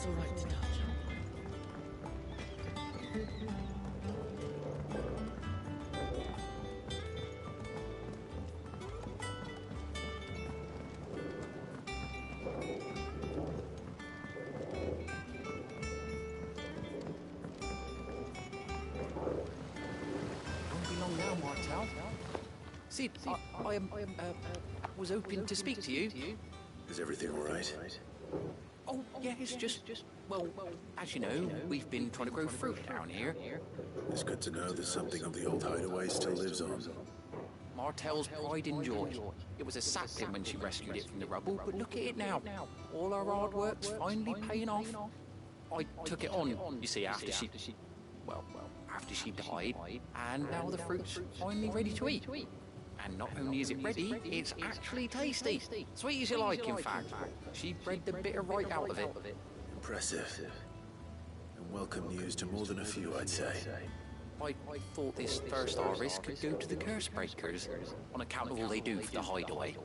It's all right to touch. Won't be long now, Martel. Sid, I was hoping to speak to you. Is everything all right? Oh, yeah, it's just, well, as you know, we've been trying to grow fruit down here. It's good to know that something of the old hideaway still lives on. Martel's pride and joy. It was a sapling when she rescued it from the rubble, but look at it now. All our hard work's finally paying off. I took it on, you see, after she died, and now the fruit's finally ready to eat. And not only is it ready, it's actually tasty. Sweet as you like, in fact. She bred the bitter right out of it. Impressive. And welcome news to more than a few, I'd say. I thought this first harvest could go to the curse breakers, on account of all they do for the hideaway.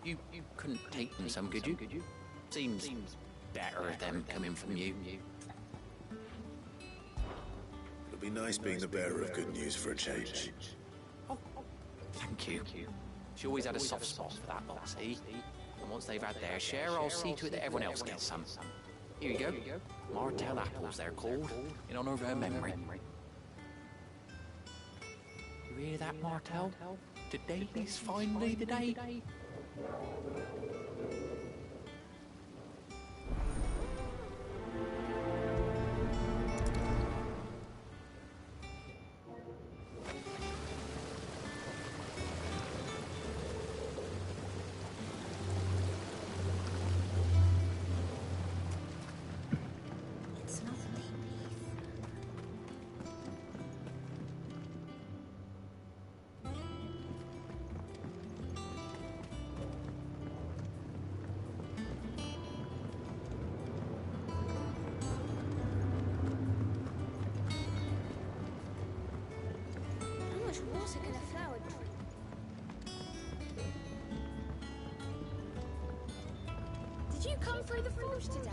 You couldn't take them some, could you? Seems better them coming from you. It'll be nice being the bearer of good news for a change. Thank you. She always had a soft spot for that lot, see? And once they've had their share, I'll see to it that everyone else gets some. Here you go. Martel apples, they're called, in honor of her memory. You hear that, Martel? Today is finally the day. Water can a flower drink? Did you come through the forge today?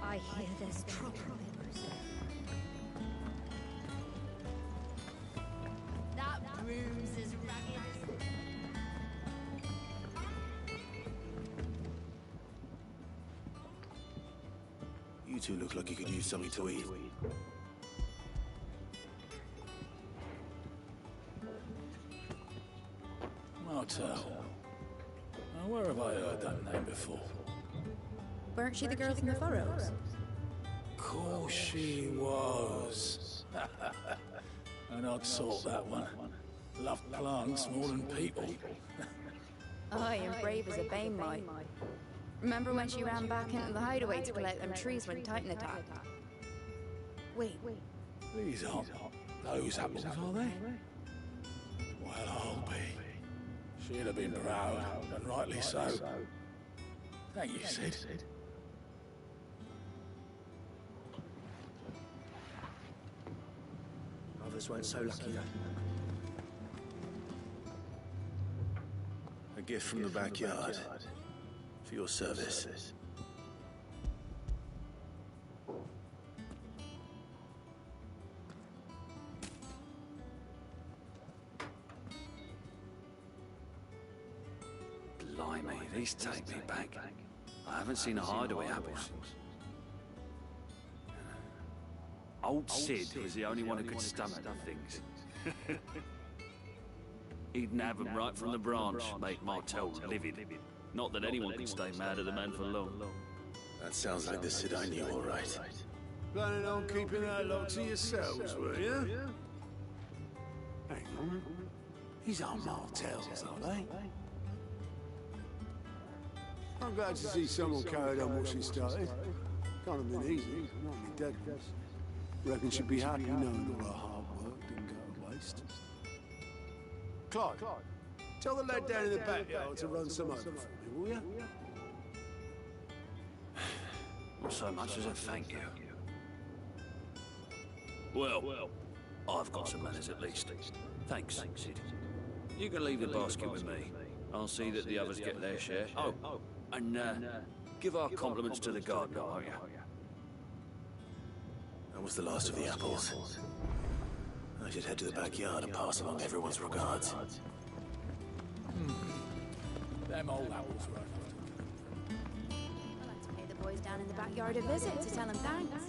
I hear there's trouble. That bruise is ragged. You two look like you could use something to eat. Martel. Now, where have I heard that name before? Weren't she the girl from the furrows? Course she was. An odd sort, that one. Loved plants more than people. Aye, and brave as a bane might. Remember when she ran back into the hideaway to collect them trees when Titan attacked? Wait. These aren't those apples, are they? Well, I'll be. She'd have been proud, and rightly so. Thank you, Sid. Others weren't so lucky, though. A gift from the backyard. For your service. Blimey, these take me back. I haven't seen a hideaway apple since. Old Sid was the only one who could stomach the things. He'd nab them right from the branch, make Martell livid. Not that anyone could stay mad at the man for long. That sounds like the Sid I knew, all right. Planning on keeping that lot to yourselves, were you? Hang on. These aren't Martells, are they? I'm glad to see someone carried on what she started. Can't have been easy, not me dead ones. Reckon she'd be happy knowing all her hard work didn't go to waste. Clive, tell the lad down in the backyard to run some over for me, will you? Not so much as a thank you. Well, I've got some manners at least. Thanks, Sid. You can leave the basket with me. I'll see that the others get their share. Oh, and give our compliments to the gardener, won't you? That was the last of the apples. I should head to the backyard and pass along everyone's regards. Them old apples were I'd like to pay the boys down in the backyard a visit to tell them thanks.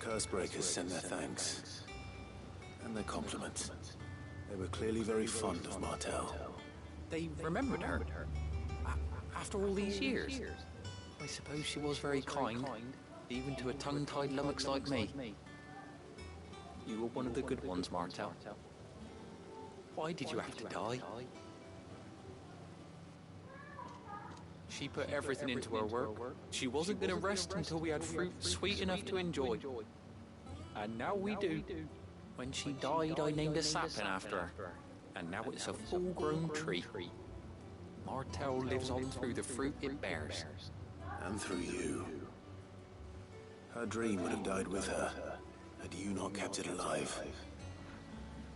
Cursebreakers sent their thanks. And their compliments. They were clearly very fond of Martell. They remembered her. After all these years. I suppose she was very kind, even to a tongue-tied lummox like me. You were one of the good ones, Martell. Why did you have to die? She put everything into her work. She wasn't going to rest until we had fruit sweet enough to enjoy. And now we do. When she died, I named a sapling after her. And now it's a full-grown tree. Martell lives on through the fruit it bears. And through you. Her dream would have died with her, had you not kept it alive.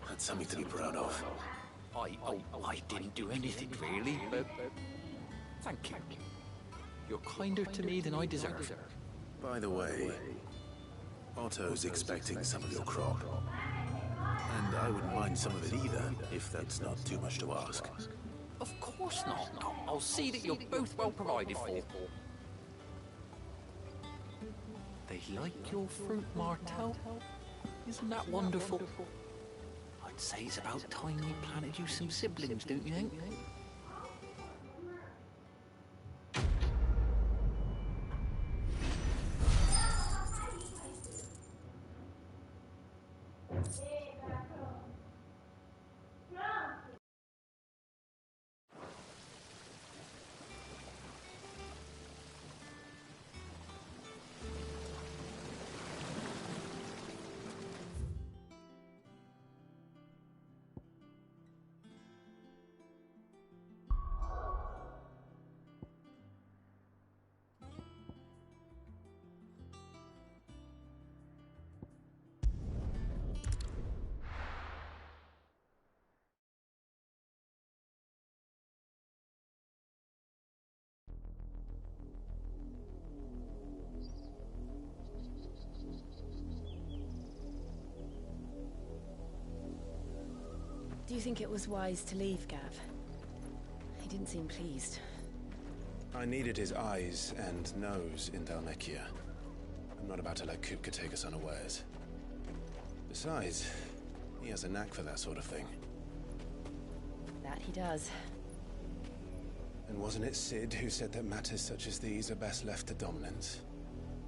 That's something to be proud of. I didn't do anything really, but thank you. You're kinder to me than I deserve. By the way, Otto's expecting some of your crop. And I wouldn't mind some of it either, if that's not too much to ask. Of course not. I'll see that you're both well provided for. They like your fruit, Martell. Isn't that wonderful? I'd say it's about time we planted you some siblings, don't you think? Do you think it was wise to leave, Gav? He didn't seem pleased. I needed his eyes and nose in Dalmekia. I'm not about to let Kupka take us unawares. Besides, he has a knack for that sort of thing. That he does. And wasn't it Sid who said that matters such as these are best left to dominance?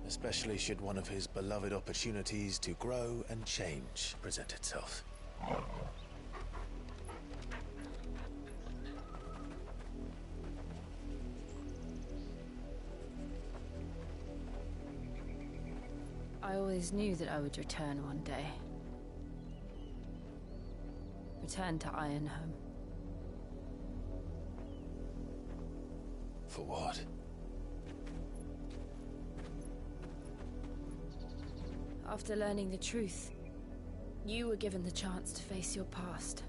Especially should one of his beloved opportunities to grow and change present itself. I always knew that I would return one day. Return to Ironhome. For what? After learning the truth, you were given the chance to face your past.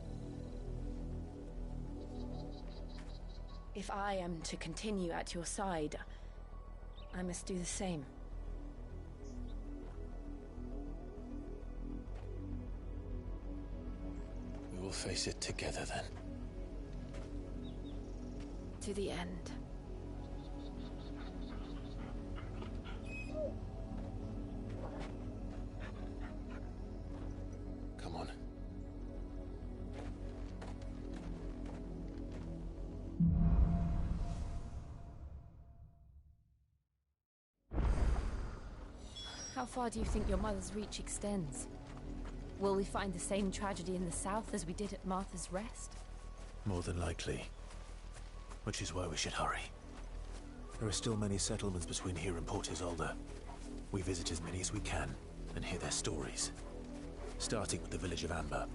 If I am to continue at your side, I must do the same. We will face it together then. To the end. Come on. How far do you think your mother's reach extends? Will we find the same tragedy in the south as we did at Martha's Rest? More than likely. Which is why we should hurry. There are still many settlements between here and Port Isolde. We visit as many as we can and hear their stories. Starting with the village of Amber.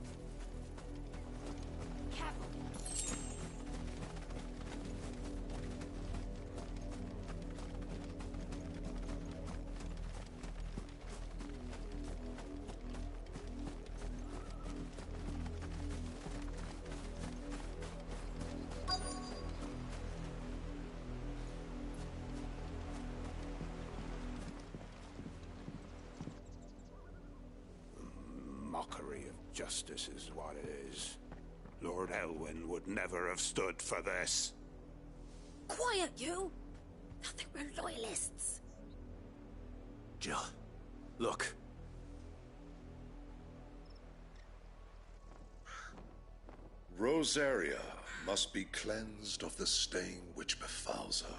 Mockery of justice is what it is. Lord Elwyn would never have stood for this. Quiet, you! Nothing, we're loyalists. Jill, look. Rosaria must be cleansed of the stain which befouls her,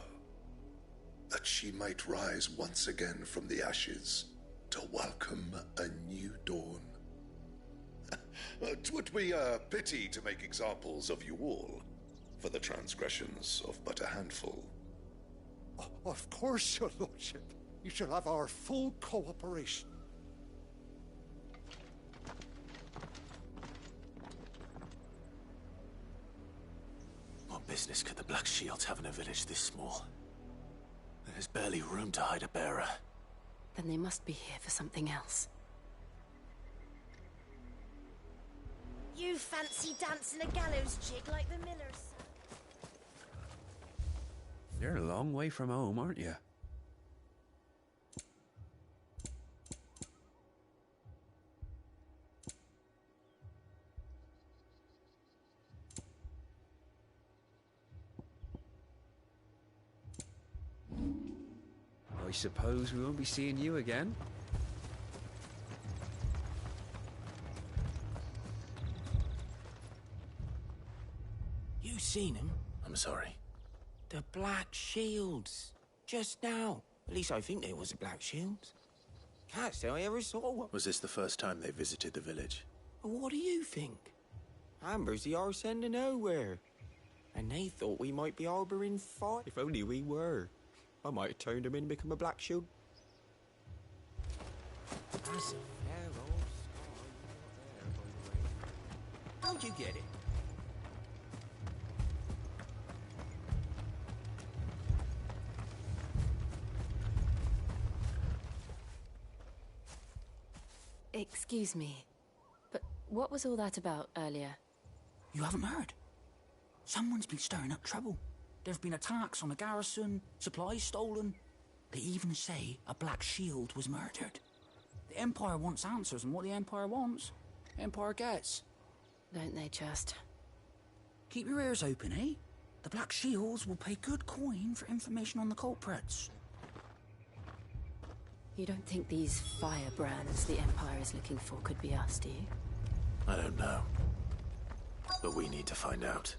that she might rise once again from the ashes to welcome a new dawn. 'Twould be a pity to make examples of you all, for the transgressions of but a handful. Of course, your lordship. You shall have our full cooperation. What business could the Black Shields have in a village this small? There's barely room to hide a bearer. Then they must be here for something else. You fancy dancing a gallows jig like the miller's son? You're a long way from home, aren't you? I suppose we won't be seeing you again. You seen him? I'm sorry. The Black Shields. Just now. At least I think there was a Black Shields. Can't say I ever saw one. Was this the first time they visited the village? What do you think? Amber's the arse end of nowhere. And they thought we might be harbouring fire. If only we were. I might have turned him in and become a Black Shield. That's a fair old scar. How'd you get it? Excuse me, but what was all that about earlier? You haven't heard? Someone's been stirring up trouble. There've been attacks on the garrison, supplies stolen. They even say a Black Shield was murdered. The Empire wants answers, and what the Empire wants, Empire gets. don't they just? Keep your ears open, eh? The Black Shields will pay good coin for information on the culprits. You don't think these firebrands the Empire is looking for could be us, do you? I don't know. But we need to find out.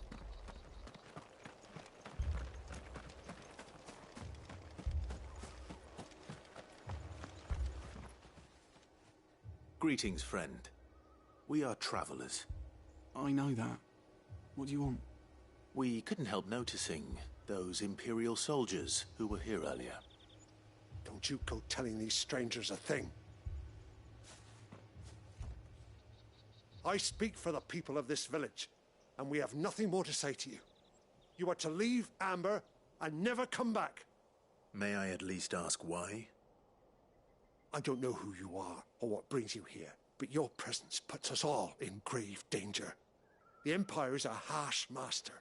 Greetings, friend. We are travelers. I know that. What do you want? We couldn't help noticing those Imperial soldiers who were here earlier. Don't you go telling these strangers a thing. I speak for the people of this village, and we have nothing more to say to you. You are to leave Amber and never come back. May I at least ask why? I don't know who you are or what brings you here, but your presence puts us all in grave danger. The Empire is a harsh master.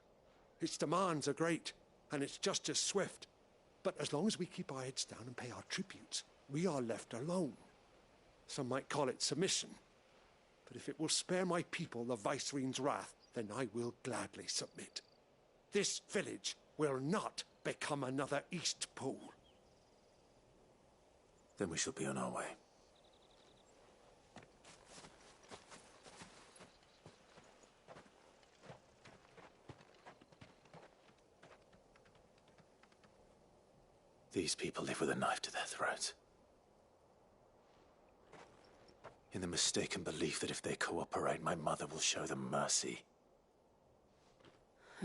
Its demands are great, and its justice swift. But as long as we keep our heads down and pay our tributes, we are left alone. Some might call it submission. But if it will spare my people the Viceroy's wrath, then I will gladly submit. This village will not become another Eastpool. Then we shall be on our way. These people live with a knife to their throats. In the mistaken belief that if they cooperate, my mother will show them mercy.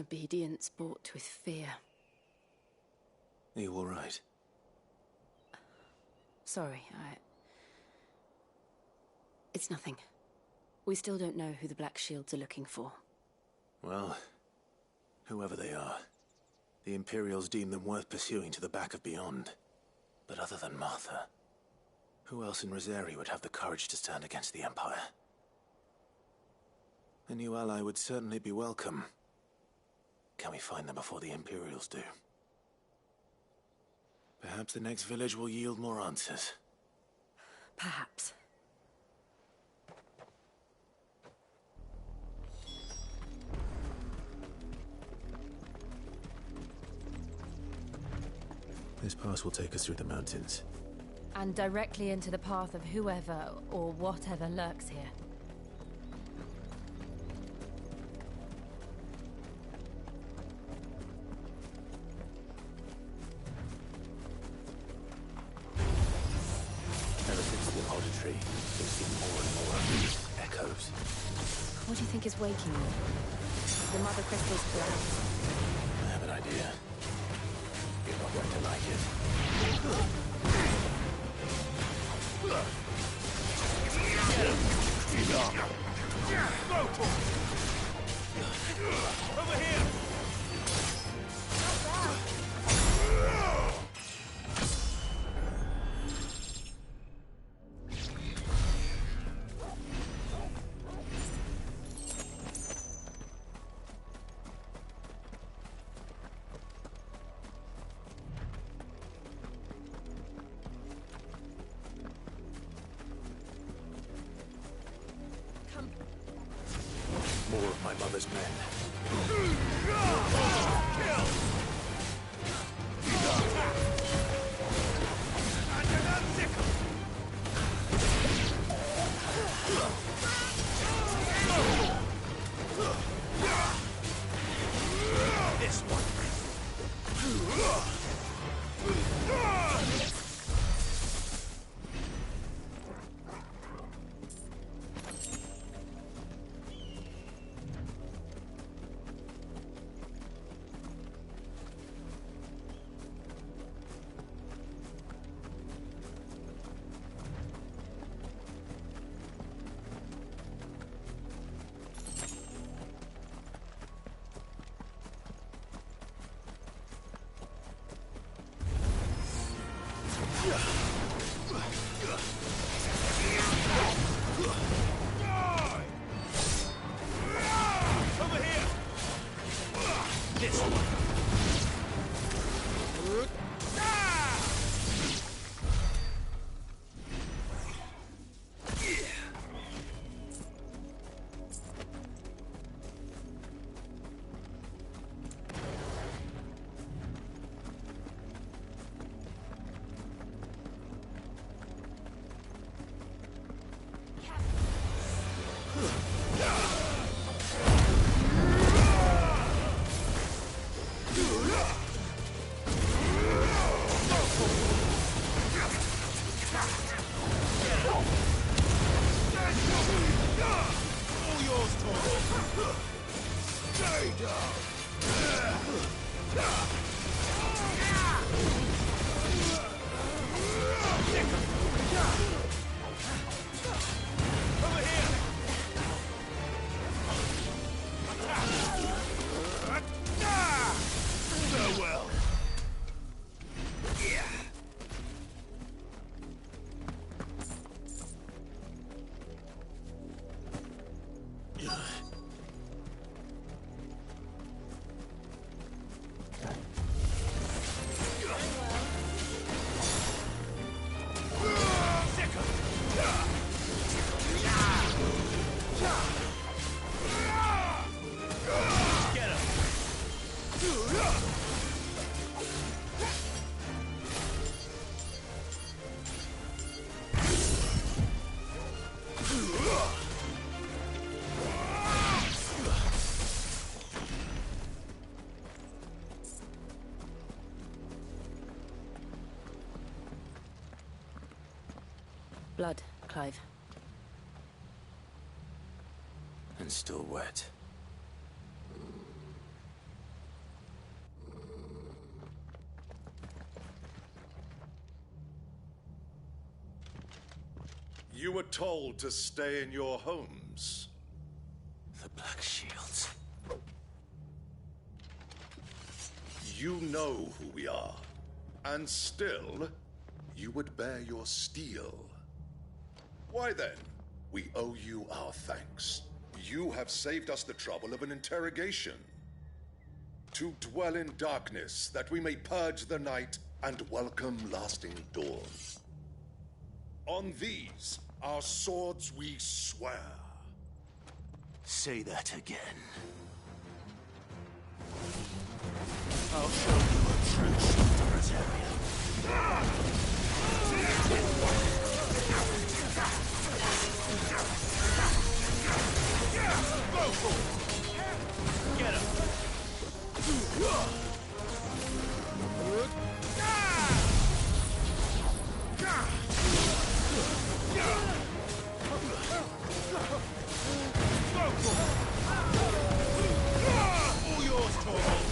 Obedience bought with fear. Are you all right? Sorry, It's nothing. We still don't know who the Black Shields are looking for. Well, whoever they are, the Imperials deem them worth pursuing to the back of beyond. But other than Martha, who else in Rosari would have the courage to stand against the Empire? A new ally would certainly be welcome. Can we find them before the Imperials do? Perhaps the next village will yield more answers. Perhaps. This pass will take us through the mountains. And directly into the path of whoever or whatever lurks here. Ever since the auditory, there's been more and more of these echoes. What do you think is waking you? The Mother Crystal's collapse. I have an idea. You're not going to like it. Over here! More of my mother's men. This one. Over here! This one. Blood, Clive. And still wet. You were told to stay in your homes. The Black Shields. You know who we are. And still, you would bear your steel. Why then, we owe you our thanks. You have saved us the trouble of an interrogation. To dwell in darkness, that we may purge the night and welcome lasting dawn. On these, our swords we swear. Say that again. I'll show you a true Shielderitarian. Go for it! Get him! All yours, Torvald!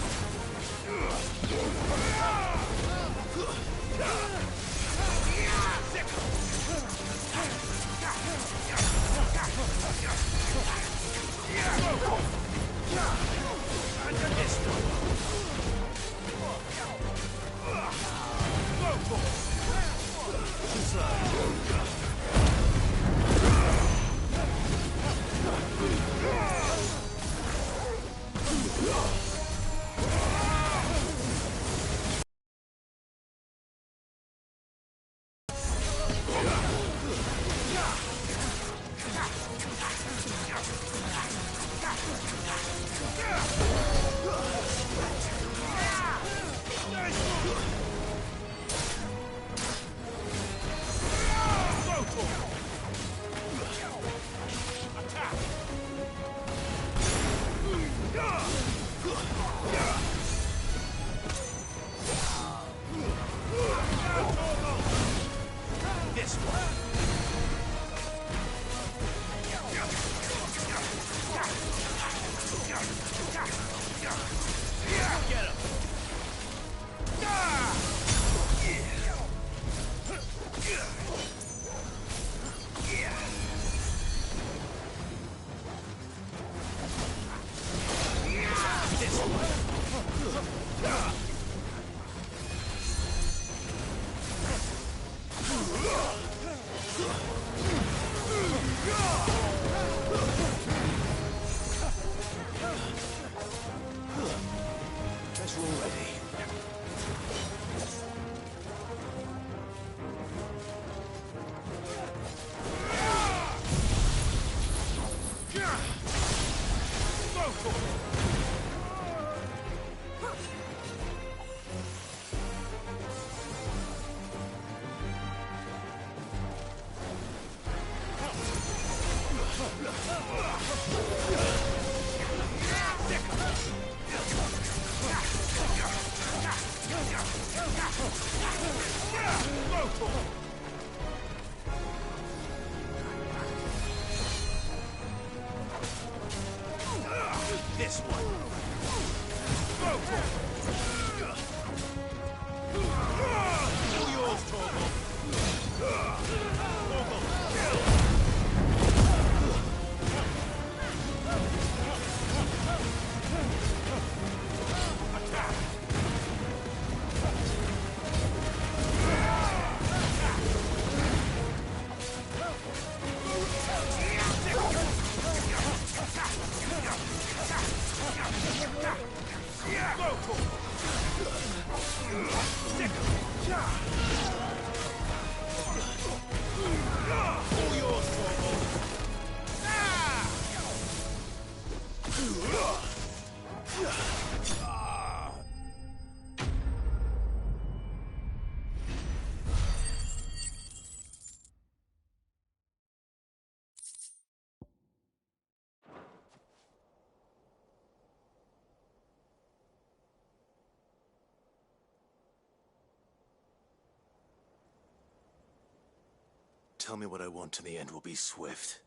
Tell me what I want and the end will be swift.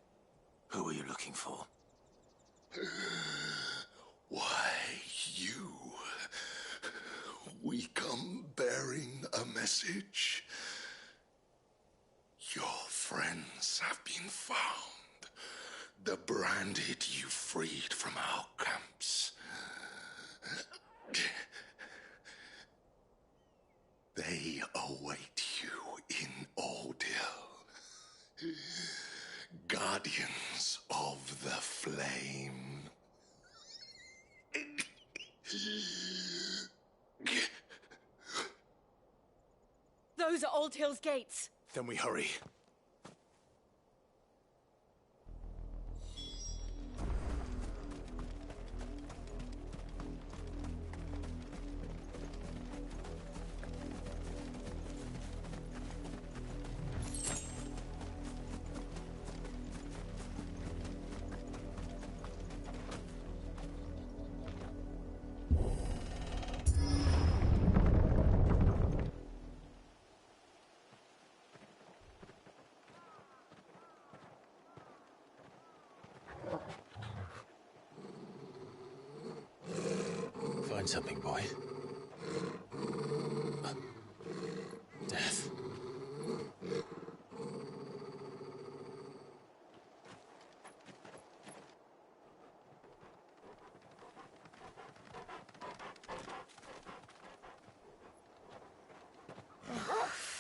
Who are you looking for? Why, you. We come bearing a message. Your friends have been found. The branded you freed from our camps. They await you in Ordeal. Guardians of the Flame. Those are Old Hill's gates. Then we hurry. Find something, boy. Death.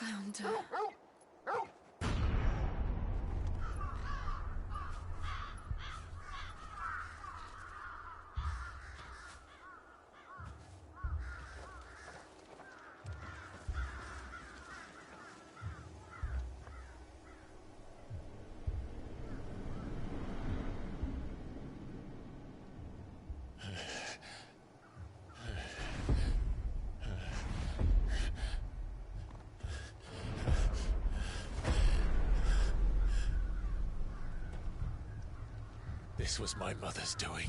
Found her. This was my mother's doing.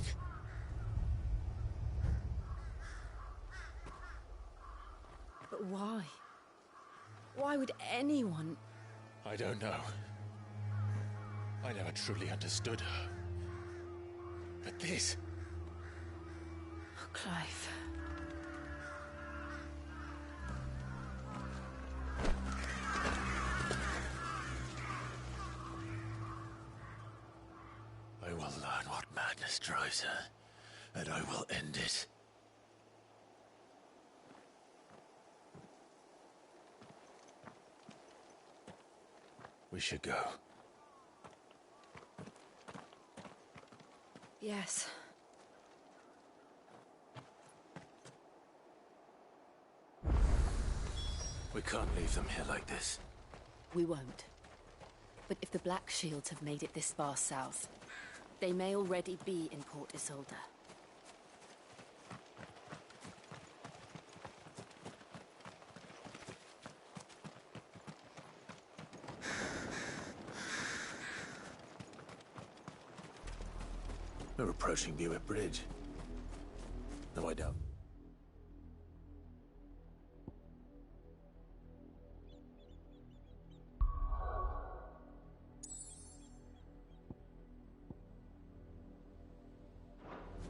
But why? Why would anyone... I don't know. I never truly understood her. But this... Oh, Clive. I will learn what madness drives her, and I will end it. We should go. Yes. We can't leave them here like this. We won't. But if the Black Shields have made it this far south, they may already be in Port Isolde. We're approaching Buick Bridge. No, I don't.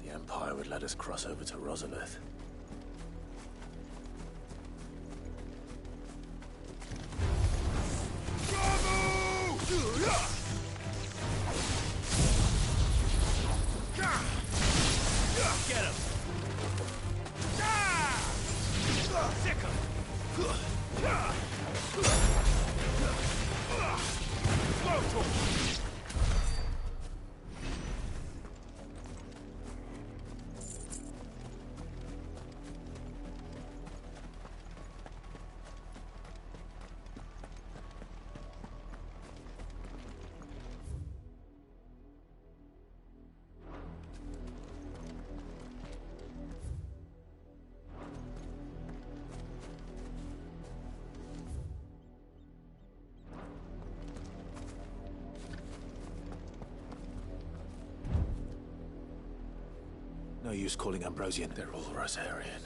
The Empire would let us cross over to Rosalith. Get him! Sick him! Slow torch! No use calling Ambrosian. They're all Rosarian.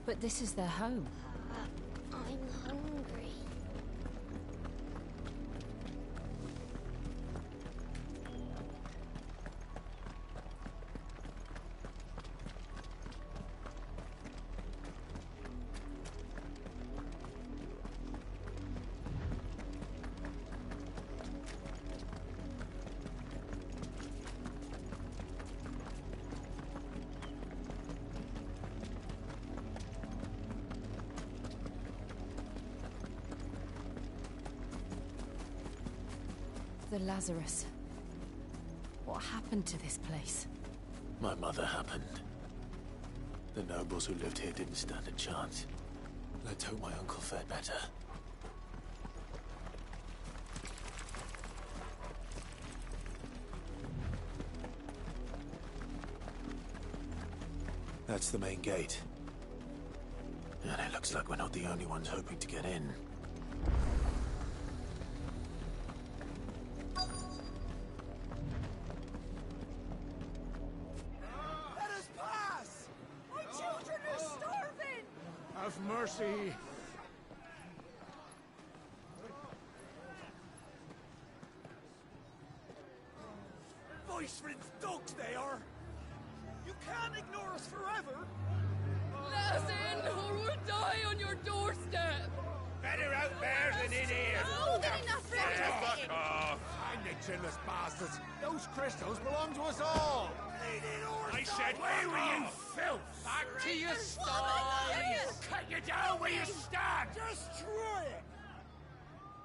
But this is their home. I'm hungry. The Lazarus. What happened to this place? My mother happened. The nobles who lived here didn't stand a chance. Let's hope my uncle fared better. That's the main gate. And it looks like we're not the only ones hoping to get in. Let us pass! My children are starving! Have mercy! Viceroy's dogs they are! You can't ignore us forever! Let us in, or we'll die on your doorstep! Better out there than in here! Oh, they're enough for everything! Fuck off! I'm the chinless bastards! Those crystals belong to us all! I said, where were you, filth? Back to your sties! Cut you down where you stand! Destroy it!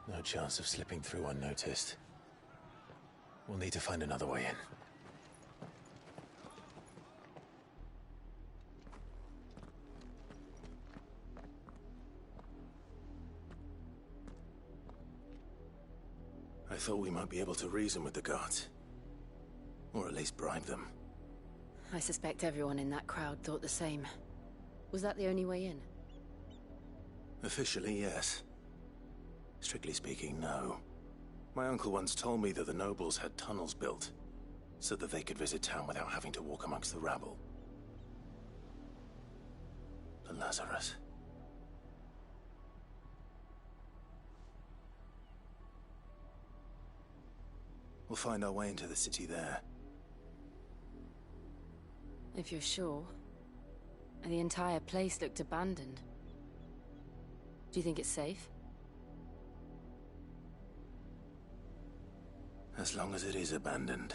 No chance of slipping through unnoticed. We'll need to find another way in. I thought we might be able to reason with the guards. Or at least bribe them. I suspect everyone in that crowd thought the same. Was that the only way in? Officially, yes. Strictly speaking, no. My uncle once told me that the nobles had tunnels built, so that they could visit town without having to walk amongst the rabble. The Lazarus. We'll find our way into the city there. If you're sure. The entire place looked abandoned. Do you think it's safe? As long as it is abandoned.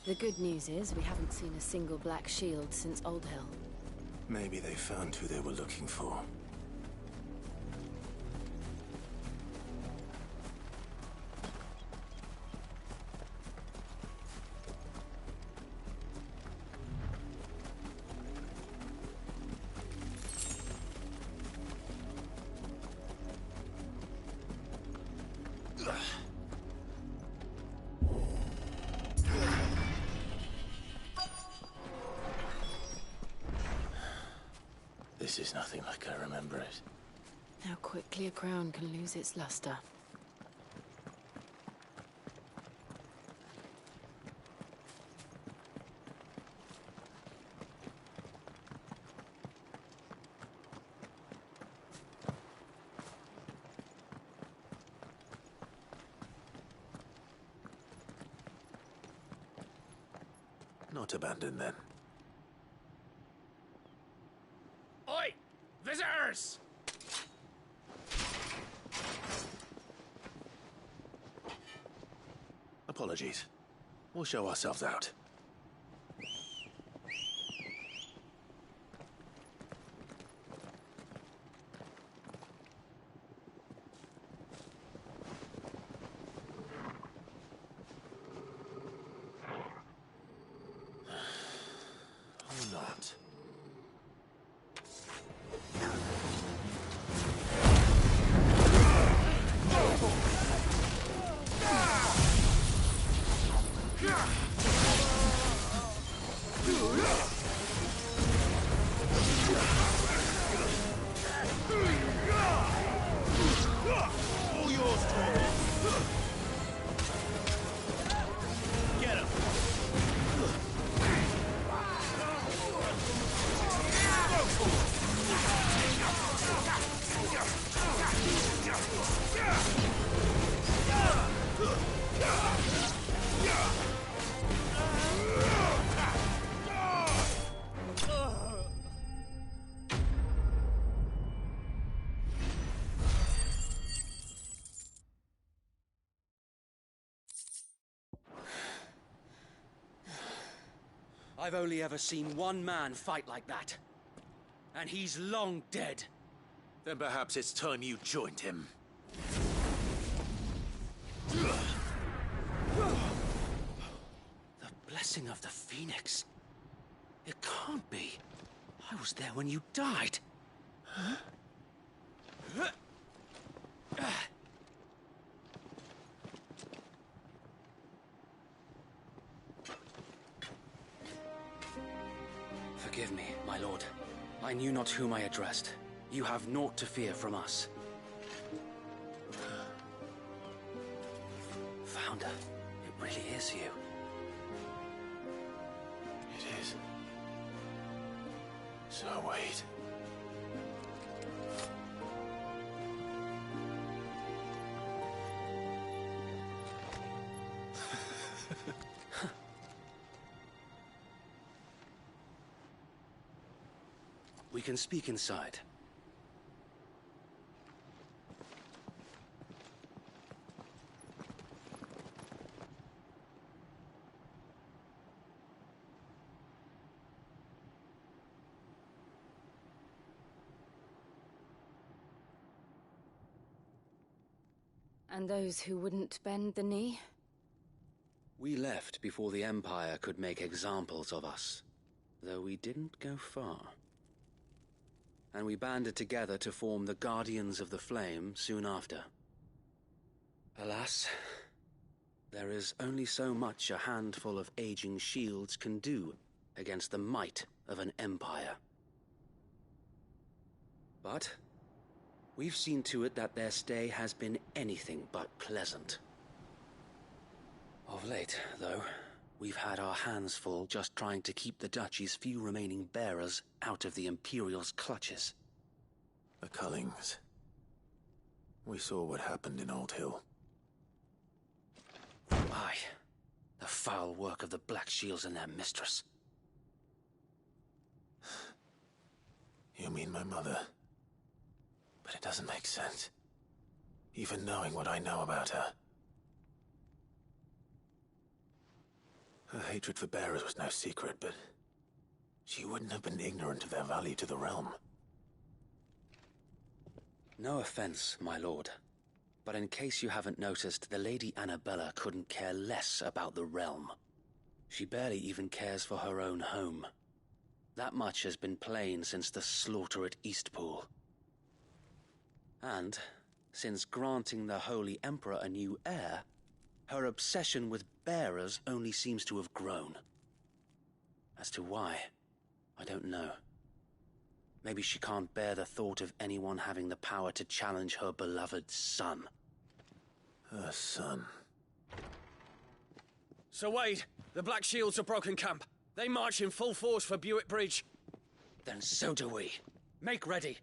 The good news is we haven't seen a single black shield since Old Hill. Maybe they found who they were looking for. This is nothing like I remember it. How quickly a crown can lose its luster. Not abandoned, then. Oi! Visitors! Apologies. We'll show ourselves out. Or not. All yours, Get him! I've only ever seen one man fight like that. And he's long dead. Then perhaps it's time you joined him. The blessing of the Phoenix. It can't be. I was there when you died. Huh? Forgive me, my lord. I knew not whom I addressed. You have naught to fear from us. Founder, it really is you. It is. So wait. We can speak inside. And those who wouldn't bend the knee? We left before the Empire could make examples of us, though we didn't go far. And we banded together to form the Guardians of the Flame soon after. Alas, there is only so much a handful of aging shields can do against the might of an empire. But we've seen to it that their stay has been anything but pleasant. Of late, though, we've had our hands full just trying to keep the Duchy's few remaining bearers out of the Imperial's clutches. The Cullings. We saw what happened in Old Hill. Aye. The foul work of the Black Shields and their mistress. You mean my mother? But it doesn't make sense. Even knowing what I know about her. Her hatred for bearers was no secret, but she wouldn't have been ignorant of their value to the realm. No offense, my lord, but in case you haven't noticed, the Lady Annabella couldn't care less about the realm. She barely even cares for her own home. That much has been plain since the slaughter at Eastpool. And, since granting the Holy Emperor a new heir, her obsession with bearers only seems to have grown. As to why, I don't know. Maybe she can't bear the thought of anyone having the power to challenge her beloved son. Her son. Sir Wade, the Black Shields have broken camp. They march in full force for Buick Bridge. Then so do we. Make ready.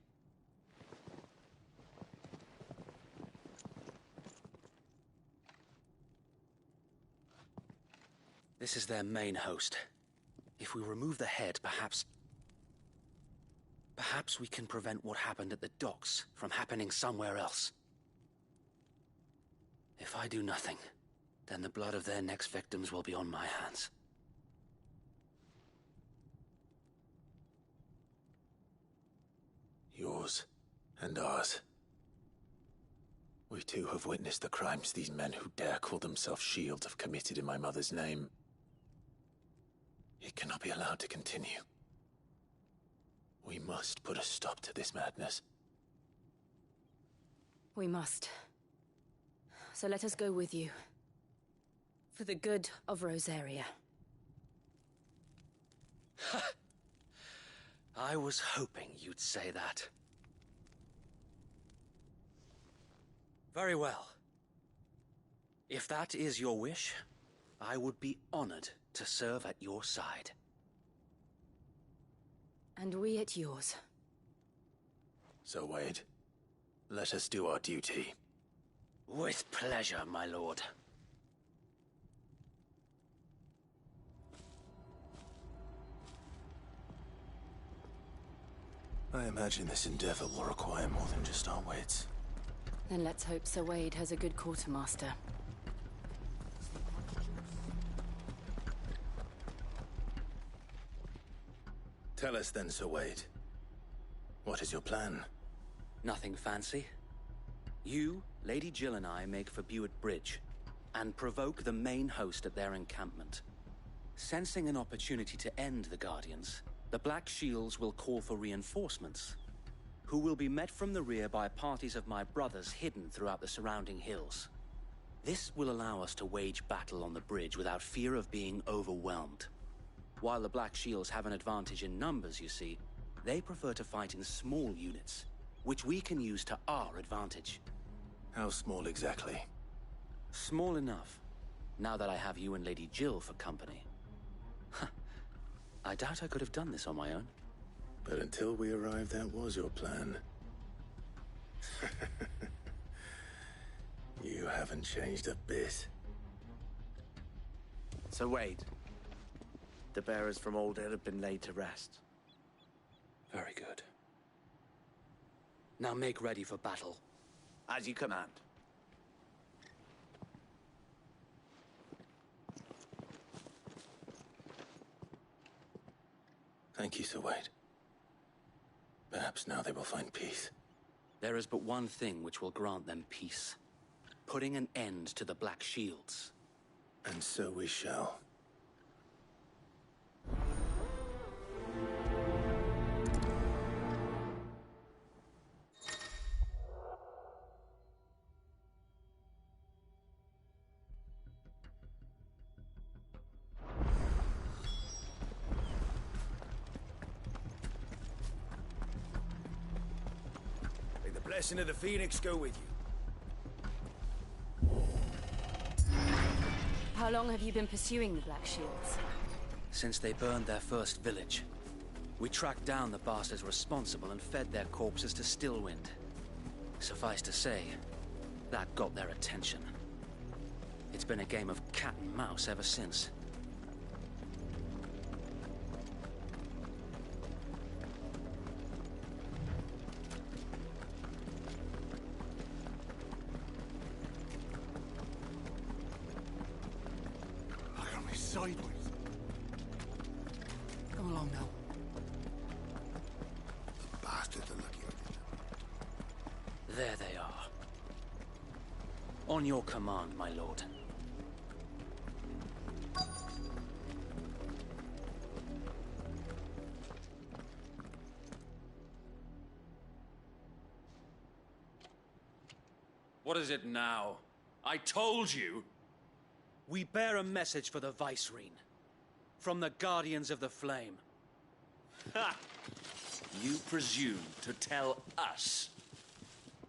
This is their main host. If we remove the head, perhaps we can prevent what happened at the docks from happening somewhere else. If I do nothing, then the blood of their next victims will be on my hands. Yours and ours. We too have witnessed the crimes these men who dare call themselves shields have committed in my mother's name. It cannot be allowed to continue. We must put a stop to this madness. We must. So let us go with you. For the good of Rosaria. I was hoping you'd say that. Very well. If that is your wish, I would be honored to serve at your side. And we at yours. So, Wade, let us do our duty. With pleasure, my lord. I imagine this endeavor will require more than just our wits. Then let's hope Sir Wade has a good quartermaster. Tell us then, Sir Wade. What is your plan? Nothing fancy. You, Lady Jill and I make for Buett Bridge, and provoke the main host at their encampment. Sensing an opportunity to end the Guardians, the Black Shields will call for reinforcements, who will be met from the rear by parties of my brothers hidden throughout the surrounding hills. This will allow us to wage battle on the bridge without fear of being overwhelmed. While the Black Shields have an advantage in numbers, you see, they prefer to fight in small units, which we can use to our advantage. How small exactly? Small enough, now that I have you and Lady Jill for company. I doubt I could have done this on my own. But until we arrived, that was your plan. You haven't changed a bit. So Wade, the bearers from Old Hill have been laid to rest. Very good. Now make ready for battle. As you command. Thank you, Sir Wade. Perhaps now they will find peace. There is but one thing which will grant them peace. Putting an end to the Black Shields. And so we shall. May the blessing of the Phoenix go with you. How long have you been pursuing the Black Shields? Since they burned their first village. We tracked down the bastards responsible and fed their corpses to Stillwind. Suffice to say, that got their attention. It's been a game of cat and mouse ever since. Look at me sideways. Come along now. The bastards are lucky I did. There they are. On your command, my lord. What is it now? I told you! We bear a message for the Vicereine. From the Guardians of the Flame. Ha! You presume to tell us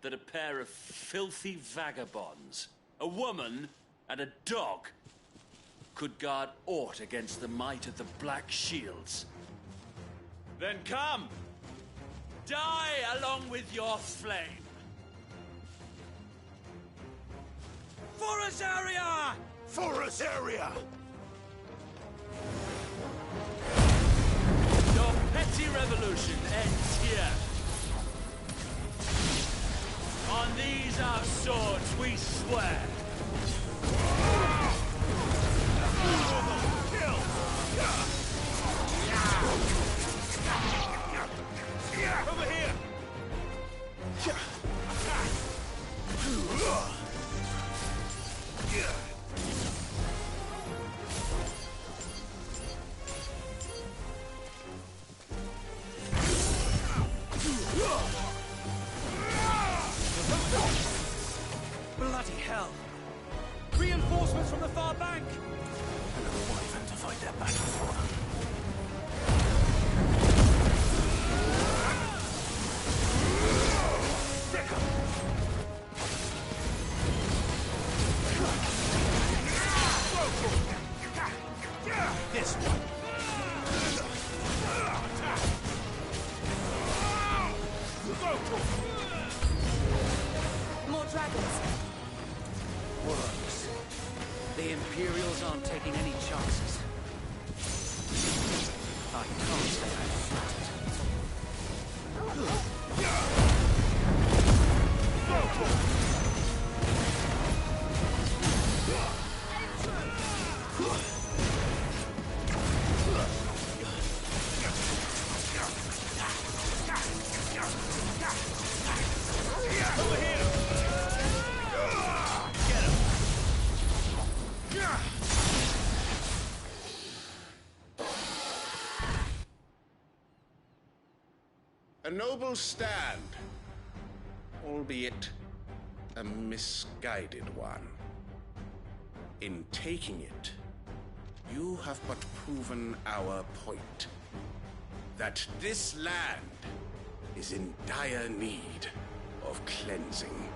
that a pair of filthy vagabonds, a woman and a dog, could guard aught against the might of the Black Shields? Then come! Die along with your flame! For Rosaria! For Rosaria! mighty revolution ends here. On these our swords we swear. Over here! Bloody hell! Reinforcements from the far bank! Another wyvern to fight their battle for them. This one! More dragons. Works. The Imperials aren't taking any chances. I can't stay Over here! Get him! A noble stand, albeit a misguided one. In taking it, you have but proven our point. That this land is in dire need of cleansing.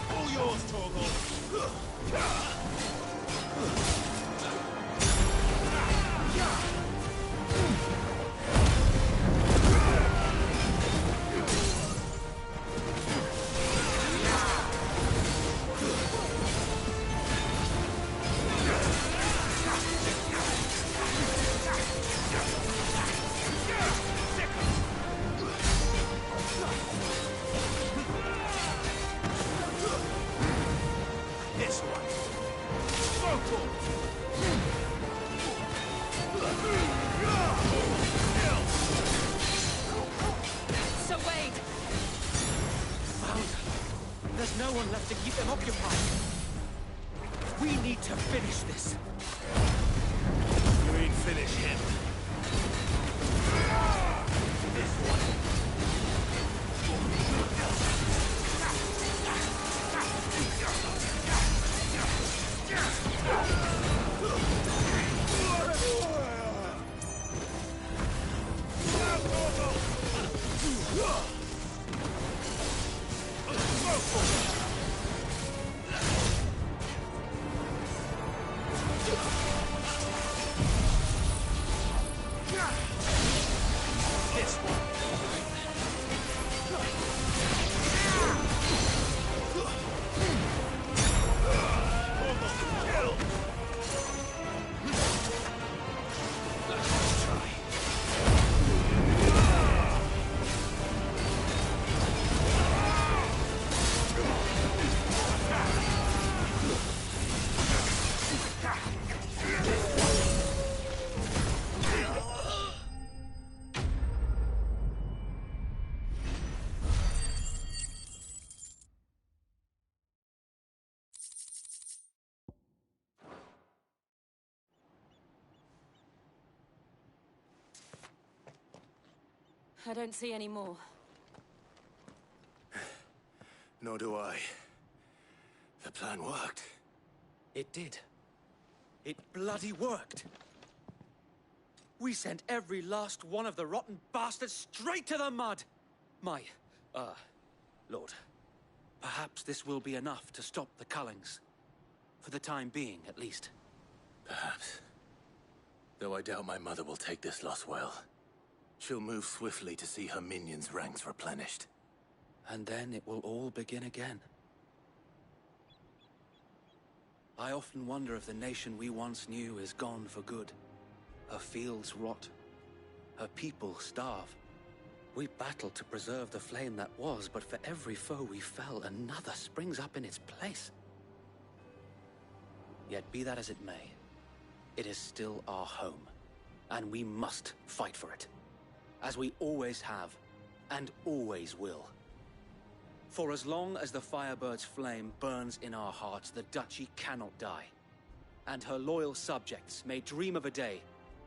All yours, Torgal! This one. Sir Wade! found her. There's no one left to keep them occupied. We need to finish this. You mean finish him? This one. This one. I don't see any more. Nor do I. The plan worked. It did. It bloody worked. We sent every last one of the rotten bastards straight to the mud! Lord, perhaps this will be enough to stop the Cullings. For the time being, at least. Perhaps. Though I doubt my mother will take this loss well. She'll move swiftly to see her minions' ranks replenished. And then it will all begin again. I often wonder if the nation we once knew is gone for good. Her fields rot. Her people starve. We battled to preserve the flame that was, but for every foe we fell, another springs up in its place. Yet be that as it may, it is still our home, and we must fight for it, as we always have, and always will. For as long as the Firebird's flame burns in our hearts, the Duchy cannot die, and her loyal subjects may dream of a day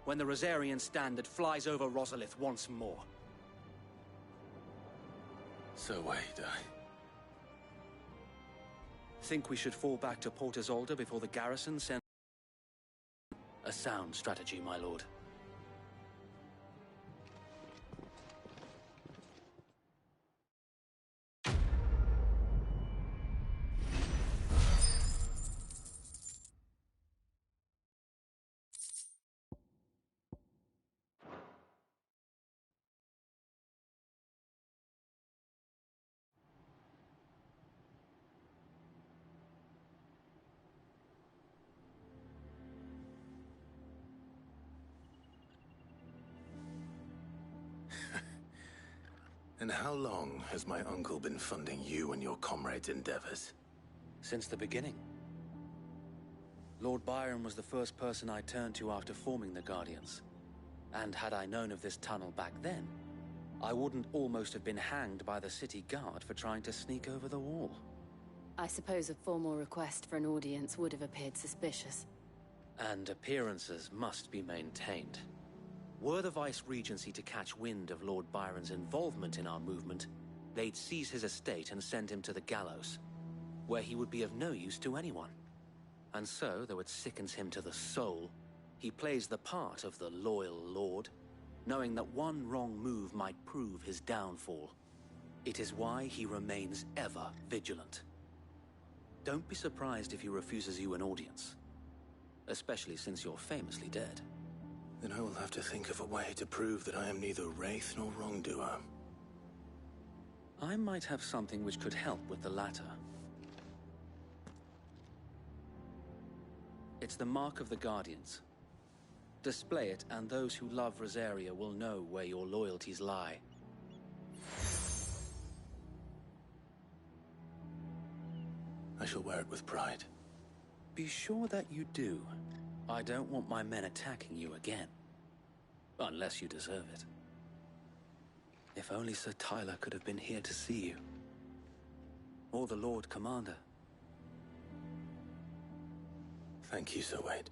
when the Rosarian standard flies over Rosalith once more. So wait, Think we should fall back to Port Isolde before the garrison sends... A sound strategy, my lord. And how long has my uncle been funding you and your comrades' endeavors? Since the beginning. Lord Byron was the first person I turned to after forming the Guardians. And had I known of this tunnel back then, I wouldn't almost have been hanged by the city guard for trying to sneak over the wall. I suppose a formal request for an audience would have appeared suspicious. And appearances must be maintained. Were the Vice-Regency to catch wind of Lord Byron's involvement in our movement, they'd seize his estate and send him to the gallows, where he would be of no use to anyone. And so, though it sickens him to the soul, he plays the part of the loyal lord, knowing that one wrong move might prove his downfall. It is why he remains ever vigilant. Don't be surprised if he refuses you an audience, especially since you're famously dead. Then I will have to think of a way to prove that I am neither wraith nor wrongdoer. I might have something which could help with the latter. It's the mark of the Guardians. Display it, and those who love Rosaria will know where your loyalties lie. I shall wear it with pride. Be sure that you do. I don't want my men attacking you again. Unless you deserve it. If only Sir Tyler could have been here to see you. Or the Lord Commander. Thank you, Sir Wade.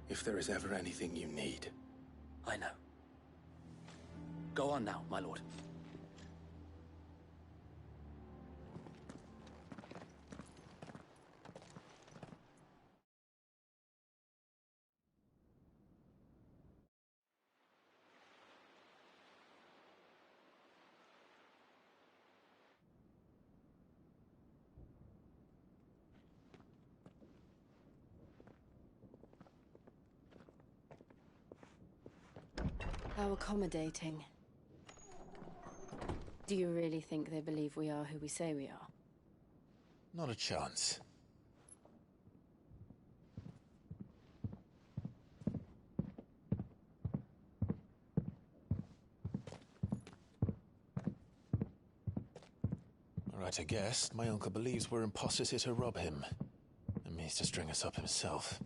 If there is ever anything you need. I know. Go on now, my lord. How accommodating. Do you really think they believe we are who we say we are? Not a chance. All right, I guess. My uncle believes we're imposters here to rob him. And means to string us up himself.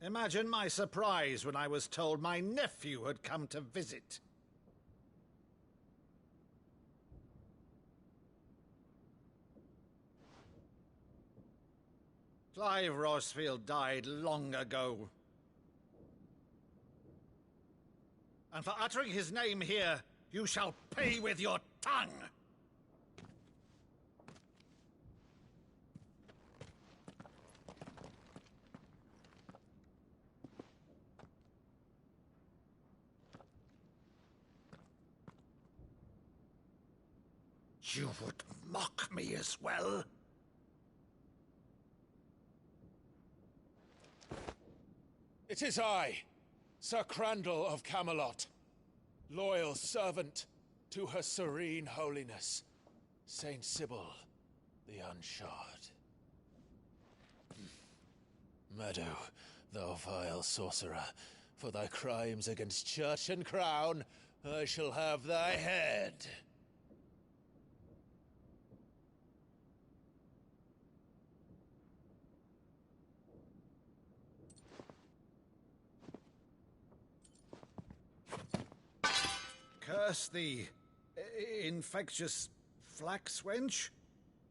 Imagine my surprise when I was told my nephew had come to visit. Clive Rosfield died long ago. And for uttering his name here, you shall pay with your tongue! You would mock me as well? It is I, Sir Crandall of Camelot, loyal servant to Her Serene Holiness, Saint Sybil the Unshod. Meadow, thou vile sorcerer, for thy crimes against church and crown, I shall have thy head. Curse thee, infectious flax wench.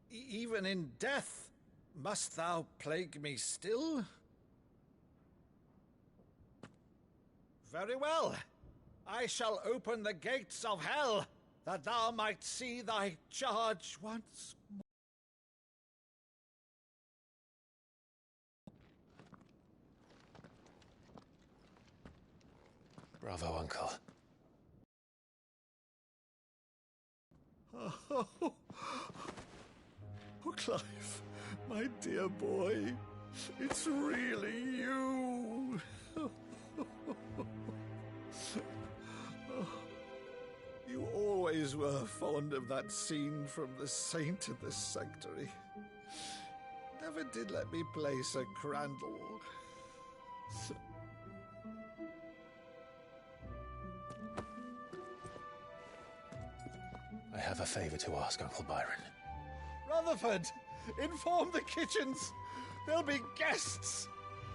Even in death, must thou plague me still? Very well. I shall open the gates of hell, that thou might see thy charge once more. Bravo, Uncle. Oh, Clive, my dear boy, it's really you. You always were fond of that scene from The Saint in the Sanctuary. Never did let me play Sir Crandall. I have a favor to ask, Uncle Byron. Rutherford, inform the kitchens. There'll be guests.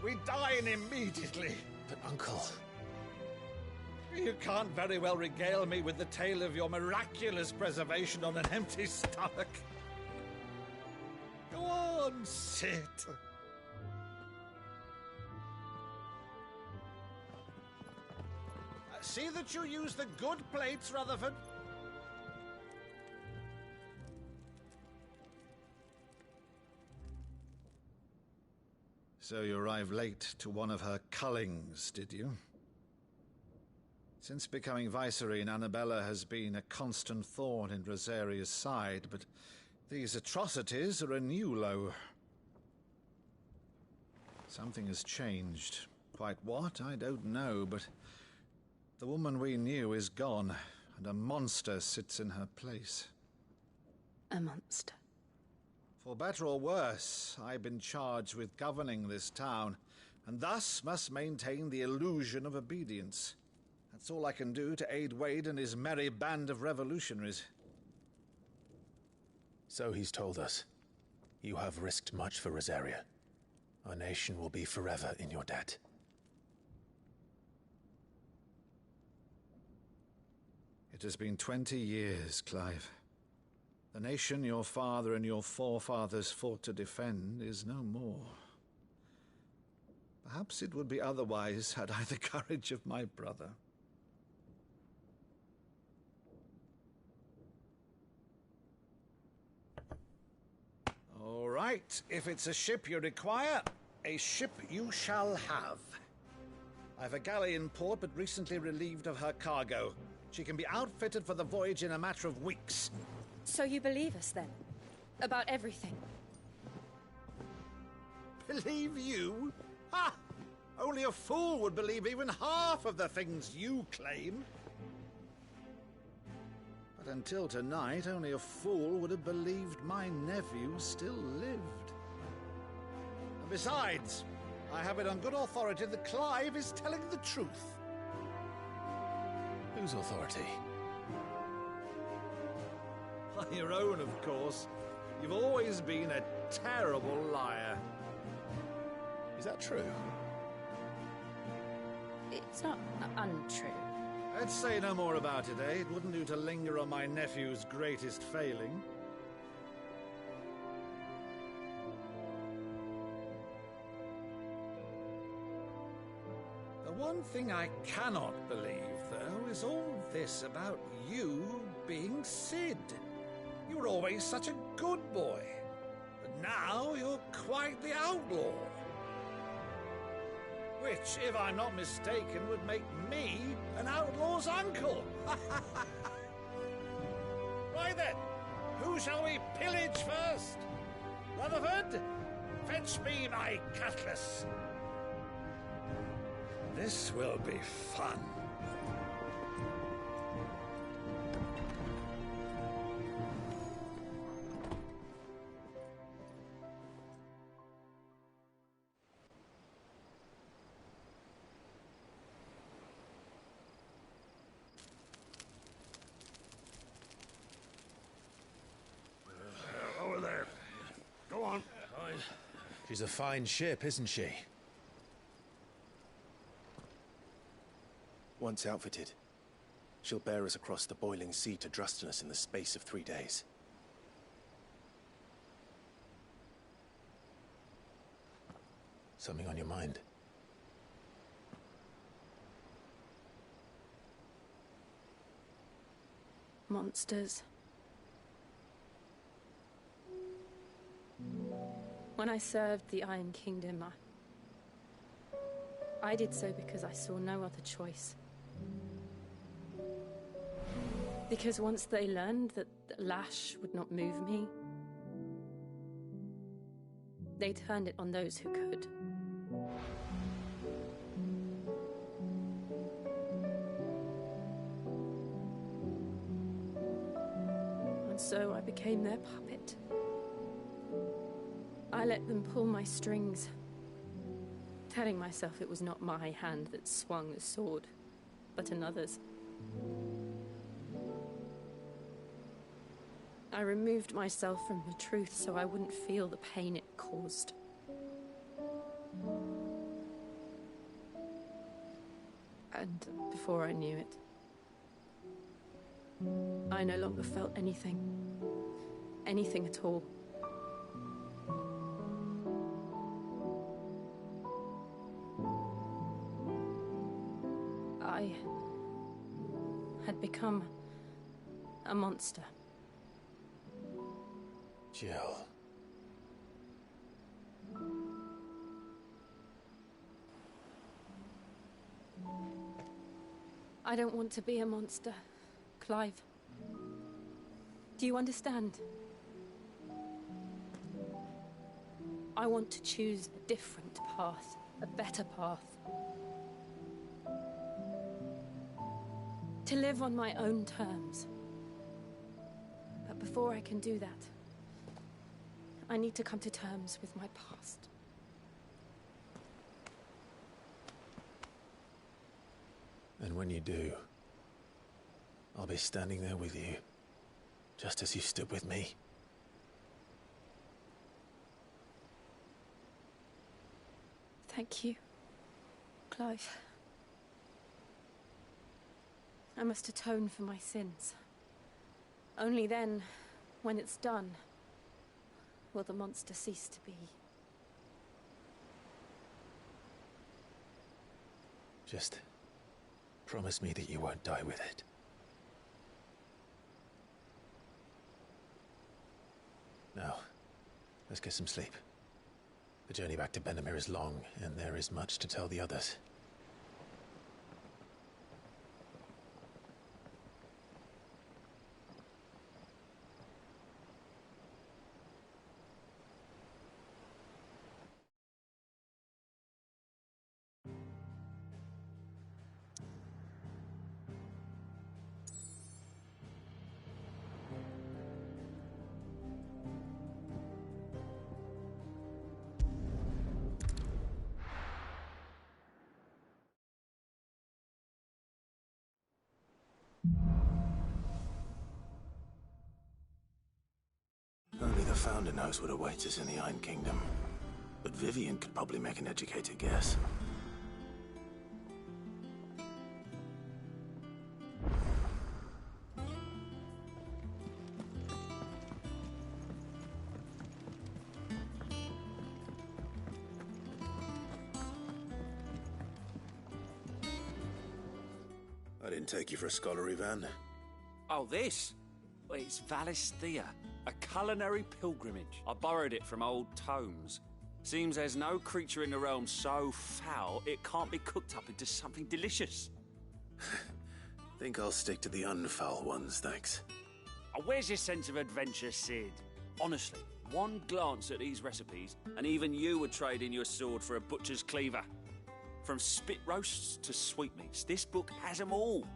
We dine immediately. But, Uncle... You can't very well regale me with the tale of your miraculous preservation on an empty stomach. Go on, sit. See that you use the good plates, Rutherford. So you arrived late to one of her cullings, did you? Since becoming Vicereine, Annabella has been a constant thorn in Rosaria's side, but these atrocities are a new low. Something has changed. Quite what, I don't know, but the woman we knew is gone, and a monster sits in her place. A monster? For better or worse, I've been charged with governing this town, and thus must maintain the illusion of obedience. That's all I can do to aid Wade and his merry band of revolutionaries. So he's told us. You have risked much for Rosaria. Our nation will be forever in your debt. It has been 20 years, Clive. The nation your father and your forefathers fought to defend is no more. Perhaps it would be otherwise had I the courage of my brother. All right, if it's a ship you require, a ship you shall have. I've a galley in port, but recently relieved of her cargo. She can be outfitted for the voyage in a matter of weeks. So you believe us, then? About everything? Believe you? Ha! Only a fool would believe even half of the things you claim. But until tonight, only a fool would have believed my nephew still lived. And besides, I have it on good authority that Clive is telling the truth. Whose authority? Your own, of course. You've always been a terrible liar. Is that true? It's not untrue. Let's say no more about it, eh? It wouldn't do to linger on my nephew's greatest failing. The one thing I cannot believe, though, is all this about you being Sid. You were always such a good boy, but now you're quite the outlaw. Which, if I'm not mistaken, would make me an outlaw's uncle. Right then, Who shall we pillage first? Rutherford, fetch me my cutlass. This will be fun. Over there. Go on. She's a fine ship, isn't she? Once outfitted, she'll bear us across the boiling sea to Drustinus in the space of 3 days. Something on your mind? Monsters. When I served the Iron Kingdom, I did so because I saw no other choice. Because once they learned that the lash would not move me, they turned it on those who could. And so I became their puppet. I let them pull my strings, telling myself it was not my hand that swung the sword, but another's. I removed myself from the truth so I wouldn't feel the pain it caused. And before I knew it, I no longer felt anything. Anything at all. I had become a monster. Jill. I don't want to be a monster, Clive. Do you understand? I want to choose a different path, a better path. To live on my own terms. But before I can do that, I need to come to terms with my past. And when you do, I'll be standing there with you, just as you stood with me. Thank you, Clive. I must atone for my sins. Only then, when it's done, will the monster cease to be. Just promise me that you won't die with it. Now, let's get some sleep. The journey back to Benamir is long, and there is much to tell the others. Only the Founder knows what awaits us in the Iron Kingdom. But Vivian could probably make an educated guess. I didn't take you for a scholar, Ivan. Oh, this? Well, it's Valisthea, a culinary pilgrimage. I borrowed it from old tomes. Seems there's no creature in the realm so foul it can't be cooked up into something delicious. Think I'll stick to the unfoul ones, thanks. Where's your sense of adventure, Sid? Honestly, one glance at these recipes, and even you would trade in your sword for a butcher's cleaver. From spit roasts to sweetmeats, this book has them all.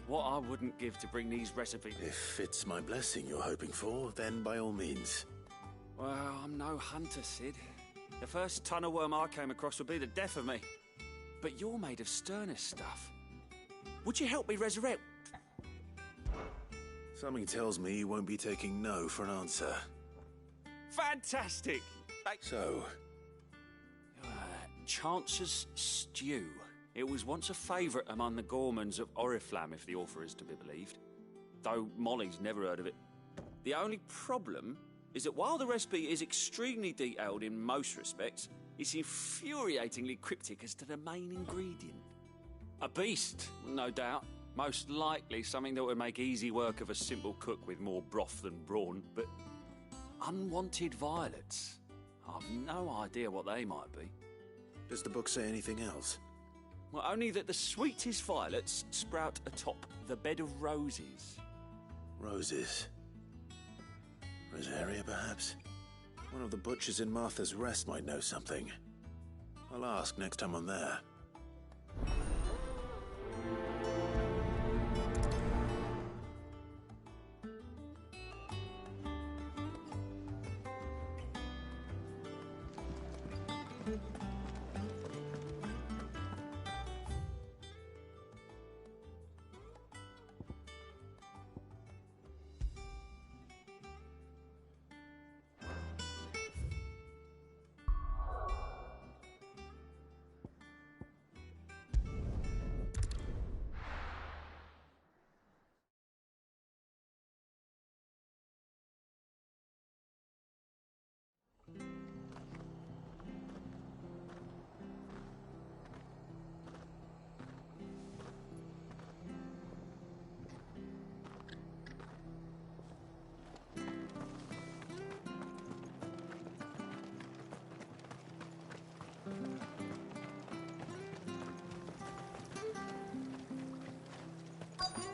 What I wouldn't give to bring these recipes... If it's my blessing you're hoping for, then by all means. Well, I'm no hunter, Sid. The first ton of worm I came across would be the death of me. But you're made of sterner stuff. Would you help me resurrect... Something tells me you won't be taking no for an answer. Fantastic! So... Chance's Stew. It was once a favourite among the gourmands of Oriflamme, if the author is to be believed. Though Molly's never heard of it. The only problem is that while the recipe is extremely detailed in most respects, it's infuriatingly cryptic as to the main ingredient. A beast, no doubt. Most likely something that would make easy work of a simple cook with more broth than brawn, but unwanted violets. I've no idea what they might be. Does the book say anything else? Well, only that the sweetest violets sprout atop the bed of roses. Roses. Rosaria, perhaps? One of the butchers in Martha's Rest might know something. I'll ask next time I'm there.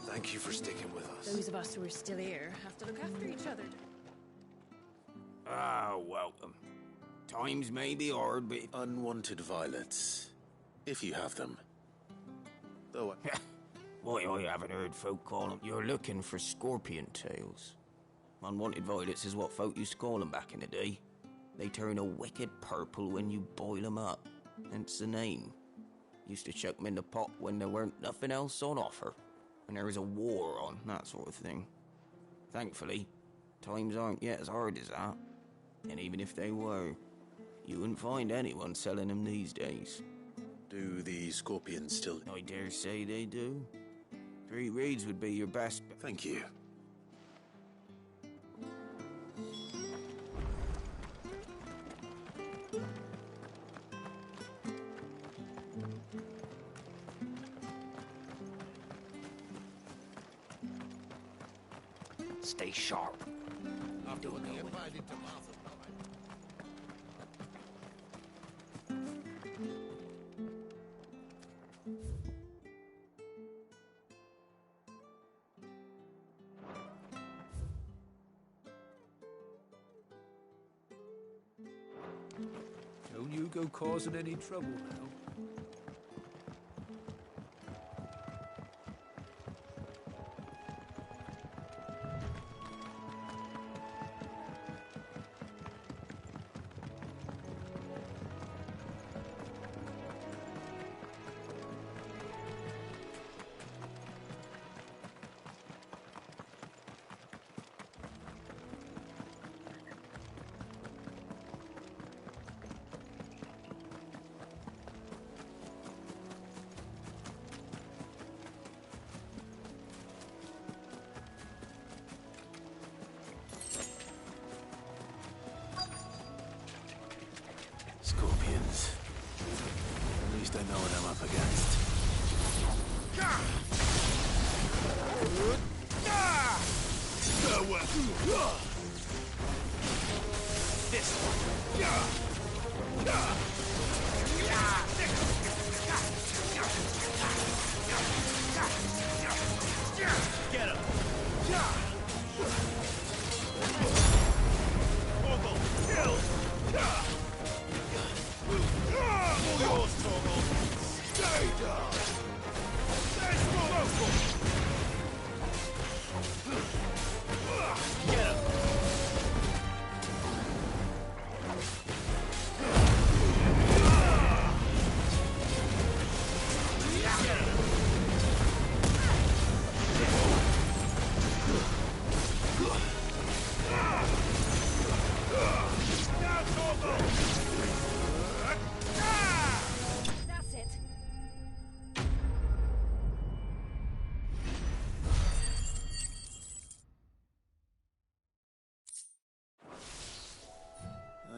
Thank you for sticking with us. Those of us who are still here have to look after each other. Ah, welcome. Times may be hard, but... Unwanted violets. If you have them. Though I... Why, I haven't heard folk call them. You're looking for scorpion tails. Unwanted violets is what folk used to call them back in the day. They turn a wicked purple when you boil them up. Hence the name. Used to chuck them in the pot when there weren't nothing else on offer. And there was a war on, that sort of thing. Thankfully, times aren't yet as hard as that. And even if they were, you wouldn't find anyone selling them these days. Do the scorpions still... I dare say they do. 3 reeds would be your best... Thank you. Stay sharp. After what the Empire did to Martha. Don't you go causing any trouble now. Scorpions. At least I know what I'm up against. This one. Get him.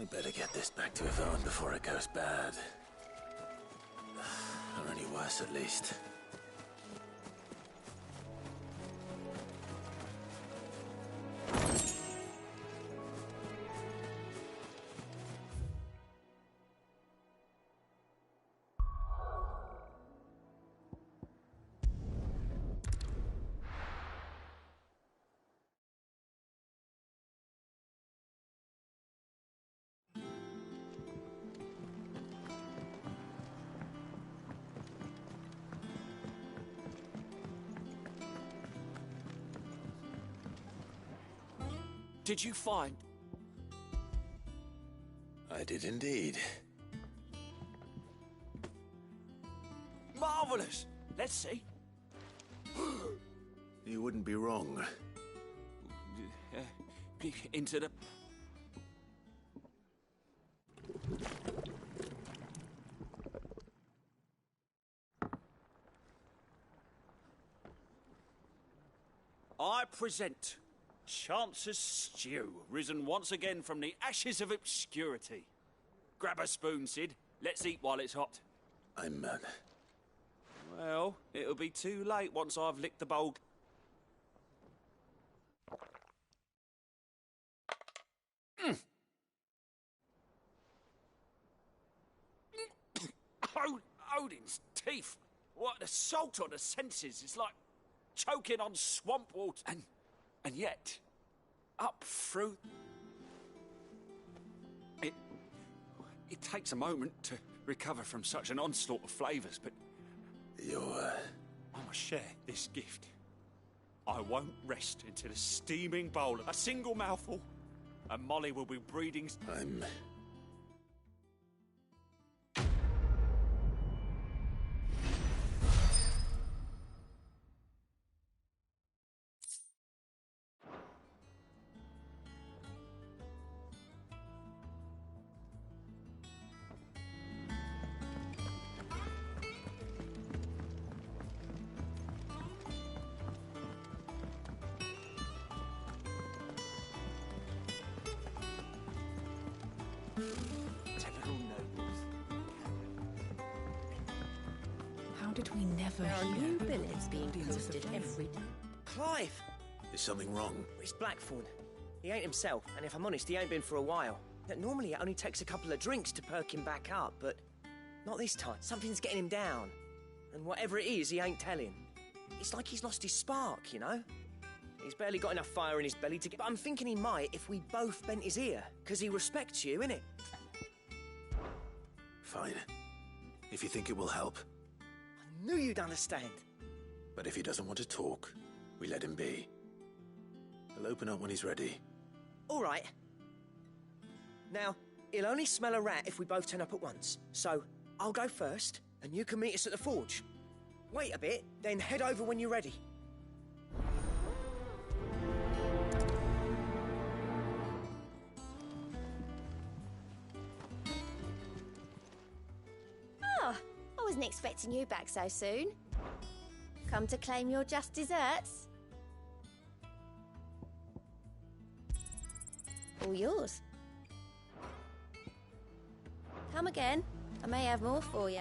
I better get this back to Yvonne before it goes bad. Or any worse, at least. Did you find... I did indeed. Marvellous! Let's see. You wouldn't be wrong. Into the... I present Chance's Stew, risen once again from the ashes of obscurity. Grab a spoon, Sid. Let's eat while it's hot. I'm mad. Well, it'll be too late once I've licked the bowl. Odin's teeth. What the salt on the senses. It's like choking on swamp water. And yet, up through... It takes a moment to recover from such an onslaught of flavours, but... I must share this gift. I won't rest until a steaming bowl of a single mouthful, and Molly will be breeding... I'm... How did we never There are hear? new billets being posted every day. Clive! Is something wrong? It's Blackthorn. He ain't himself, and if I'm honest, he ain't been for a while. Normally it only takes a couple of drinks to perk him back up, but not this time. Something's getting him down. And whatever it is, he ain't telling. It's like he's lost his spark, you know? He's barely got enough fire in his belly to get... But I'm thinking he might if we both bent his ear, because he respects you, innit? Fine. If you think it will help. I knew you'd understand. But if he doesn't want to talk, we let him be. He'll open up when he's ready. All right. Now, he'll only smell a rat if we both turn up at once. So, I'll go first, and you can meet us at the forge. Wait a bit, then head over when you're ready. Oh, I wasn't expecting you back so soon. Come to claim your just desserts? All yours. Come again. I may have more for you.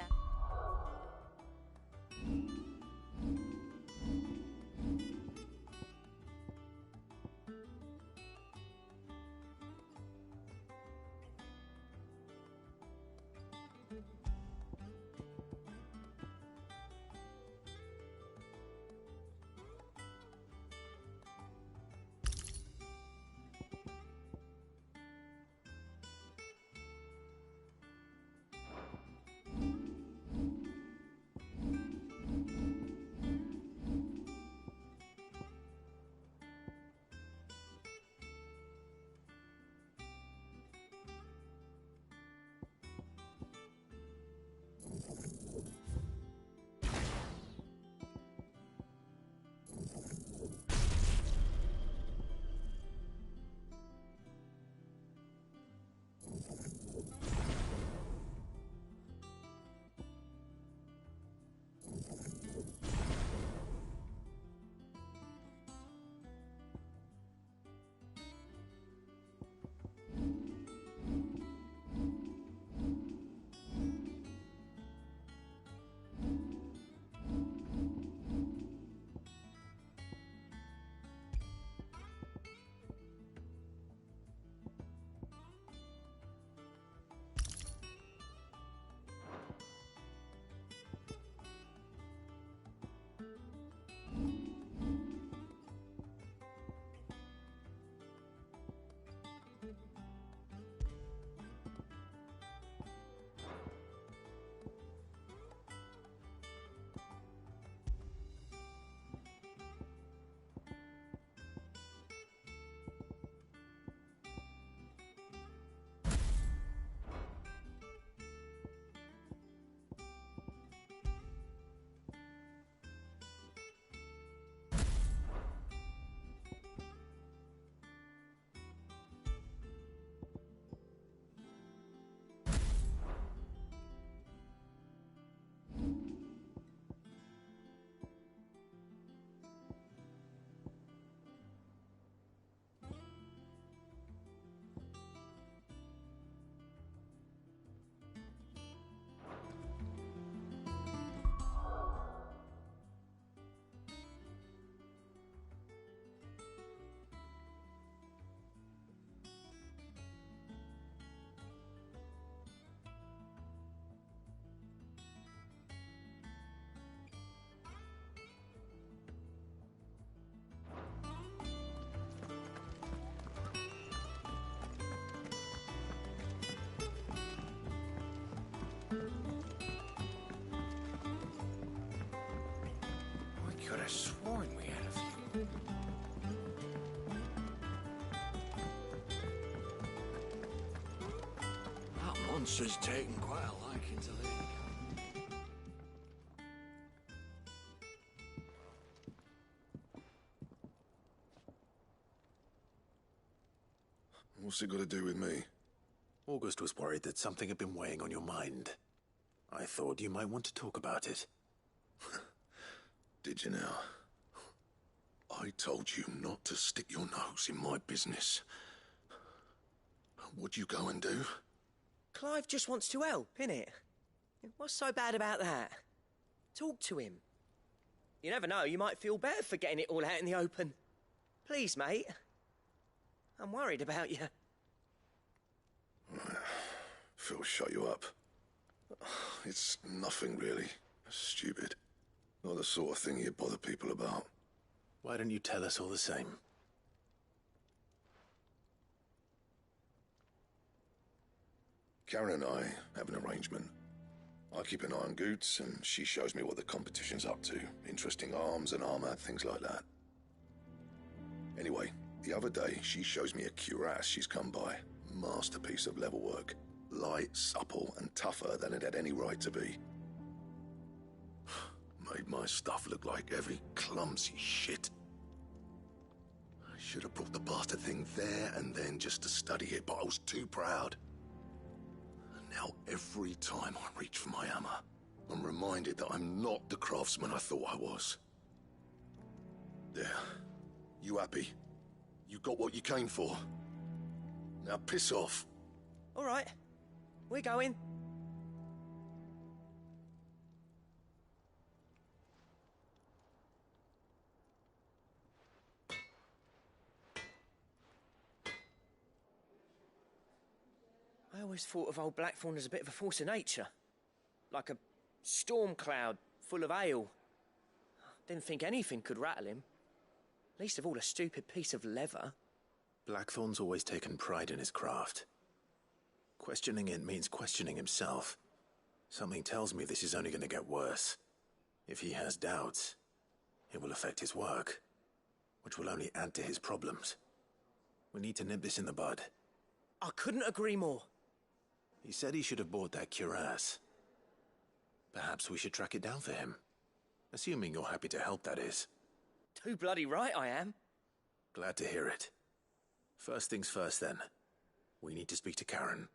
have sworn we had a few. That monster's taken quite a liking to Lady. What's it got to do with me? August was worried that something had been weighing on your mind. I thought you might want to talk about it. Did you now? I told you not to stick your nose in my business. What'd you go and do? Clive just wants to help, innit? What's so bad about that? Talk to him. You never know, you might feel better for getting it all out in the open. Please, mate. I'm worried about you. Phil shut you up. It's nothing, really. Stupid. Not the sort of thing you bother people about. Why don't you tell us all the same? Karen and I have an arrangement. I keep an eye on Goots, and she shows me what the competition's up to. Interesting arms and armor, things like that. Anyway, the other day, she shows me a cuirass she's come by. Masterpiece of level work. Light, supple, and tougher than it had any right to be. Made my stuff look like heavy, clumsy shit. I should have brought the bastard thing there and then just to study it, but I was too proud. And now every time I reach for my hammer, I'm reminded that I'm not the craftsman I thought I was. There. You happy? You got what you came for. Now piss off. All right. We're going. I always thought of old Blackthorn as a bit of a force of nature. Like a storm cloud full of hail. Didn't think anything could rattle him. Least of all a stupid piece of leather. Blackthorn's always taken pride in his craft. Questioning it means questioning himself. Something tells me this is only going to get worse. If he has doubts, it will affect his work, which will only add to his problems. We need to nip this in the bud. I couldn't agree more. He said he should have bought that cuirass. Perhaps we should track it down for him. Assuming you're happy to help, that is. Too bloody right I am. Glad to hear it. First things first, then. We need to speak to Karen.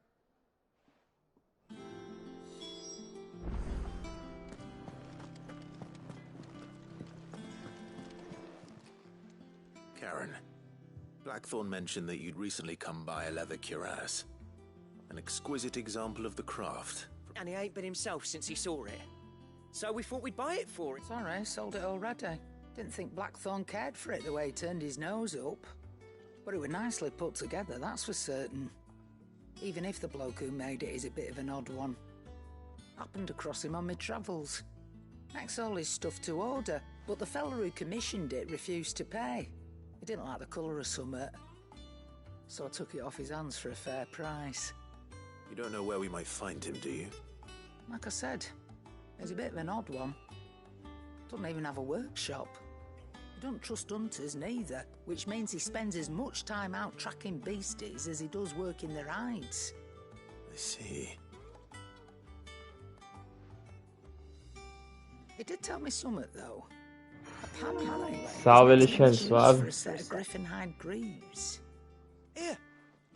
Karen, Blackthorn mentioned that you'd recently come by a leather cuirass. An exquisite example of the craft. And he ain't been himself since he saw it. So we thought we'd buy it for him. Sorry, sold it already. Didn't think Blackthorn cared for it the way he turned his nose up. But it was nicely put together, that's for certain. Even if the bloke who made it is a bit of an odd one. Happened across him on my travels. Makes all his stuff to order, but the fella who commissioned it refused to pay. He didn't like the colour of summit. So I took it off his hands for a fair price. You don't know where we might find him, do you? Like I said, he's a bit of an odd one. Doesn't even have a workshop. He don't trust hunters neither, which means he spends as much time out tracking beasties as he does working their hides. I see. He did tell me something, though. Apparently, Salve he's ele for suave. a set of griffin hide greaves. Here,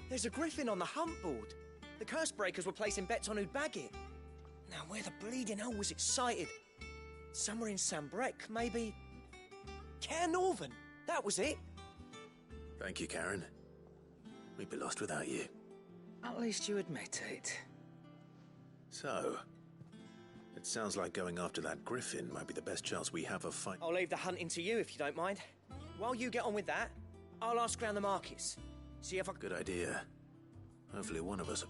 there's a griffin on the hunt board. The curse breakers were placing bets on who'd bag it. Now, where the bleeding hell was excited? Somewhere in Sambrec, maybe. Care Northern, that was it. Thank you, Karen. We'd be lost without you. At least you admit it. So, it sounds like going after that griffin might be the best chance we have of finding... I'll leave the hunting to you if you don't mind. While you get on with that, I'll ask around the markets. See if I... Good idea. Hopefully one of us...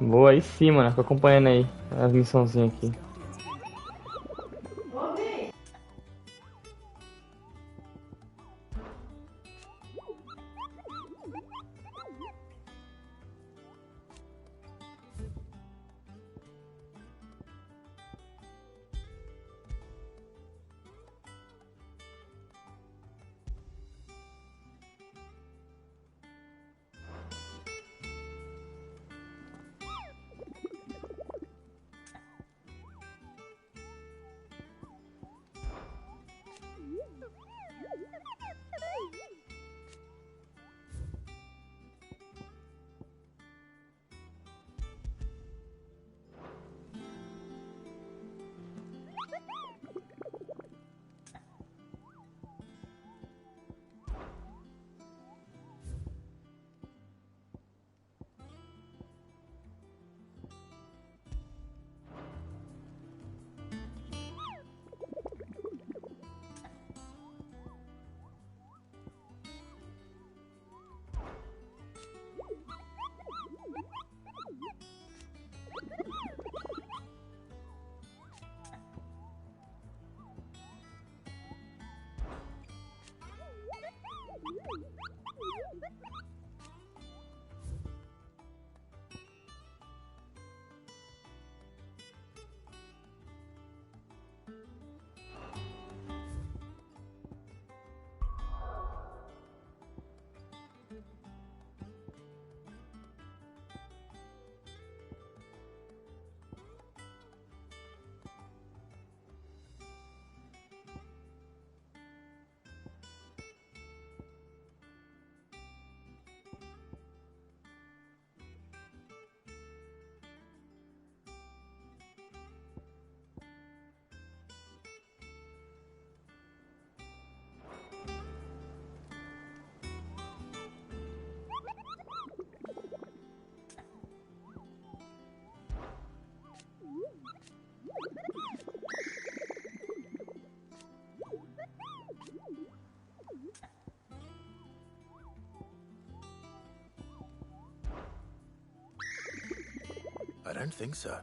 Boa, aí sim, mano. Tô acompanhando aí as missãozinhas aqui. I don't think so.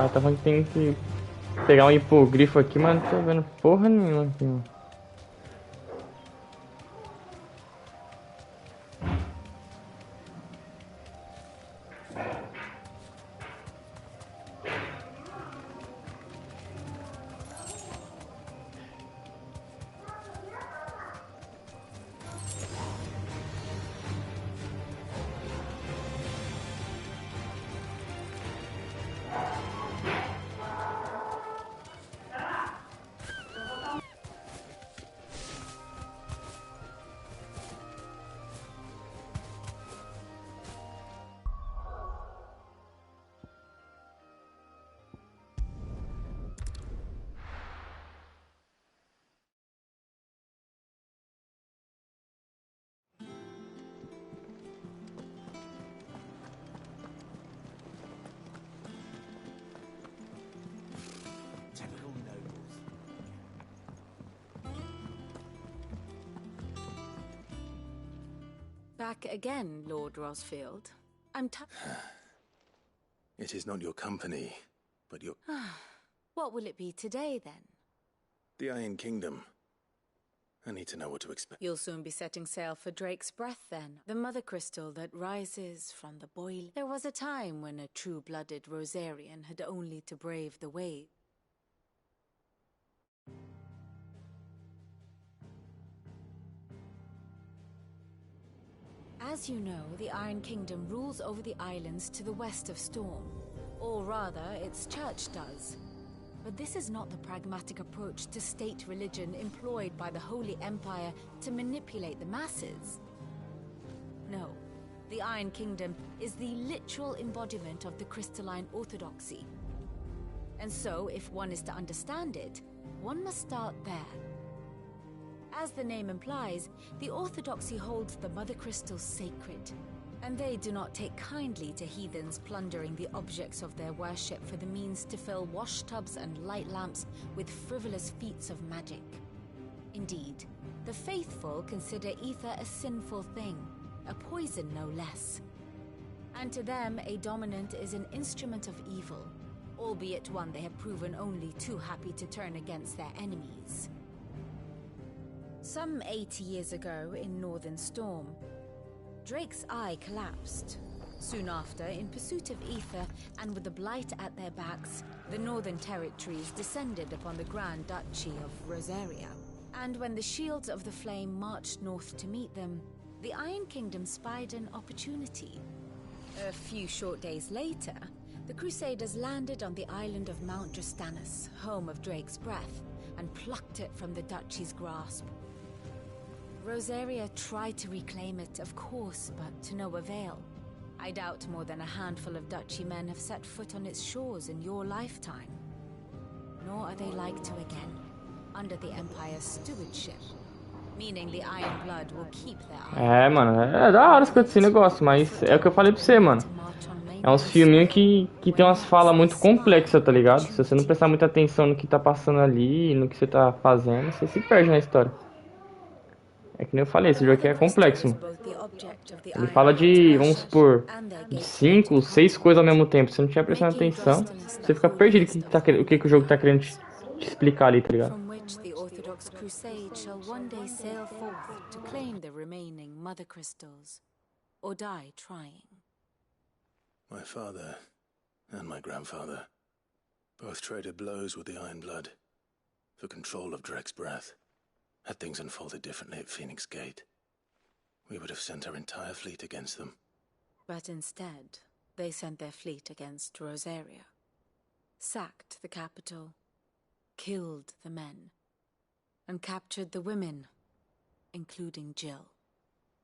Ah, tá falando que tem que pegar um hipogrifo aqui, mas não tô vendo porra nenhuma aqui, mano. Back again, Lord Rosfield. I'm It is not your company, but your... What will it be today, then? The Iron Kingdom. I need to know what to expect. You'll soon be setting sail for Drake's Breath, then. The mother crystal that rises from the boil. There was a time when a true-blooded Rosarian had only to brave the wave. As you know, the Iron Kingdom rules over the islands to the west of Storm. Or rather, its church does. But this is not the pragmatic approach to state religion employed by the Holy Empire to manipulate the masses. No, the Iron Kingdom is the literal embodiment of the crystalline orthodoxy. And so, if one is to understand it, one must start there. As the name implies, the orthodoxy holds the Mother Crystals sacred, and they do not take kindly to heathens plundering the objects of their worship for the means to fill washtubs and light lamps with frivolous feats of magic. Indeed, the faithful consider ether a sinful thing, a poison no less. And to them, a dominant is an instrument of evil, albeit one they have proven only too happy to turn against their enemies. Some 80 years ago, in Northern Storm, Drake's eye collapsed. Soon after, in pursuit of ether and with the blight at their backs, the Northern Territories descended upon the Grand Duchy of Rosaria. And when the Shields of the Flame marched north to meet them, the Iron Kingdom spied an opportunity. A few short days later, the Crusaders landed on the island of Mount Drastanus, home of Drake's Breath, and plucked it from the Duchy's grasp. Rosaria tried to reclaim it, of course, but to no avail. I doubt more than a handful of Duchy men have set foot on its shores in your lifetime. Nor are they like to again, under the Empire's stewardship. Meaning the Iron Blood will keep their É, mano, é da hora as cutscenes, eu gosto, mas é o que eu falei pra você, mano. É uns filminhos que tem umas falas muito complexas, tá ligado? Se você não prestar muita atenção no que tá passando ali, no que você tá fazendo, você se perde na história. É que nem eu falei, esse jogo aqui é complexo, mano. Ele fala de, vamos supor, de 5, 6 coisas ao mesmo tempo. Se você não tiver prestando atenção, você fica perdido o que o jogo tá querendo te explicar ali, tá ligado? From which the Orthodox Crusade shall one day sail forth to claim the remaining Mother Crystals, or die trying. My father and my grandfather both traded blows with the Iron Blood for control of Drake's Breath. Had things unfolded differently at Phoenix Gate, we would have sent our entire fleet against them. But instead, they sent their fleet against Rosaria, sacked the capital, killed the men, and captured the women, including Jill.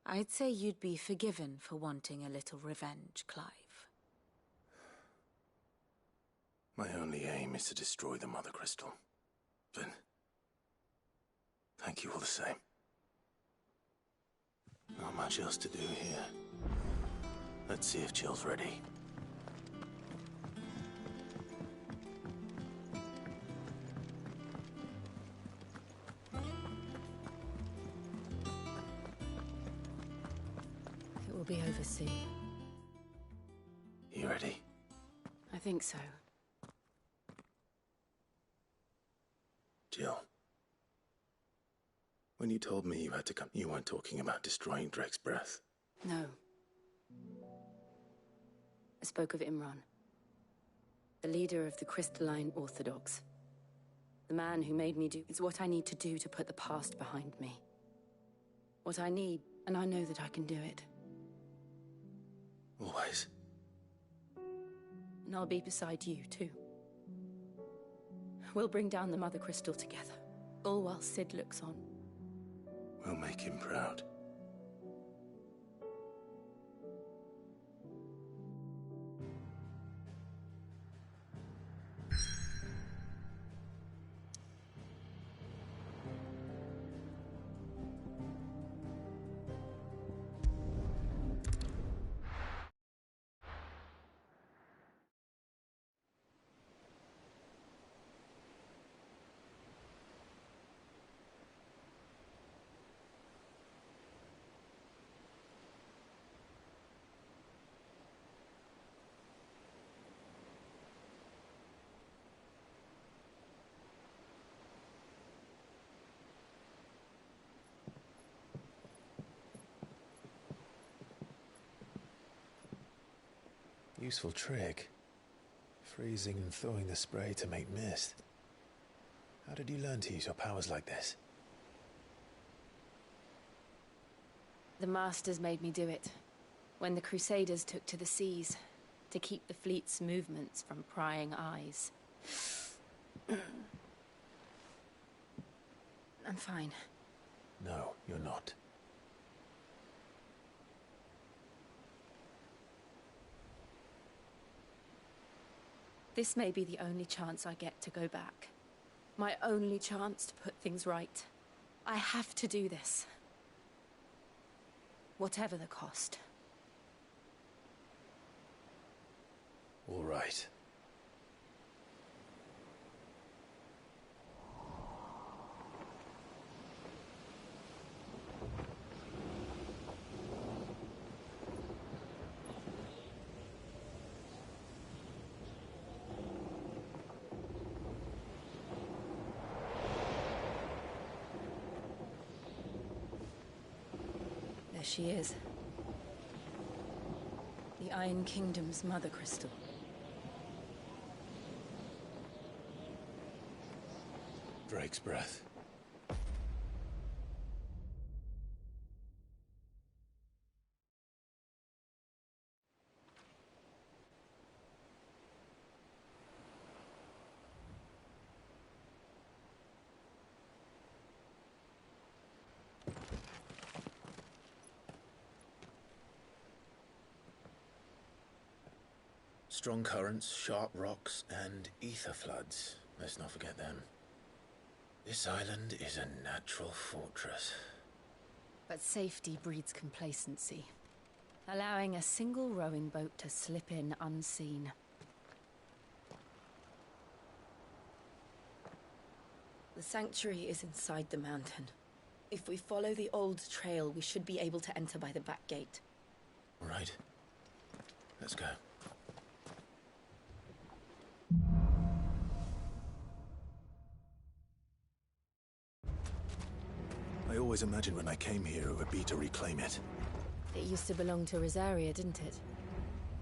I'd say you'd be forgiven for wanting a little revenge, Clive. My only aim is to destroy the Mother Crystal. But thank you all the same. Not much else to do here. Let's see if Jill's ready. It will be over soon. You ready? I think so. Jill. When you told me you had to come, you weren't talking about destroying Drake's Breath. No. I spoke of Imran, the leader of the Crystalline Orthodox. The man who made me do is what I need to do to put the past behind me. What I need, and I know that I can do it. Always. And I'll be beside you, too. We'll bring down the Mother Crystal together, all while Sid looks on. We'll make him proud. Useful trick. Freezing and thawing the spray to make mist. How did you learn to use your powers like this? The Masters made me do it. When the Crusaders took to the seas, to keep the fleet's movements from prying eyes. I'm fine. No, you're not. This may be the only chance I get to go back. My only chance to put things right. I have to do this. Whatever the cost. All right. There she is. The Iron Kingdom's Mother Crystal. Drake's breath. Strong currents, sharp rocks, and ether floods. Let's not forget them. This island is a natural fortress. But safety breeds complacency, allowing a single rowing boat to slip in unseen. The sanctuary is inside the mountain. If we follow the old trail, we should be able to enter by the back gate. All right. Let's go. I always imagined when I came here it would be to reclaim it. It used to belong to Rosaria, didn't it?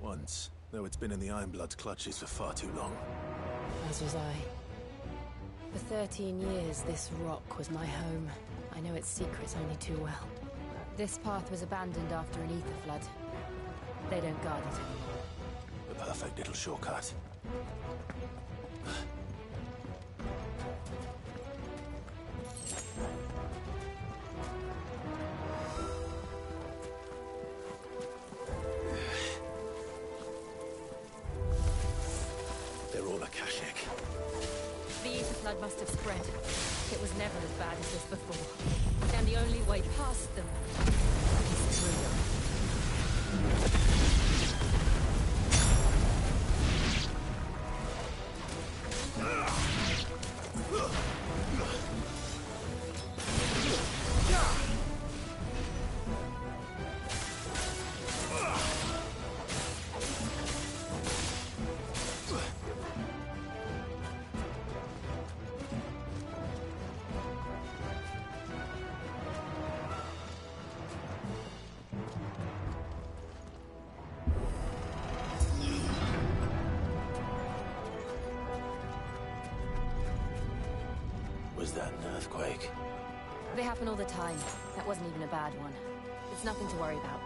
Once, though it's been in the Ironblood's clutches for far too long. As was I. For 13 years, this rock was my home. I know its secrets only too well. This path was abandoned after an ether flood. They don't guard it anymore. The perfect little shortcut. They're all Akashic. The ether flood must have spread. It was never as bad as this before. And the only way past them is through them. Was that an earthquake? They happen all the time. That wasn't even a bad one. It's nothing to worry about.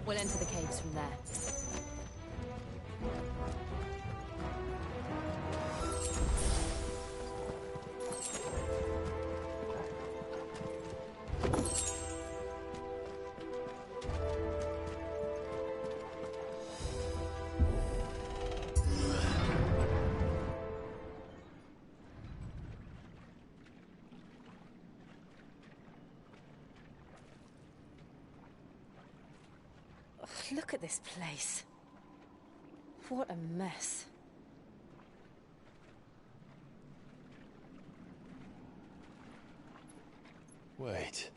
We'll enter the caves from there. Look at this place. What a mess. Wait.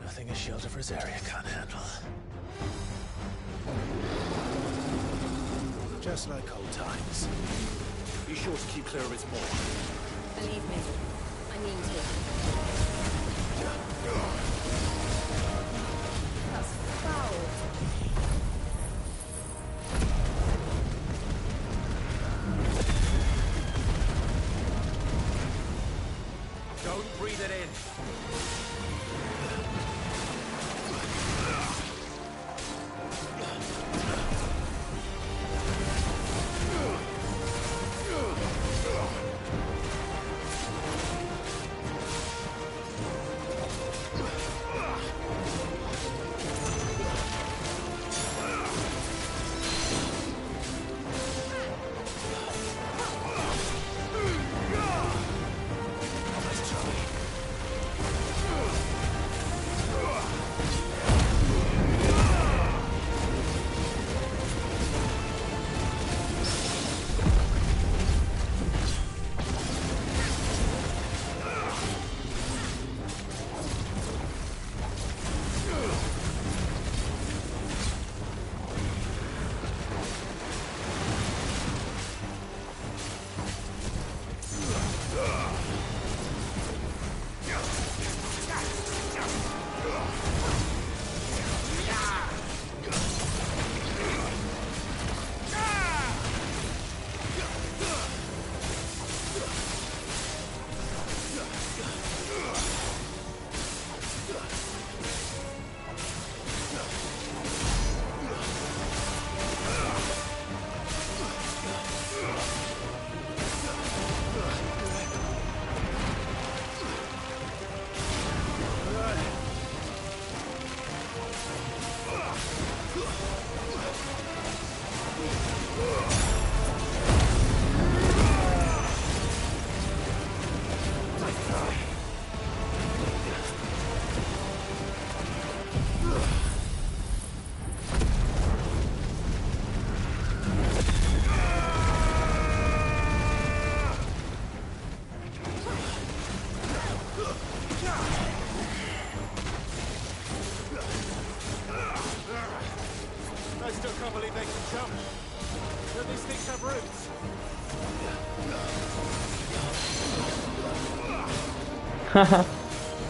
Nothing a shelter for Zarya can't handle. Just like old times. Be sure to keep clear of its maw. Believe me, I mean to. That's foul. Don't breathe it in.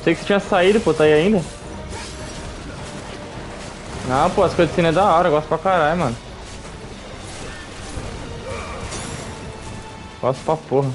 Sei que você tinha saído, pô, tá aí ainda? Ah, pô, as cutscenes é da hora, eu gosto pra caralho, mano. Gosto pra porra.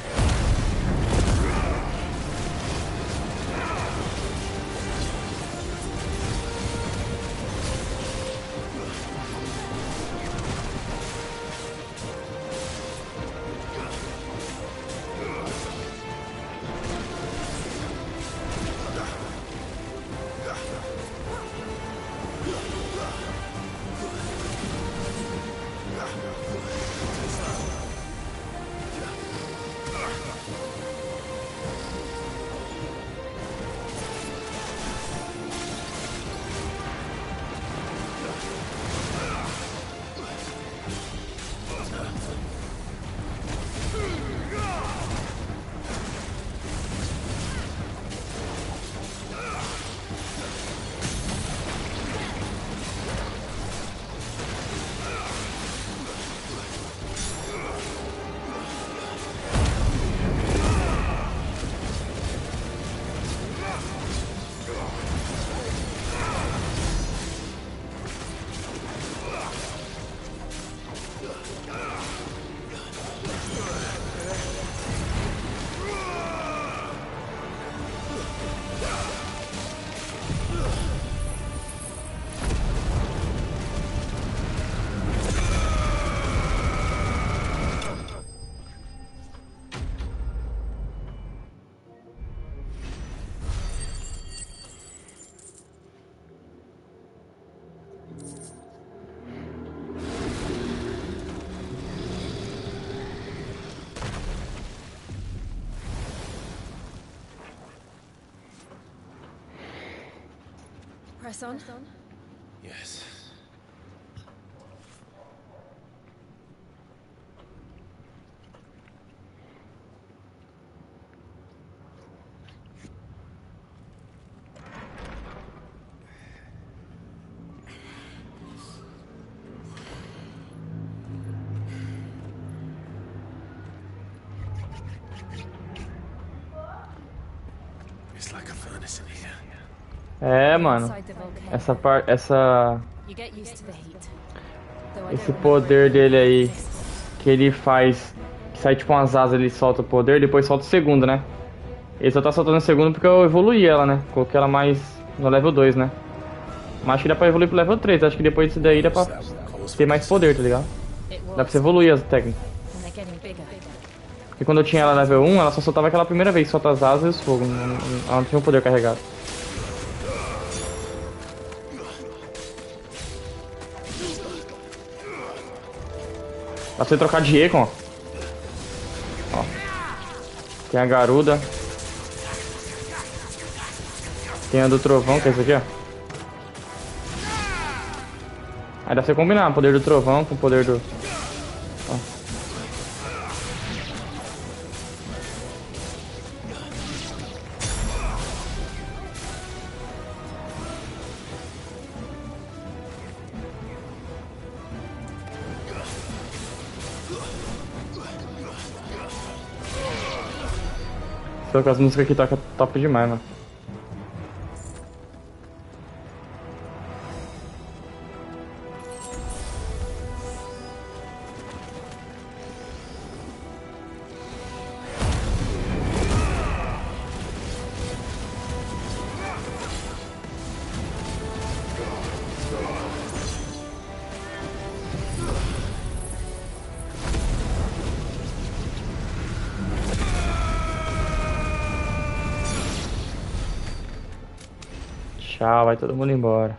Press on. Yes. It's like a furnace in here. É, mano. Essa You get used to the heat. esse poder dele aí que ele faz, que sai tipo umas asas, ele solta o poder, depois solta o segundo, né? Ele só tá soltando o segundo porque eu evoluí ela, né? Coloquei ela mais no level 2, né? Mas acho que dá pra evoluir pro level 3. Acho que depois disso daí dá pra ter mais poder, tá ligado? Dá pra você evoluir as técnicas. Porque quando eu tinha ela level 1, ela só soltava aquela primeira vez, solta as asas e os fogos. Ela não tinha o poder carregado. Dá pra você trocar de Econ, ó. Tem a garuda. Tem a do trovão, que é esse aqui, ó. Aí dá pra você combinar o poder do trovão com o poder do... Ó. Só que as músicas aqui tocam top demais, mano. Tchau, vai todo mundo embora.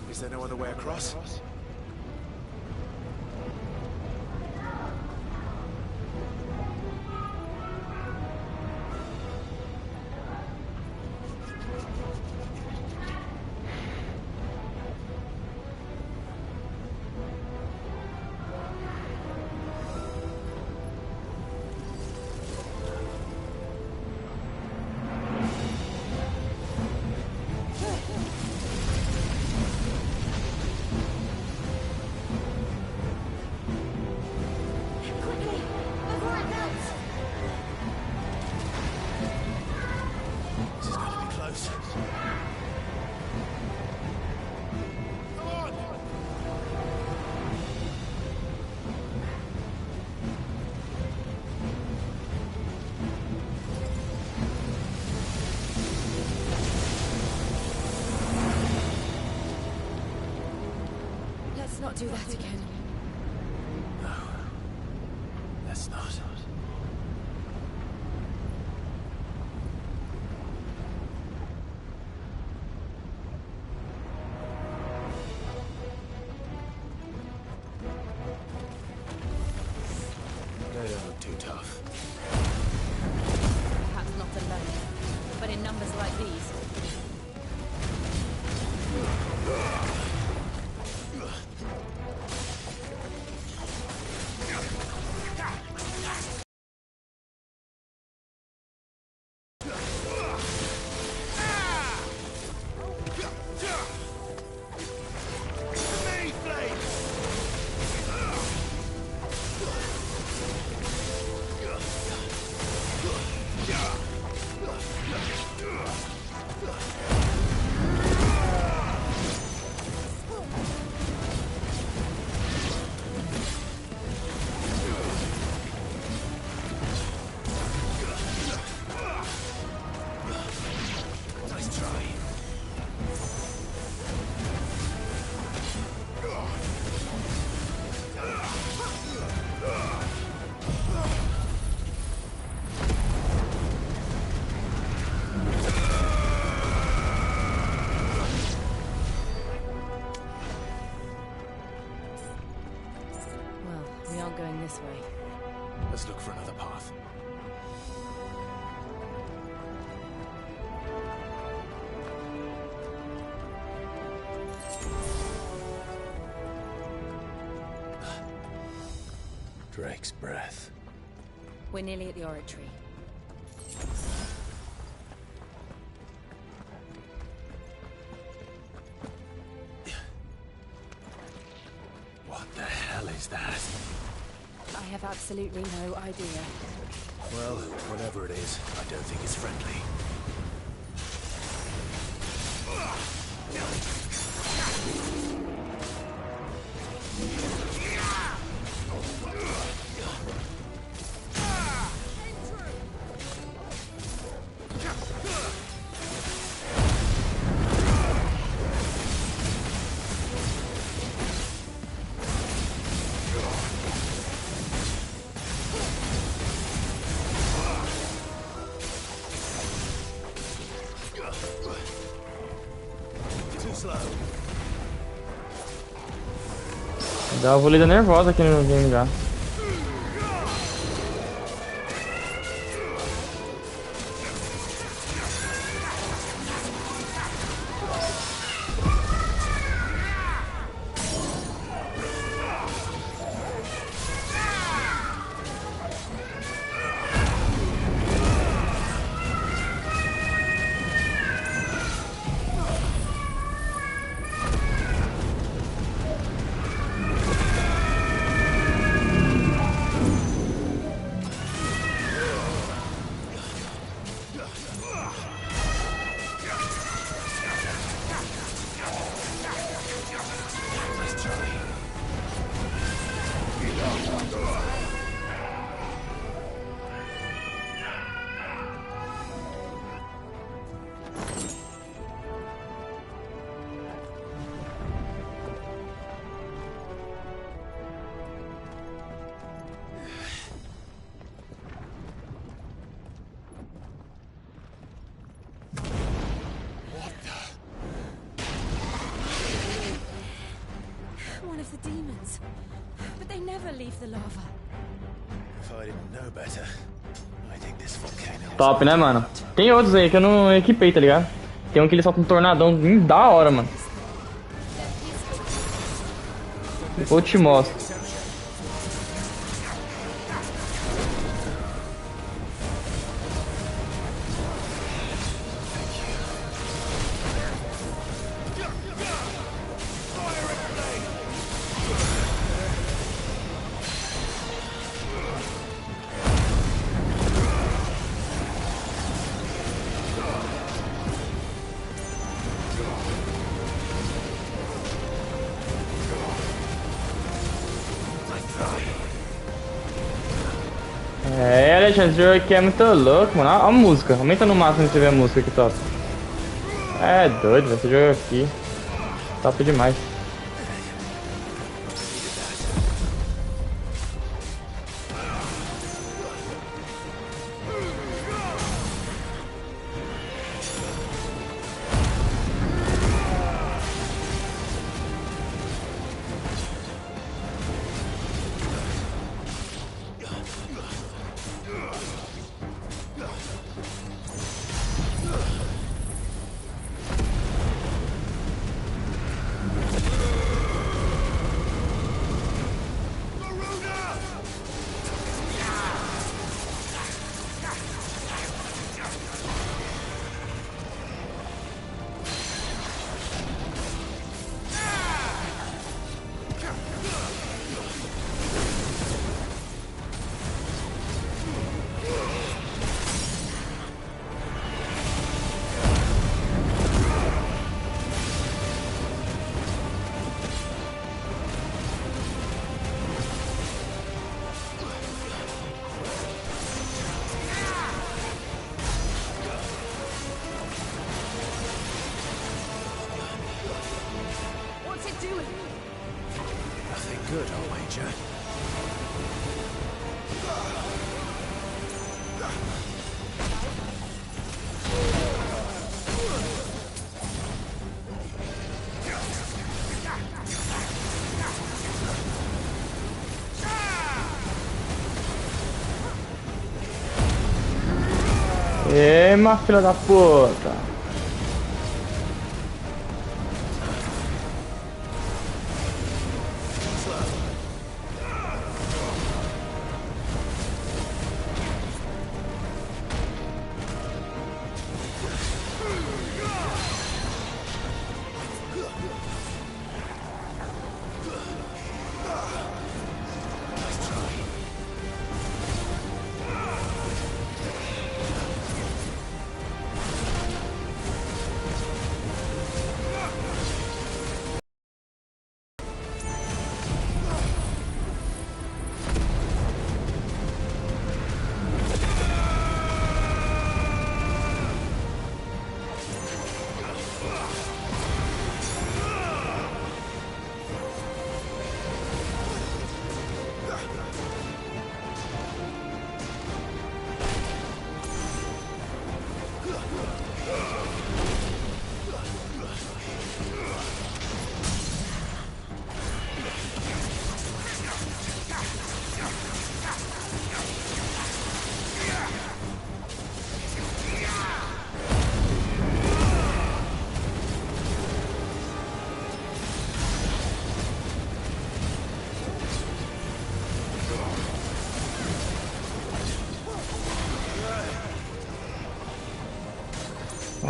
Is there no other way across? Let's not do that again. No. Let's not. They don't look too tough. Perhaps not alone, but in numbers like these. Going this way. Let's look for another path. Drake's breath. We're nearly at the oratory. What the hell is that? I have absolutely no idea. Well, whatever it is, I don't think it's friendly. Dá uma volida nervosa aqui no game já. One of the demons. But they never leave the lava. If I didn't know better, I think this volcano. Top, né, mano? Tem outros aí que eu não equipei, tá ligado? Tem um que ele solta um tornadão da hora, mano. Depois eu te mostro. É, esse jogo aqui é muito louco, mano. Olha a música. Aumenta no máximo se você ver a música aqui, top. É doido, esse jogo aqui. Top demais. good, I'll wager. Ema, filha da puta.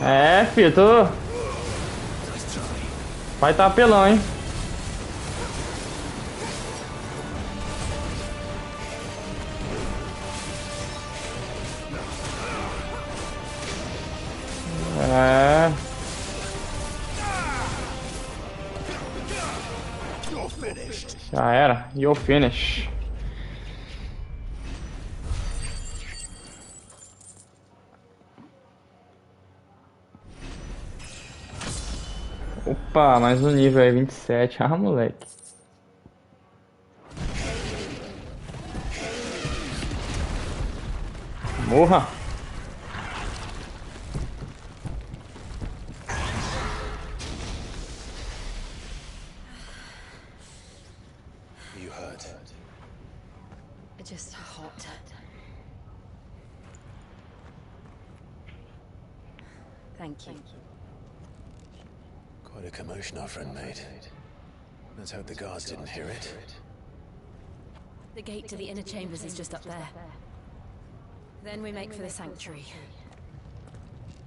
É, filho, tô... Vai tá apelão, hein? É... Já era. You're finished. Opa, mais um nível aí, 27. Ah, moleque. Morra. You hurt? Just hot. Thank you. Quite a commotion our friend made. Let's hope the guards didn't hear it. The gate to the inner chambers is just up there. Then we make for the sanctuary.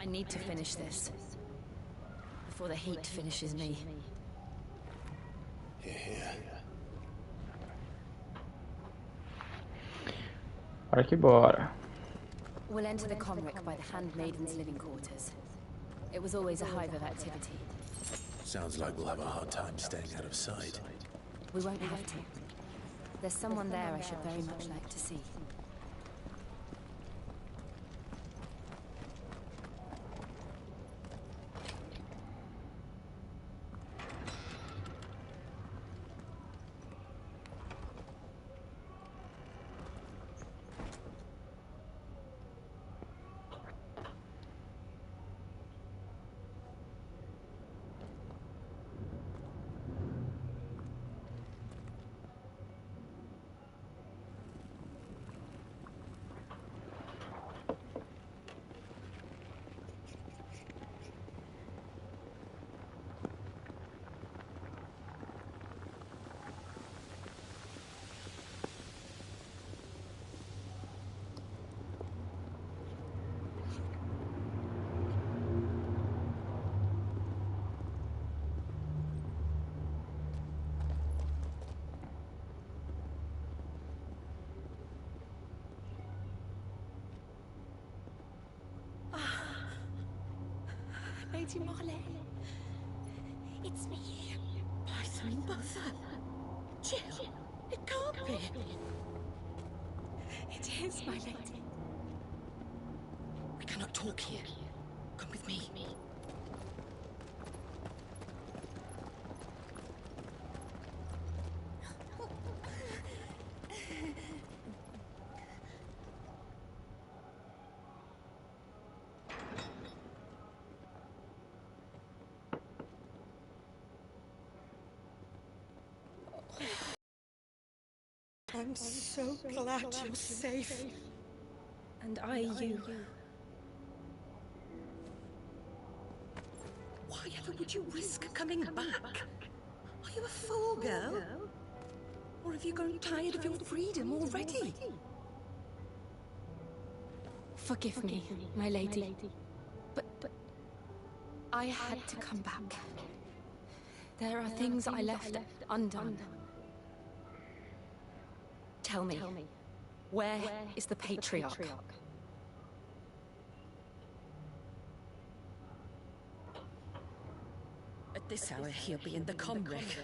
I need to finish this before the heat finishes me. Here, here. Bora que bora. We'll enter the Comric by the Handmaiden's living quarters. It was always a hive of activity. Sounds like we'll have a hard time staying out of sight. We won't have to. There's someone there I should very much like to see. Lady Marlene, it's me, my son mother. Jill, it can't be. It is, my lady. We cannot talk here. Come with me. I'm so glad you're safe. And I you. Why ever would you risk coming back? Are you a fool, girl? Or have you grown tired of your freedom already? Forgive me, my lady. But I had to come back. There are things I left undone. Tell me, where is the Patriarch? At this hour, he'll be in the comwreck,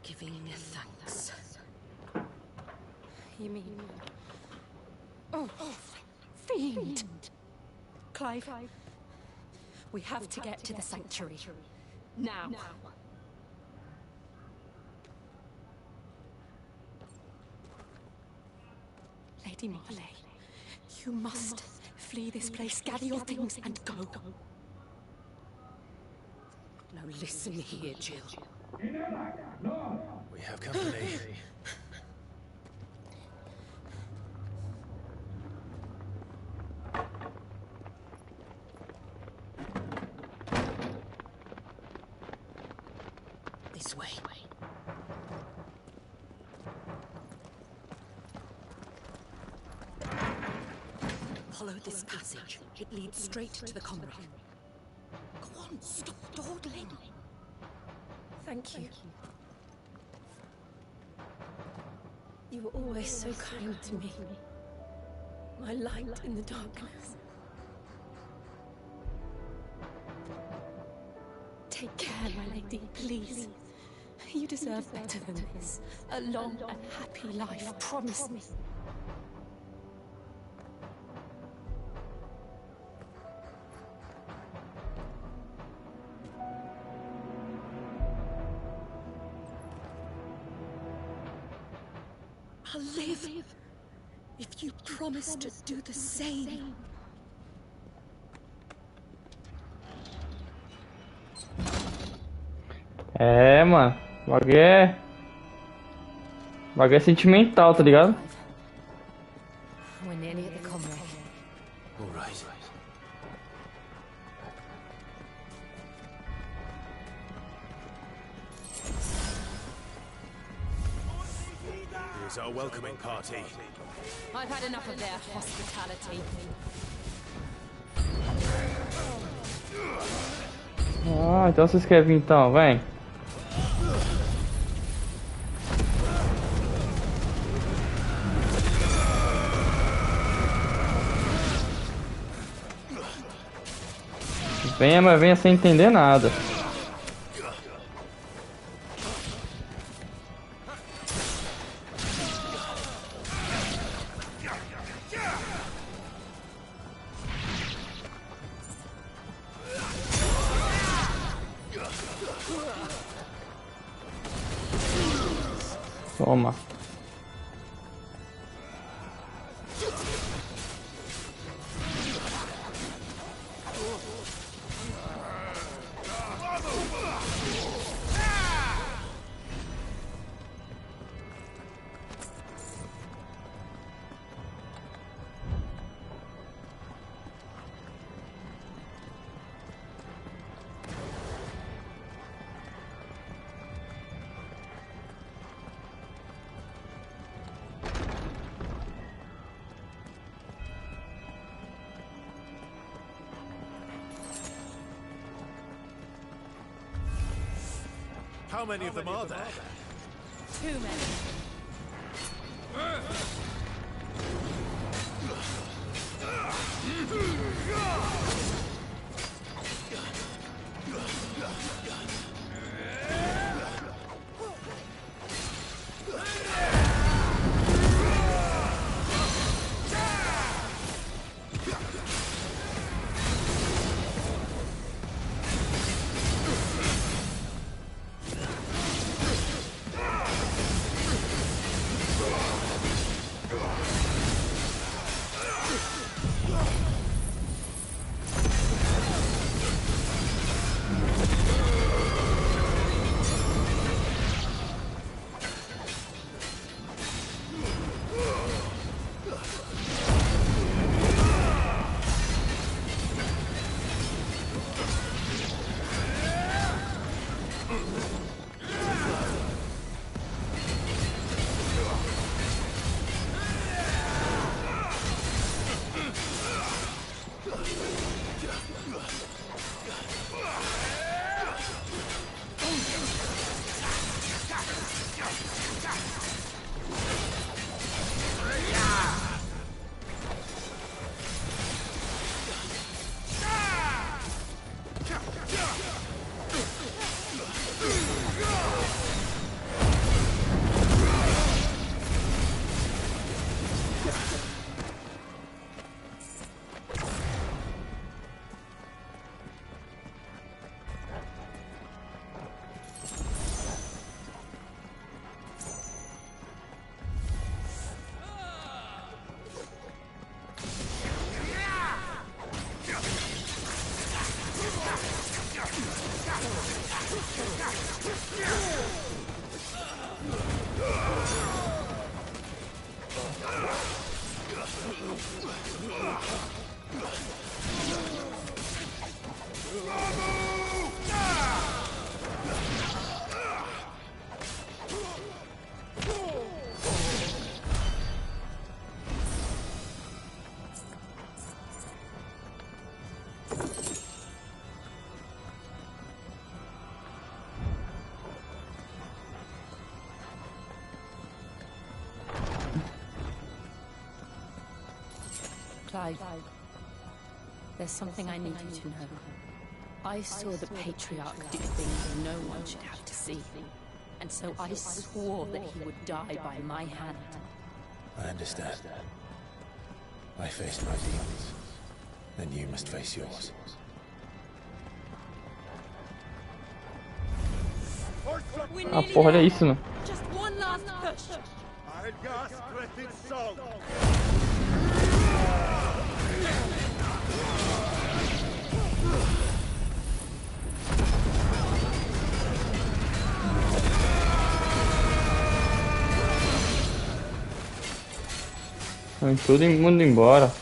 giving thanks. You mean... Oh, fiend! Clive, we have to get to the sanctuary. Now. Lady Marley, you must flee this place, gather your things, and go. Now listen here, Jill. We have company. This way. Follow this passage. It leads straight to the comwreck. Go on, stop dawdling. Thank you. You were always so kind to me. My light in the darkness. Take care, my lady, please. You deserve better than this. A long and happy life, promise me. I'll live if you promise to do the same. É, mano. O bagulho é... O bagulho é sentimental, tá ligado? We're nearly at the comwreck. All right. Here's our welcoming party. I've had enough of their hospitality. Ah, então vocês querem vir então, vem. Venha, mas venha sem entender nada. Toma. How many of them are there? Too many. Clive, there's something I need you to know. I saw the Patriarch do things no one should have to see. And so I swore that he would die by my hand. I understand. I faced my demons. Then you must face yours. Ah, porra, olha isso, mano. Just one last push. Vai todo mundo embora.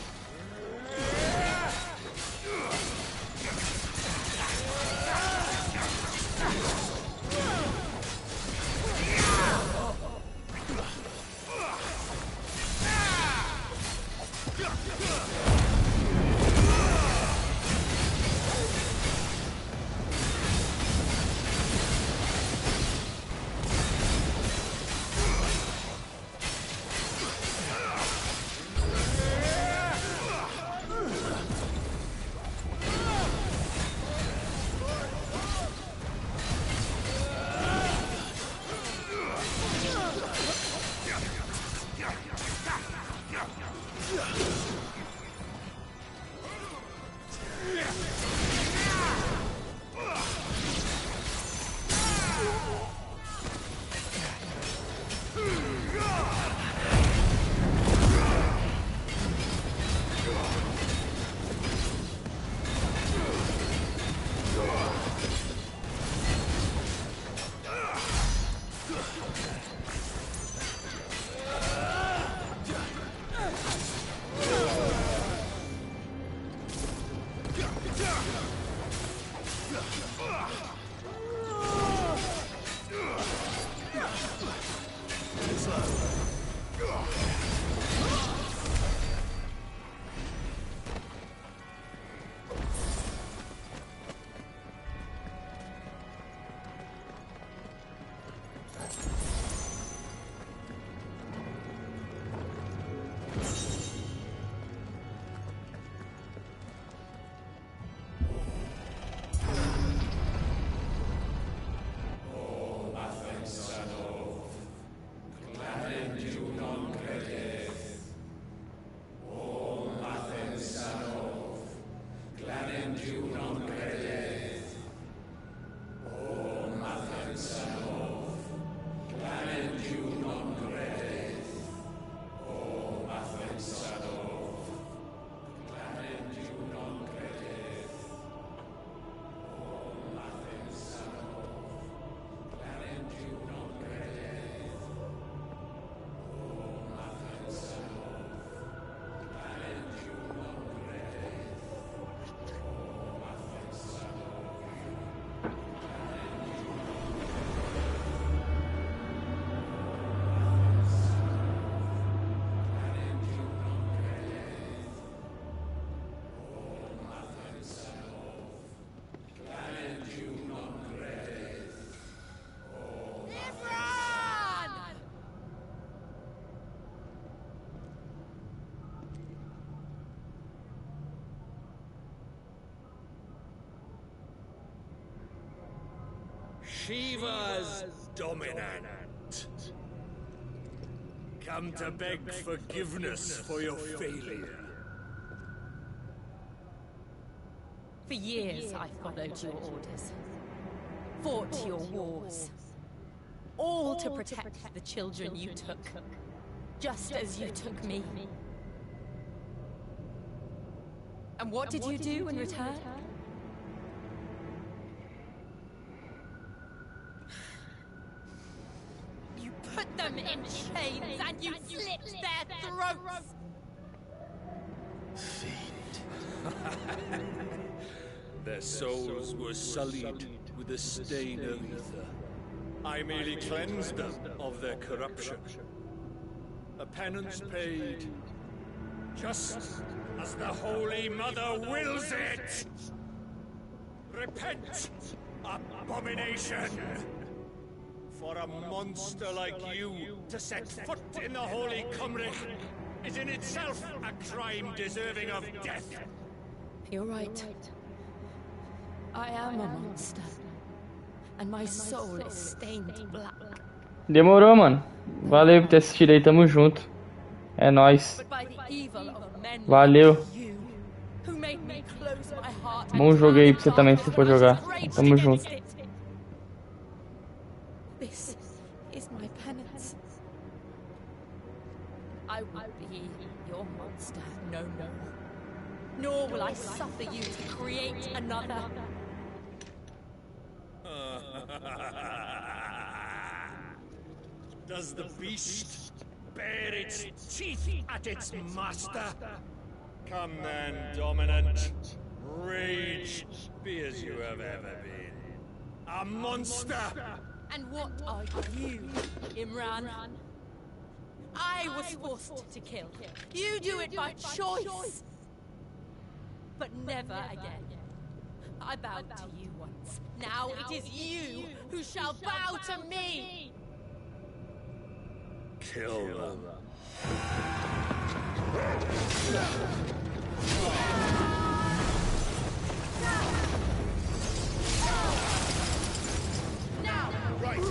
Shiva's dominant. Come to beg forgiveness for your failure. For years, I followed your orders. Fought your wars. All to protect the children you took. Just as you took me. And what did you do in return? You put them in chains and you slit their throats! Their souls were sullied with the stain of ether. I merely cleansed them of their corruption. A penance paid, just as the Holy Mother wills it! Repent, abomination! For a monster like you to set foot in the Holy Cymric is in itself a crime deserving of death. You're right. I am a monster. And my soul is stained black. Demorou, mano. Valeu por ter assistido aí, tamo junto. É nóis. Valeu. Bom jogo aí pra você também, se for jogar. Tamo junto. This is my penance. I will be your monster no more. Nor will I suffer you to create another. Does the beast bare its teeth at its master? Come then, dominant. Rage, be as you have ever been. A monster! And what are you, Imran? I was forced to kill. You do it by choice. But never again. I bowed to you once. Now it is you who shall bow to me. Kill them. Now! Right!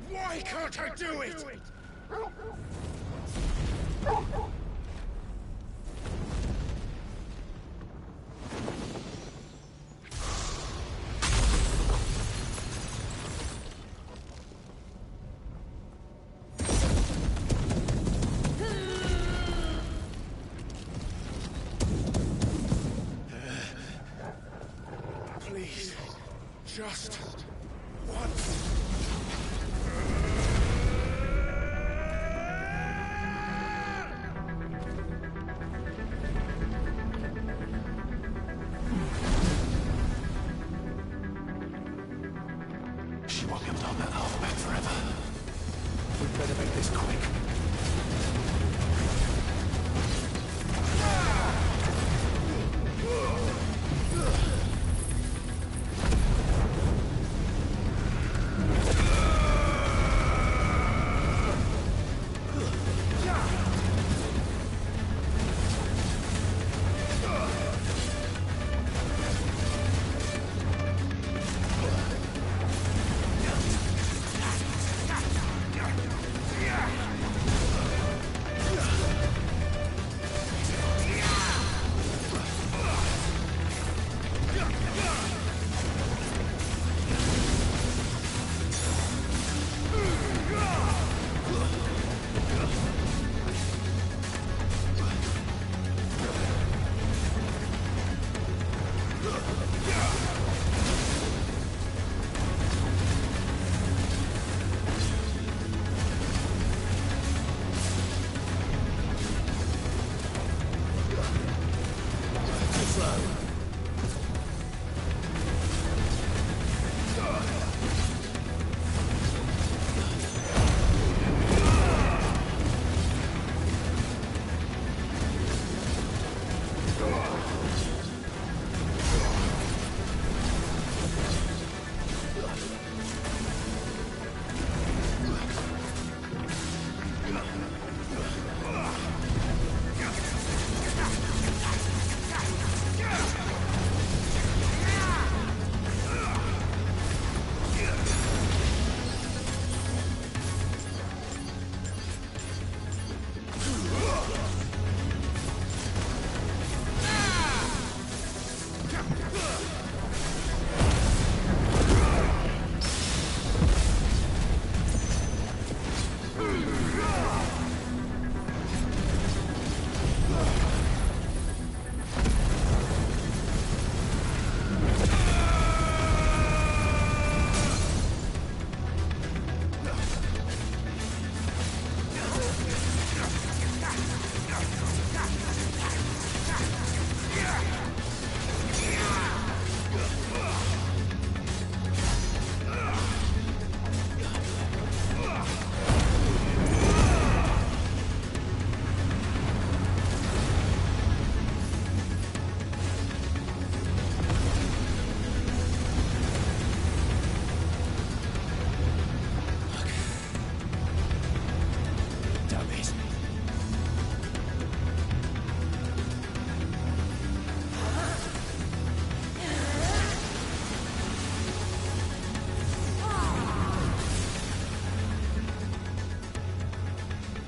Why can't I do it? Please, just once. She won't be able to hold that alphabet forever. We'd better make this quick.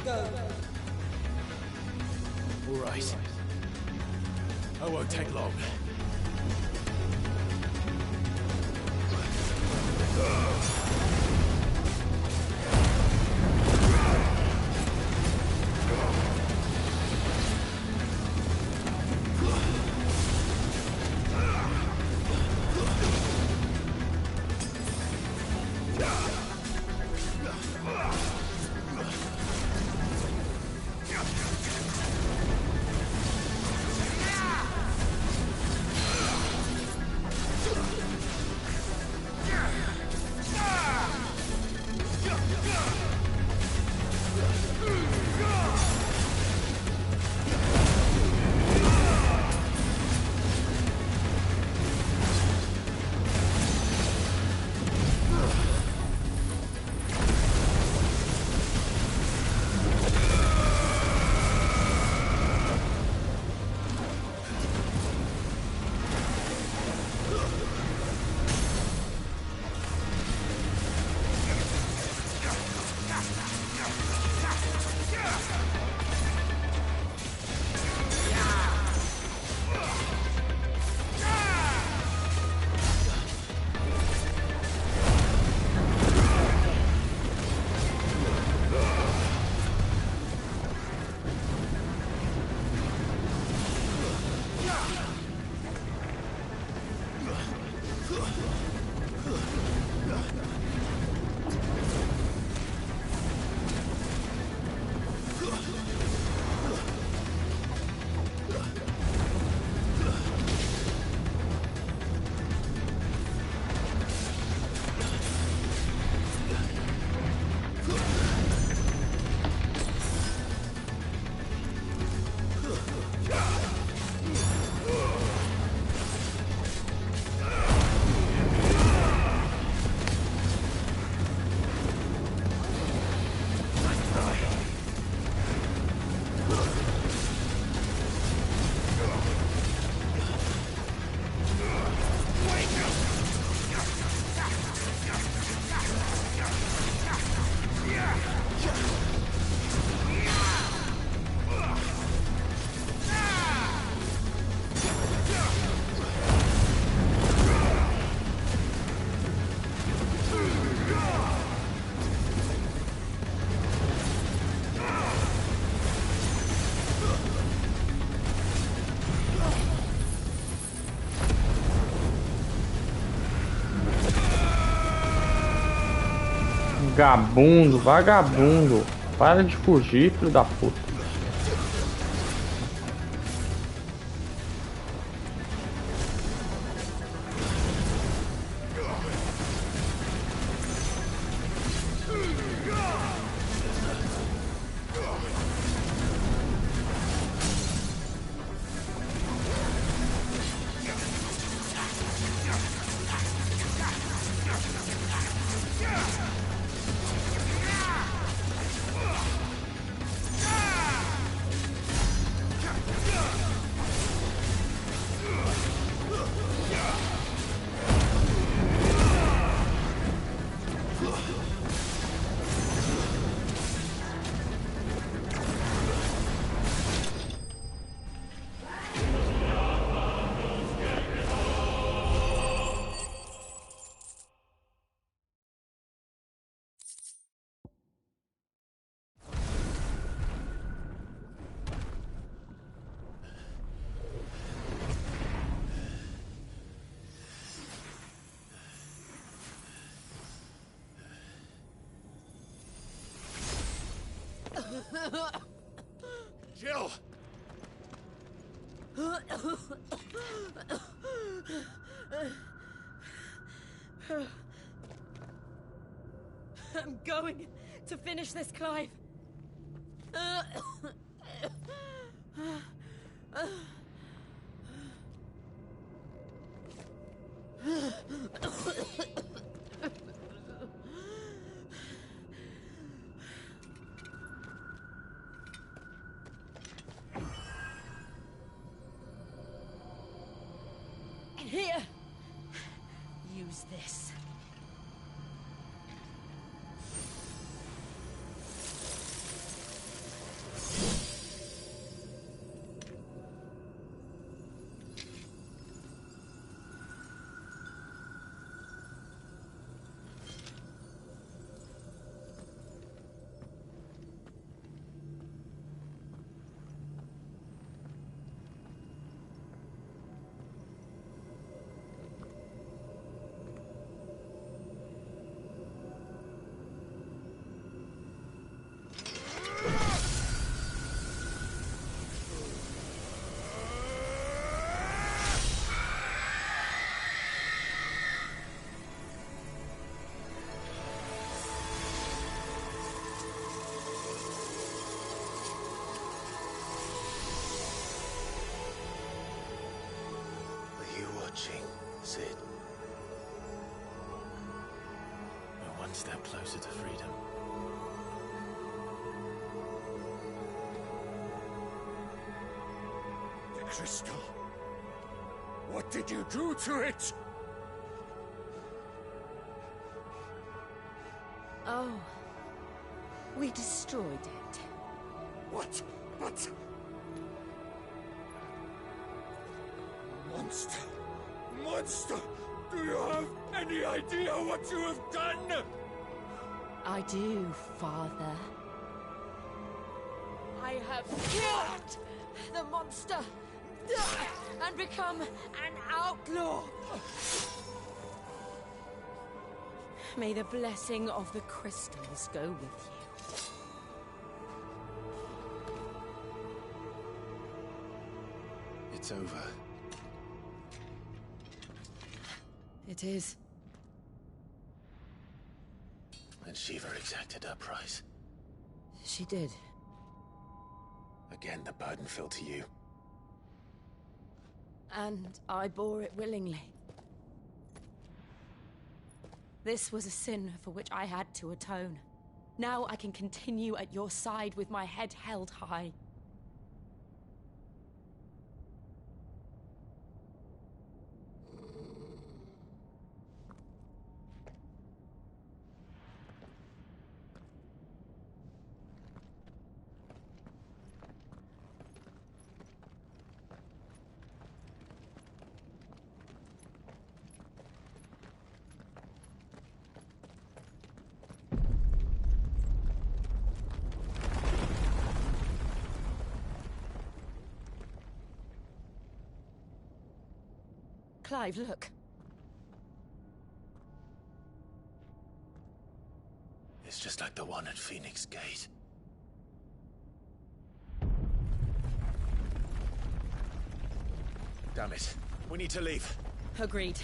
All right. I won't take long. Vagabundo, vagabundo. Para de fugir, filho da puta. Jill! I'm going to finish this, Clive. Here. Use this. inching, Sid. We're one step closer to freedom. The crystal. What did you do to it? Oh. We destroyed it. What? But... Monster! Monster! Do you have any idea what you have done? I do, Father. I have killed the monster and become an outlaw. May the blessing of the crystals go with you. It's over. It is. And Shiva exacted her price. She did. Again, the burden fell to you. And I bore it willingly. This was a sin for which I had to atone. Now I can continue at your side with my head held high. Clive, look. It's just like the one at Phoenix Gate. Damn it. We need to leave. Agreed.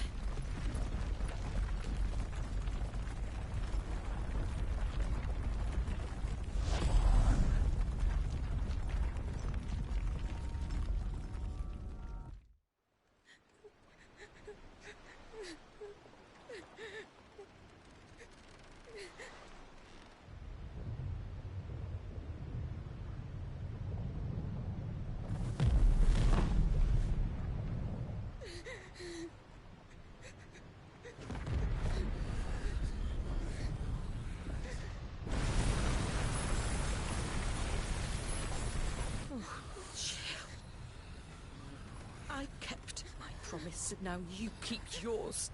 I kept my promise, and now you keep yours.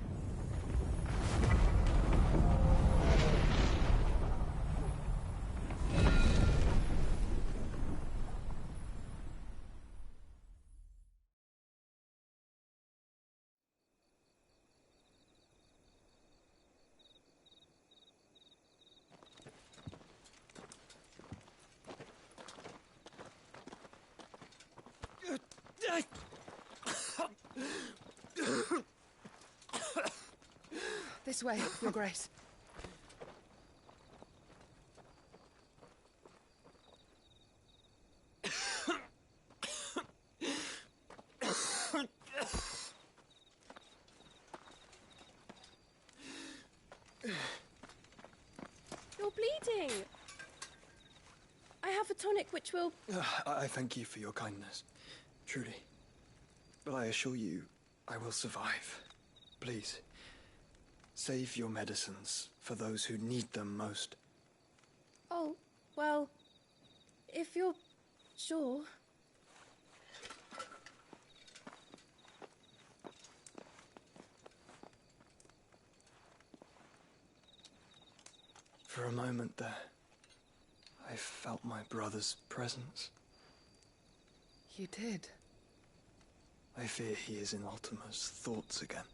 This way, Your Grace. You're bleeding. I have a tonic which will... I thank you for your kindness, truly. But I assure you, I will survive. Please, save your medicines for those who need them most. Oh, well, if you're sure... For a moment there, I felt my brother's presence. You did? I fear he is in Ultima's thoughts again.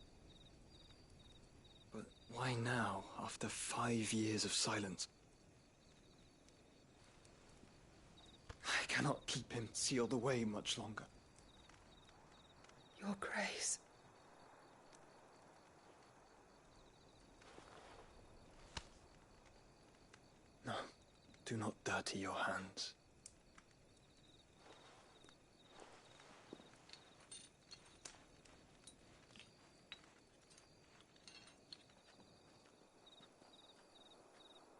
But why now, after 5 years of silence? I cannot keep him sealed away much longer. Your Grace. No, do not dirty your hands.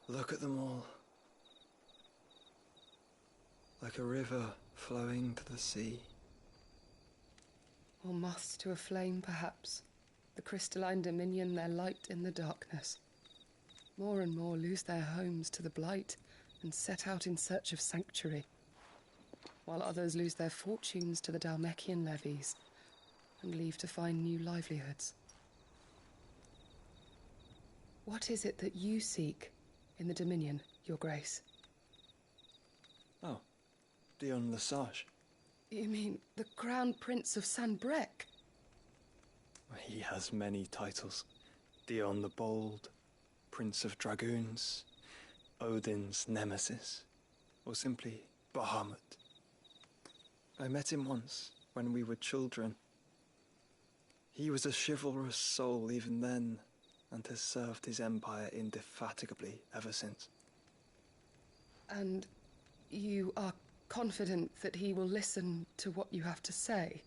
Look at them all. Like a river flowing to the sea. Or moths to a flame, perhaps. The crystalline dominion, their light in the darkness. More and more lose their homes to the blight and set out in search of sanctuary, while others lose their fortunes to the Dhalmekian levies and leave to find new livelihoods. What is it that you seek in the Dominion, Your Grace? Oh, Dion Lesage. You mean the Crown Prince of Sanbrec? He has many titles. Dion the Bold, Prince of Dragoons, Odin's Nemesis, or simply Bahamut. I met him once, when we were children. He was a chivalrous soul even then, and has served his empire indefatigably ever since. And you are confident that he will listen to what you have to say?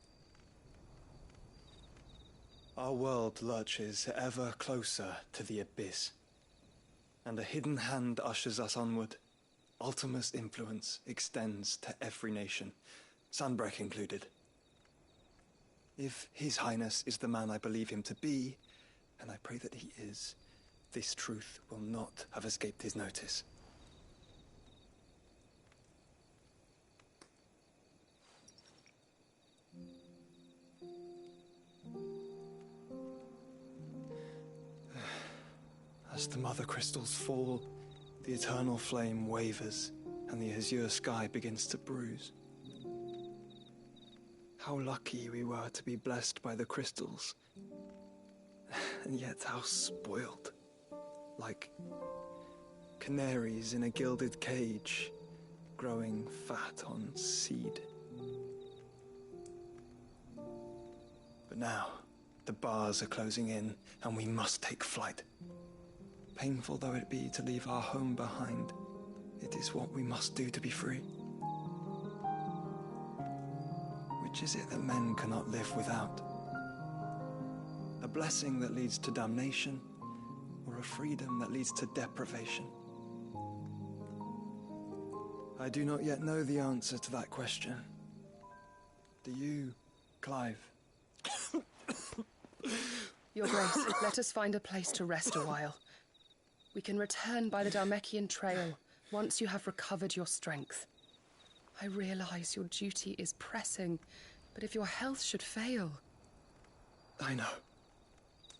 Our world lurches ever closer to the abyss, and a hidden hand ushers us onward. Ultima's influence extends to every nation, Sanbrec included. If His Highness is the man I believe him to be, and I pray that he is, this truth will not have escaped his notice. As the mother crystals fall, the eternal flame wavers, and the azure sky begins to bruise. How lucky we were to be blessed by the crystals, and yet how spoiled. Like canaries in a gilded cage, growing fat on seed. But now, the bars are closing in, and we must take flight. Painful though it be to leave our home behind, it is what we must do to be free. Which is it that men cannot live without? A blessing that leads to damnation, or a freedom that leads to deprivation? I do not yet know the answer to that question. Do you, Clive? Your Grace, let us find a place to rest a while. We can return by the Dhalmekian trail once you have recovered your strength. I realize your duty is pressing, but if your health should fail... I know.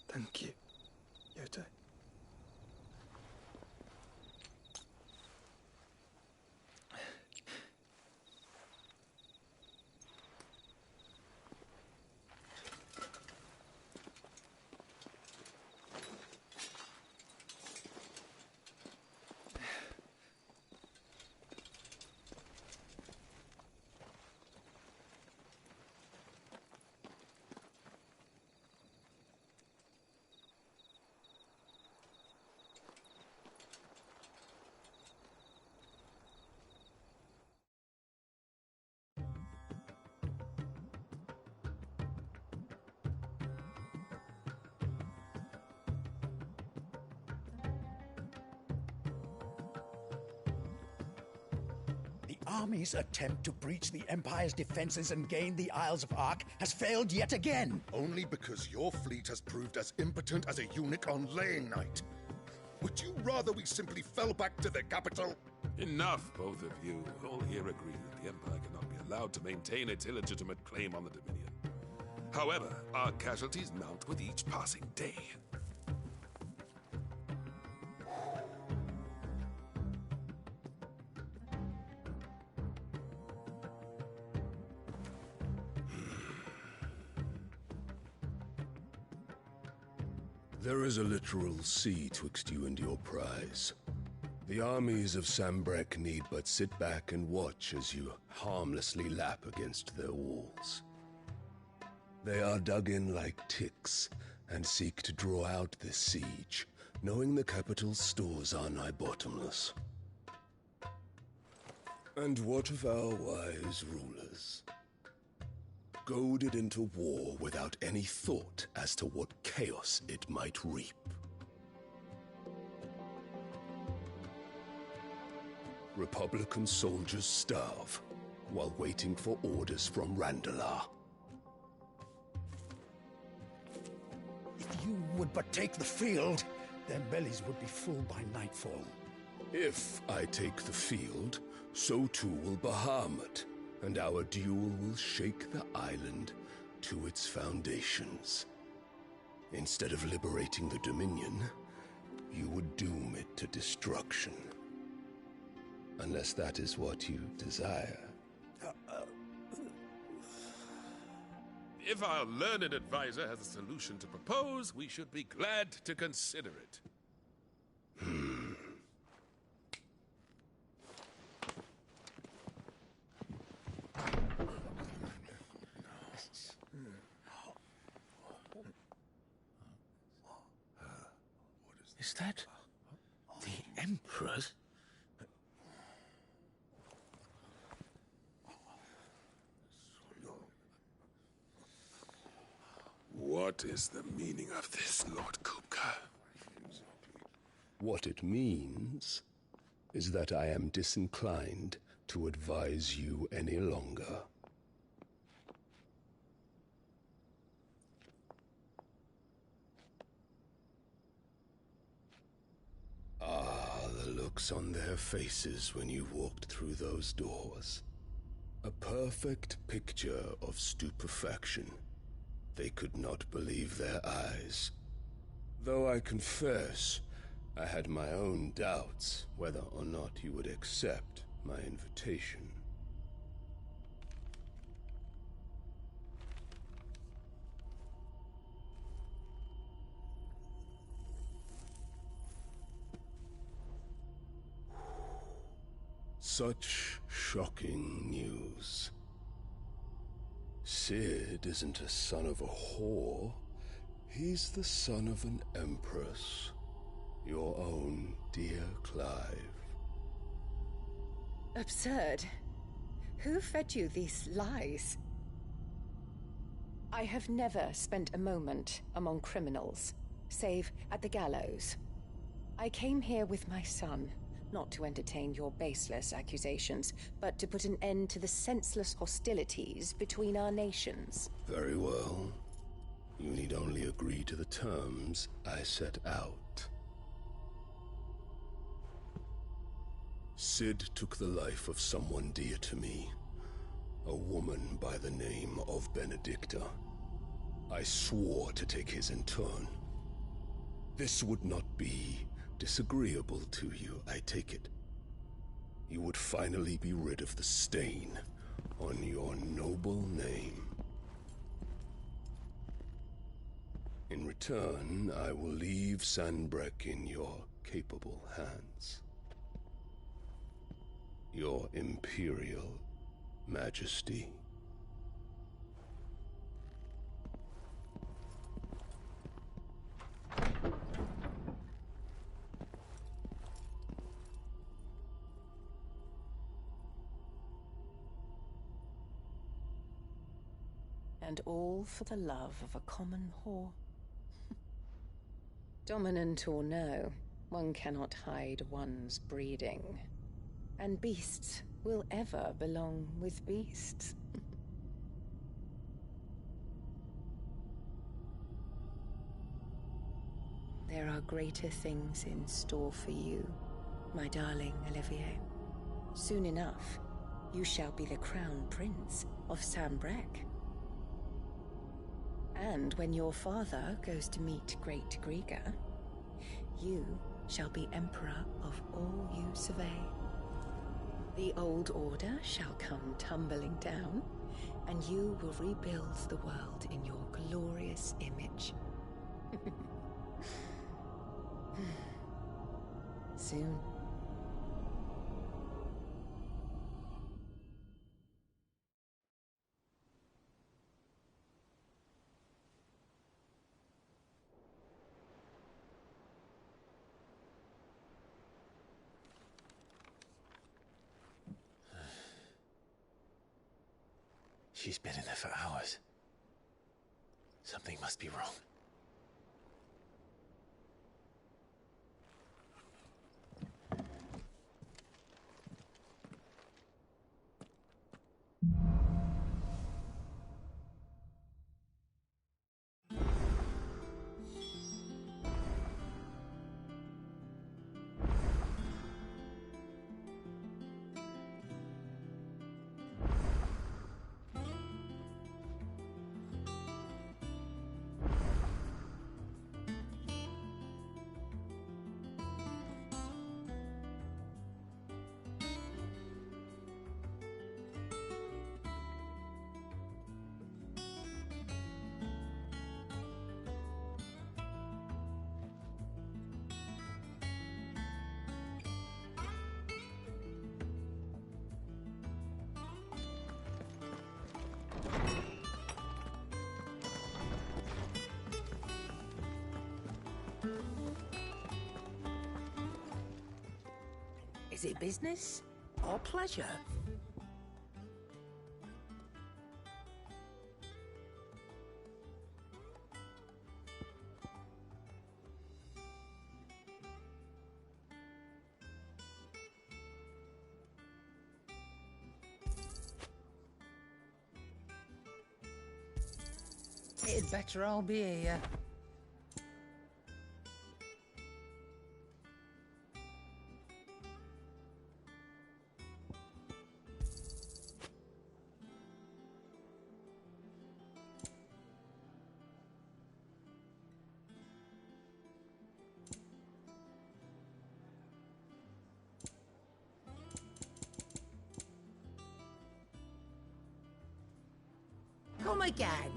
Thank you, Yote. Army's attempt to breach the Empire's defenses and gain the Isles of Ark has failed yet again. Only because your fleet has proved as impotent as a eunuch on laying night. Would you rather we simply fell back to the capital? Enough, both of you. All here agree that the Empire cannot be allowed to maintain its illegitimate claim on the Dominion. However, our casualties mount with each passing day. There is a literal sea twixt you and your prize. The armies of Sanbrec need but sit back and watch as you harmlessly lap against their walls. They are dug in like ticks and seek to draw out this siege, knowing the capital's stores are nigh bottomless. And what of our wise rulers? Goaded into war without any thought as to what chaos it might reap. Republican soldiers starve while waiting for orders from Randalar. If you would but take the field, their bellies would be full by nightfall. If I take the field, so too will Bahamut, and our duel will shake the island to its foundations. Instead of liberating the Dominion, you would doom it to destruction. Unless that is what you desire. If our learned advisor has a solution to propose, we should be glad to consider it. Is that the Emperor's? What is the meaning of this, Lord Kupka? What it means is that I am disinclined to advise you any longer. Ah, the looks on their faces when you walked through those doors. A perfect picture of stupefaction. They could not believe their eyes. Though I confess, I had my own doubts whether or not you would accept my invitation. Such shocking news. Sid isn't a son of a whore. He's the son of an empress. Your own dear Clive. Absurd. Who fed you these lies? I have never spent a moment among criminals, save at the gallows. I came here with my son, not to entertain your baseless accusations, but to put an end to the senseless hostilities between our nations. Very well. You need only agree to the terms I set out. Sid took the life of someone dear to me, a woman by the name of Benedicta. I swore to take his in turn. This would not be disagreeable to you, I take it. You would finally be rid of the stain on your noble name. In return, I will leave Sanbreque in your capable hands. Your Imperial Majesty. And all for the love of a common whore. Dominant or no, one cannot hide one's breeding. And beasts will ever belong with beasts. There are greater things in store for you, my darling Olivier. Soon enough, you shall be the crown prince of Sanbreque. And when your father goes to meet Great Griga, you shall be emperor of all you survey. The old order shall come tumbling down, and you will rebuild the world in your glorious image. Soon. She's been in there for hours. Something must be wrong. Is it business or pleasure? It'd better all be here. Come again.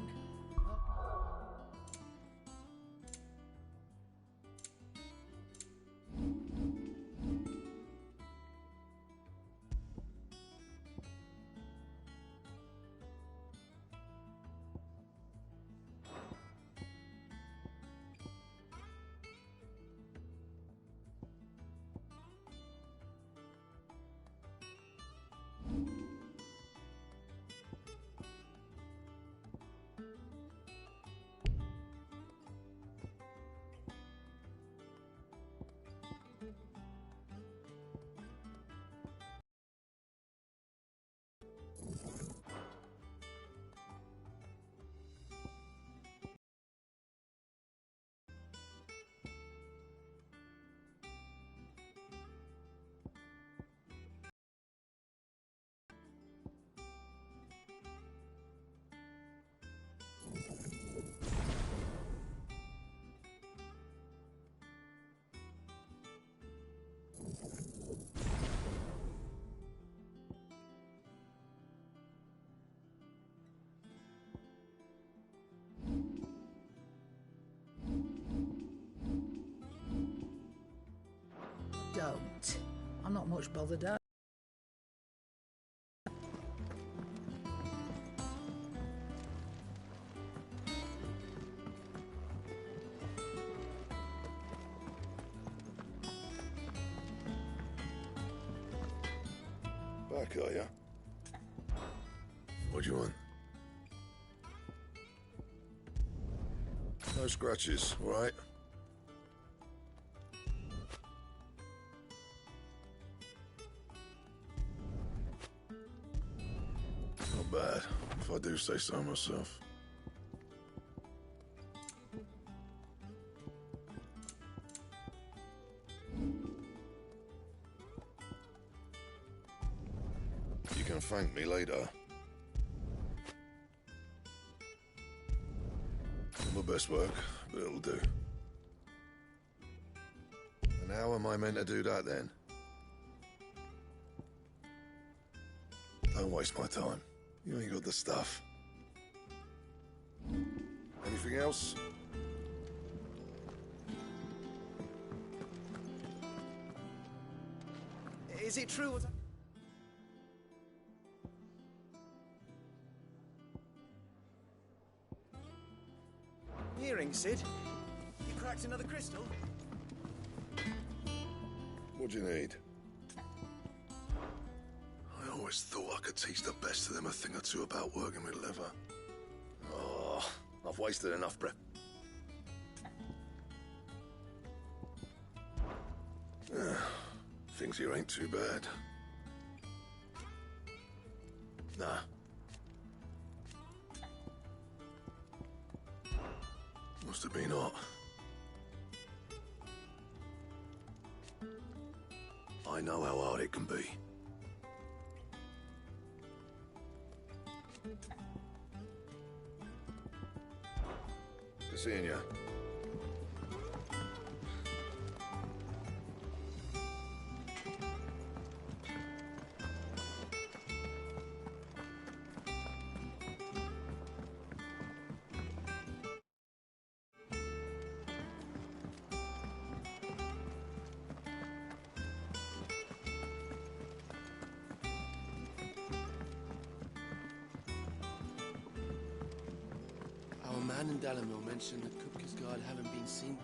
Don't. I'm not much bothered out. Back, are ya? What do you want? No scratches, all right? Not bad, if I do say so myself. You can thank me later. Not my best work, but it'll do. And how am I meant to do that then? Don't waste my time. You ain't got the stuff. Anything else? Is it true what hearing, Sid? You cracked another crystal? What do you need? I always thought I could teach the best of them a thing or two about working with leather. Oh, I've wasted enough breath. Things here ain't too bad. Nah. Must have been hot. I know how hard it can be. Good seeing you. Our man in Dalamil mentioned that Kupka's guard haven't been seen.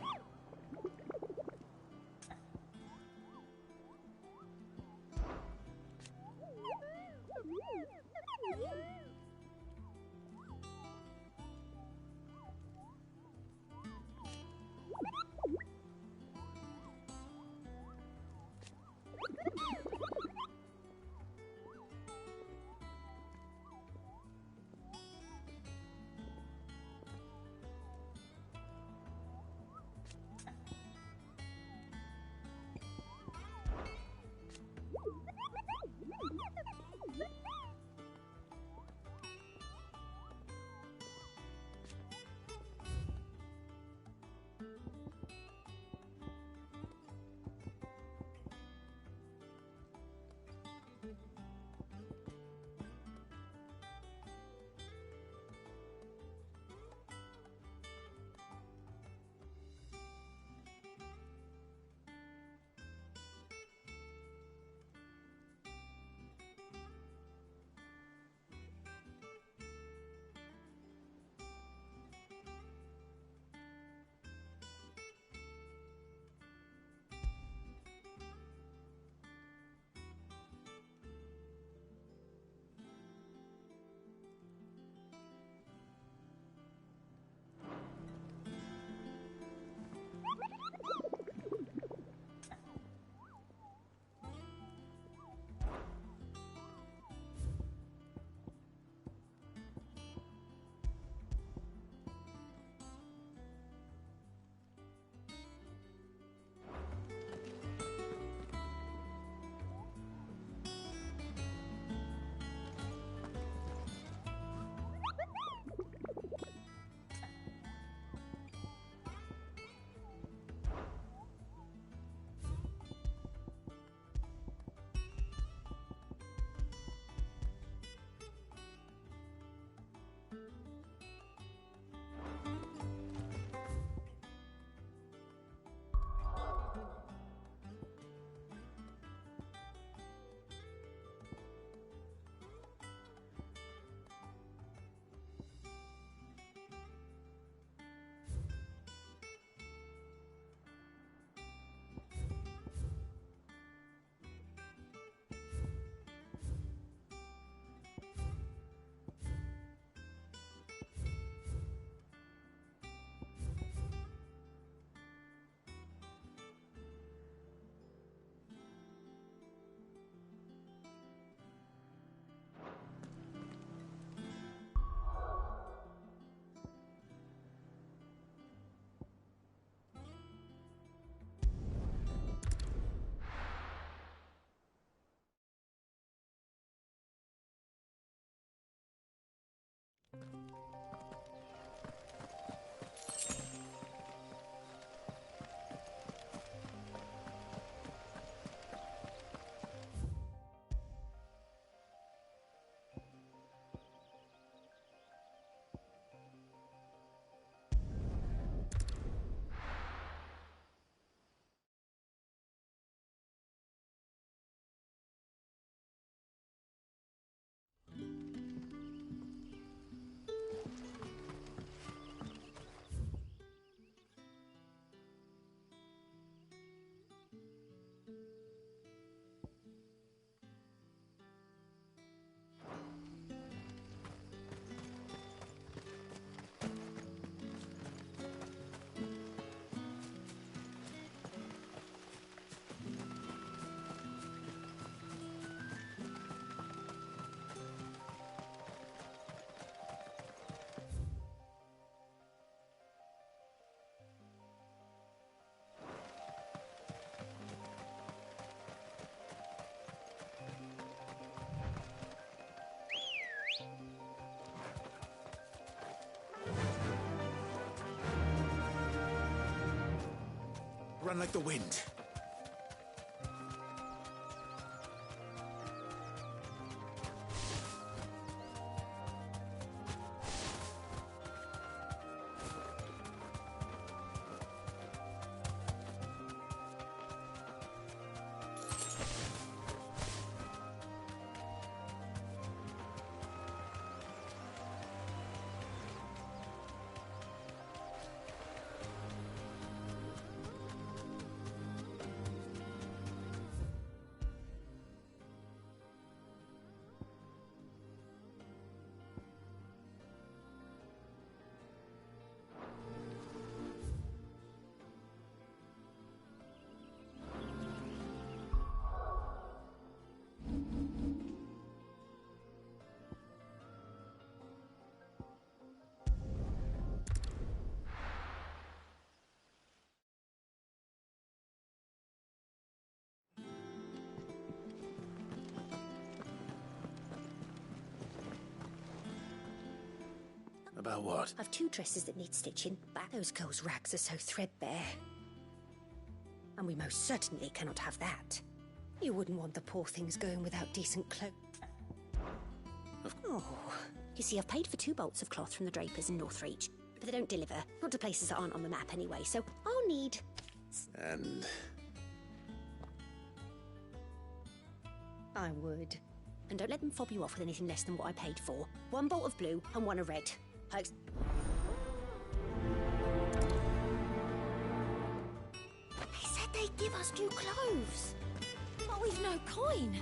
run like the wind. About what? I've 2 dresses that need stitching, but those girls' rags are so threadbare. And we most certainly cannot have that. You wouldn't want the poor things going without decent clothes. Oh. You see, I've paid for 2 bolts of cloth from the drapers in Northreach, but they don't deliver. Not to places that aren't on the map anyway, so I'll need... And... I would. And don't let them fob you off with anything less than what I paid for. 1 bolt of blue and 1 of red. They said they'd give us new clothes. But we've no coin.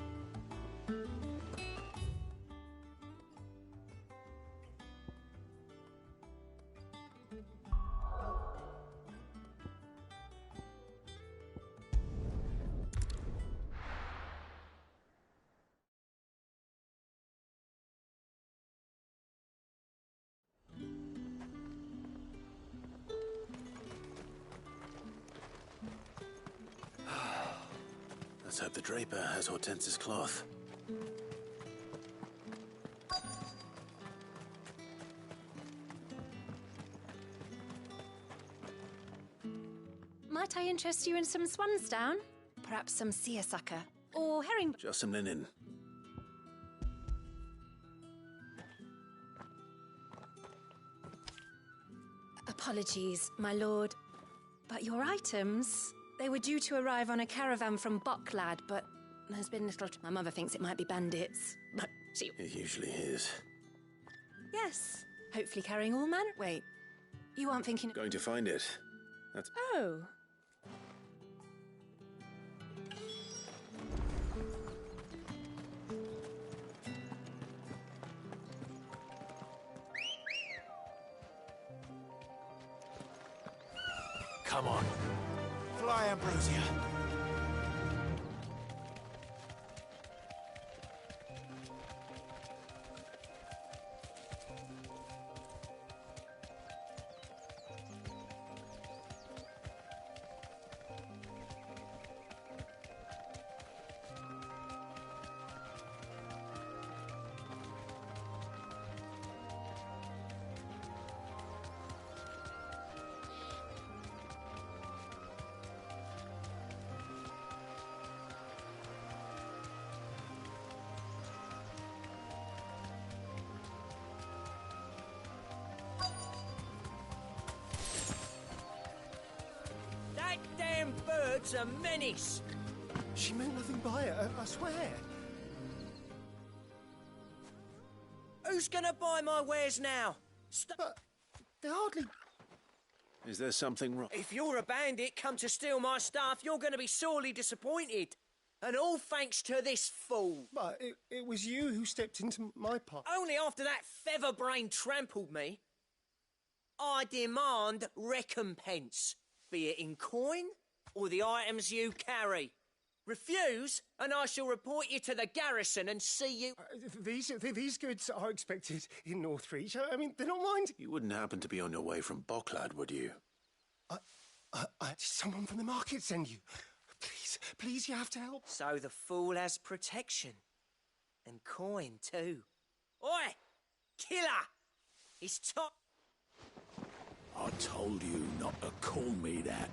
Let's hope the draper has Hortense's cloth. Might I interest you in some swansdown? Perhaps some seersucker or herring... Just some linen. Apologies, my lord. But your items... They were due to arrive on a caravan from Bocklad, but there's been little... My mother thinks it might be bandits, but she... It usually is. Yes. Hopefully carrying all manner... Wait. You aren't thinking... Going to find it. That's... Oh. Come on. Fly, Ambrosia. Bird's a menace. She meant nothing by it, I swear. Who's gonna buy my wares now? But they hardly... Is there something wrong? If you're a bandit come to steal my stuff, you're gonna be sorely disappointed. And all thanks to this fool. But it was you who stepped into my path. Only after that featherbrain trampled me. I demand recompense, be it in coin or the items you carry. Refuse, and I shall report you to the garrison and see you... These goods are expected in Northreach. I mean, they're not mine. You wouldn't happen to be on your way from Bocklad, would you? Did someone from the market send you? Please, you have to help. So the fool has protection. And coin, too. Oi! Killer! It's top... I told you not to call me that.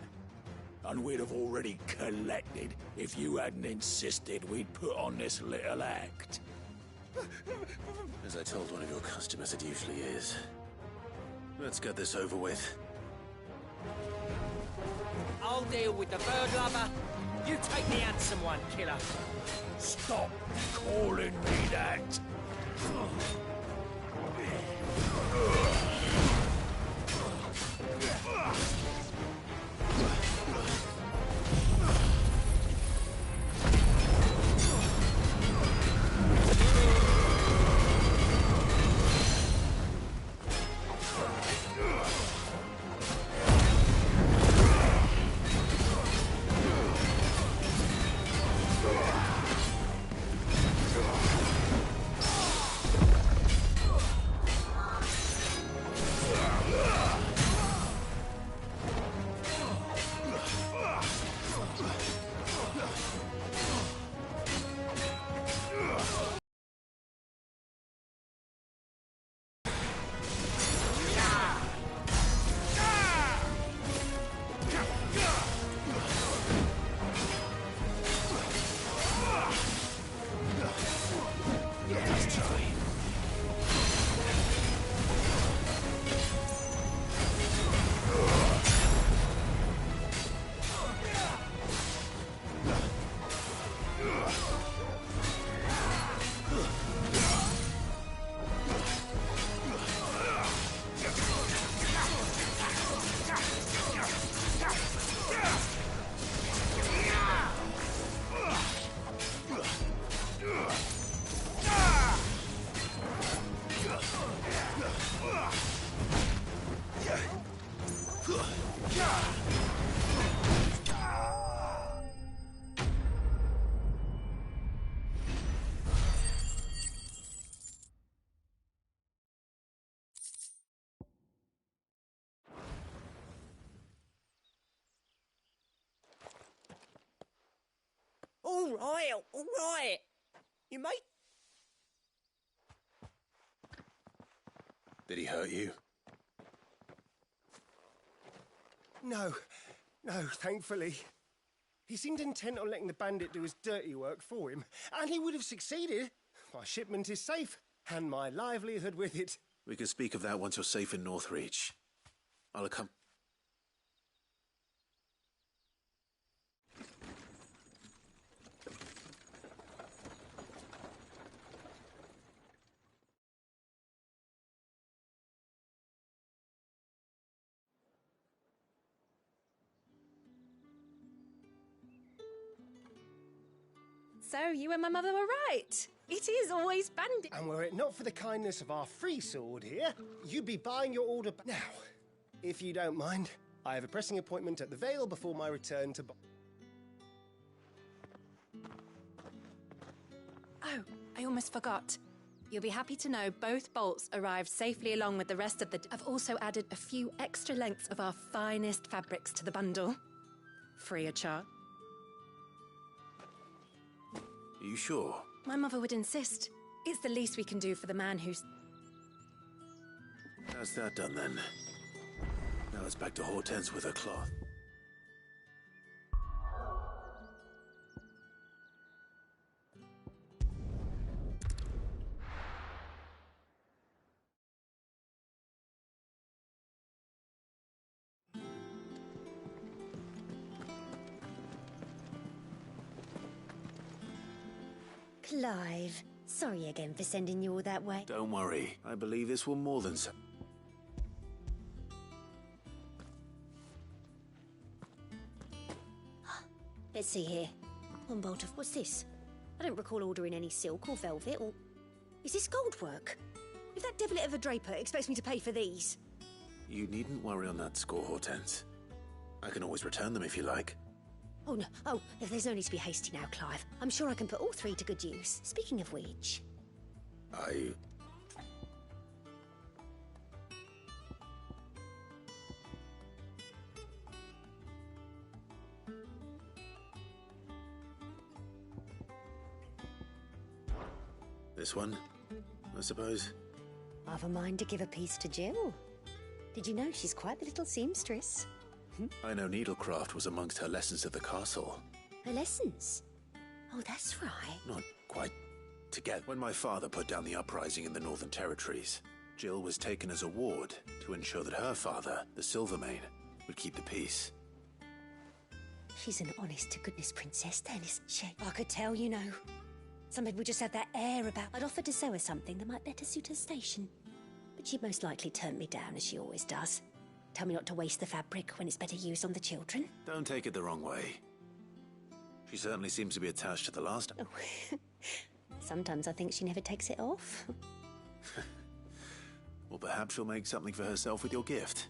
and we'd have already collected if you hadn't insisted we'd put on this little act. As I told one of your customers, it usually is. Let's get this over with. I'll deal with the bird lover. You take the handsome one, killer. Stop calling me that. All right. You mate? Did he hurt you? No, thankfully. He seemed intent on letting the bandit do his dirty work for him, and he would have succeeded. My shipment is safe, and my livelihood with it. We can speak of that once you're safe in Northreach. I'll accompany... So you and my mother were right. It is always bandit. And were it not for the kindness of our free sword here, you'd be buying your order now. If you don't mind, I have a pressing appointment at the Vale before my return to... Oh, I almost forgot. You'll be happy to know both bolts arrived safely along with the rest of the... I've also added a few extra lengths of our finest fabrics to the bundle. Free of charge. Are you sure? My mother would insist. It's the least we can do for the man who's... How's that done, then? Now it's back to Hortense with her cloth. Clive, sorry again for sending you all that way. Don't worry. I believe this will more than... Let's see here. One bolt of... What's this? I don't recall ordering any silk or velvet or... Is this gold work? If that devilet of a draper expects me to pay for these... You needn't worry on that score, Hortense. I can always return them if you like. Oh, no. Oh, there's no need to be hasty now, Clive. I'm sure I can put all three to good use. Speaking of which... This one, I suppose? I've a mind to give a piece to Jill. Did you know she's quite the little seamstress? I know needlecraft was amongst her lessons at the castle. Her lessons? Oh, that's right. Not quite together. When my father put down the uprising in the Northern Territories, Jill was taken as a ward to ensure that her father, the Silvermane, would keep the peace. She's an honest-to-goodness princess then, isn't she? I could tell, you know. Some people just have that air about... I'd offered to sew her something that might better suit her station. But she'd most likely turn me down, as she always does. Tell me not to waste the fabric when it's better used on the children. Don't take it the wrong way. She certainly seems to be attached to the last... Oh. Sometimes I think she never takes it off. Well, perhaps she'll make something for herself with your gift.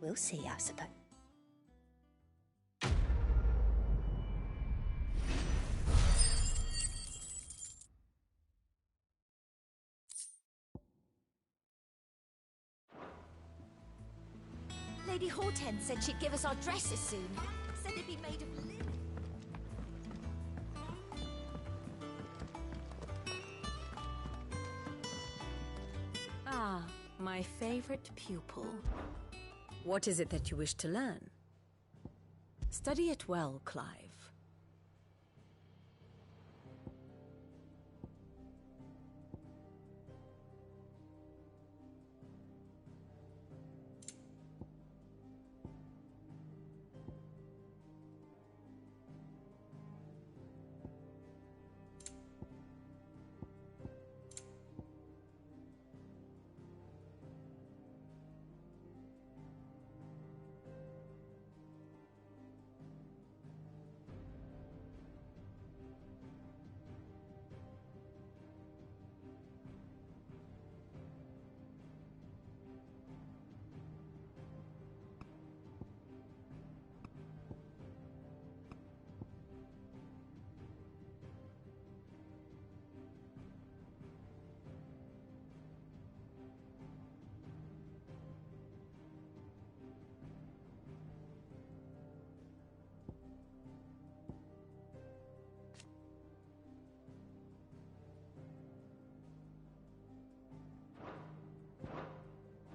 We'll see, I suppose. Lady Hortense said she'd give us our dresses soon. Said they'd be made of linen. Ah, my favorite pupil. What is it that you wish to learn? Study it well, Clive.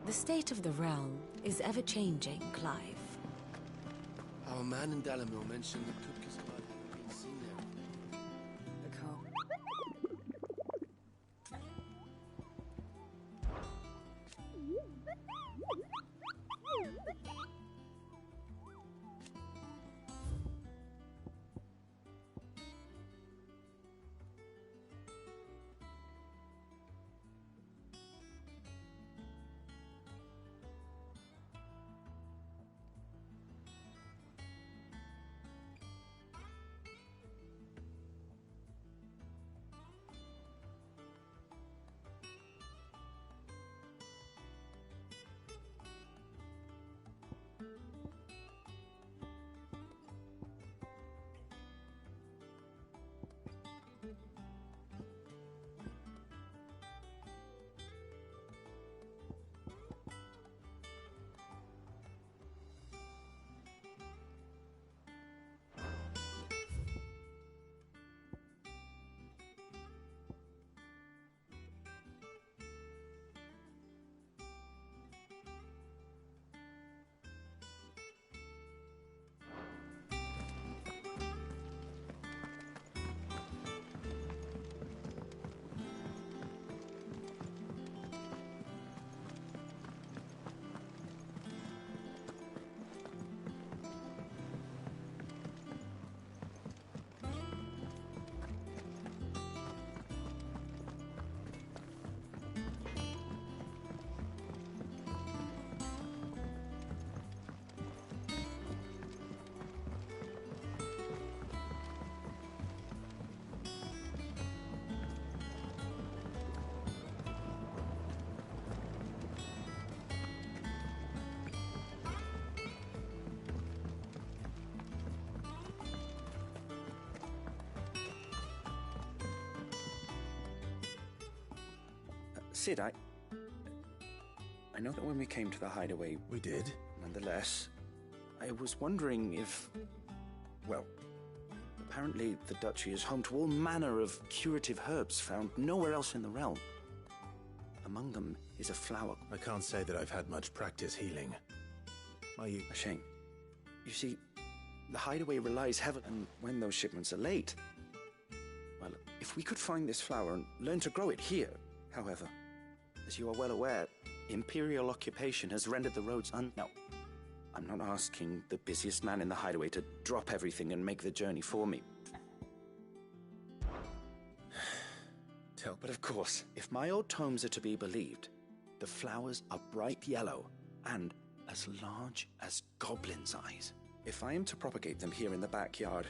The state of the realm is ever-changing, Clive. Our man in Dalamil mentioned the cook is God having been seen there. The cow. Sid, I know that when we came to the hideaway... We did? Nonetheless, I was wondering if... Well, apparently the Duchy is home to all manner of curative herbs found nowhere else in the realm. Among them is a flower... I can't say that I've had much practice healing. Are you... A shame. You see, the hideaway relies heavily on when those shipments are late. Well, if we could find this flower and learn to grow it here, however, as you are well aware, Imperial occupation has rendered the roads No, I'm not asking the busiest man in the hideaway to drop everything and make the journey for me. But of course, if my old tomes are to be believed, the flowers are bright yellow and as large as goblins' eyes. If I am to propagate them here in the backyard,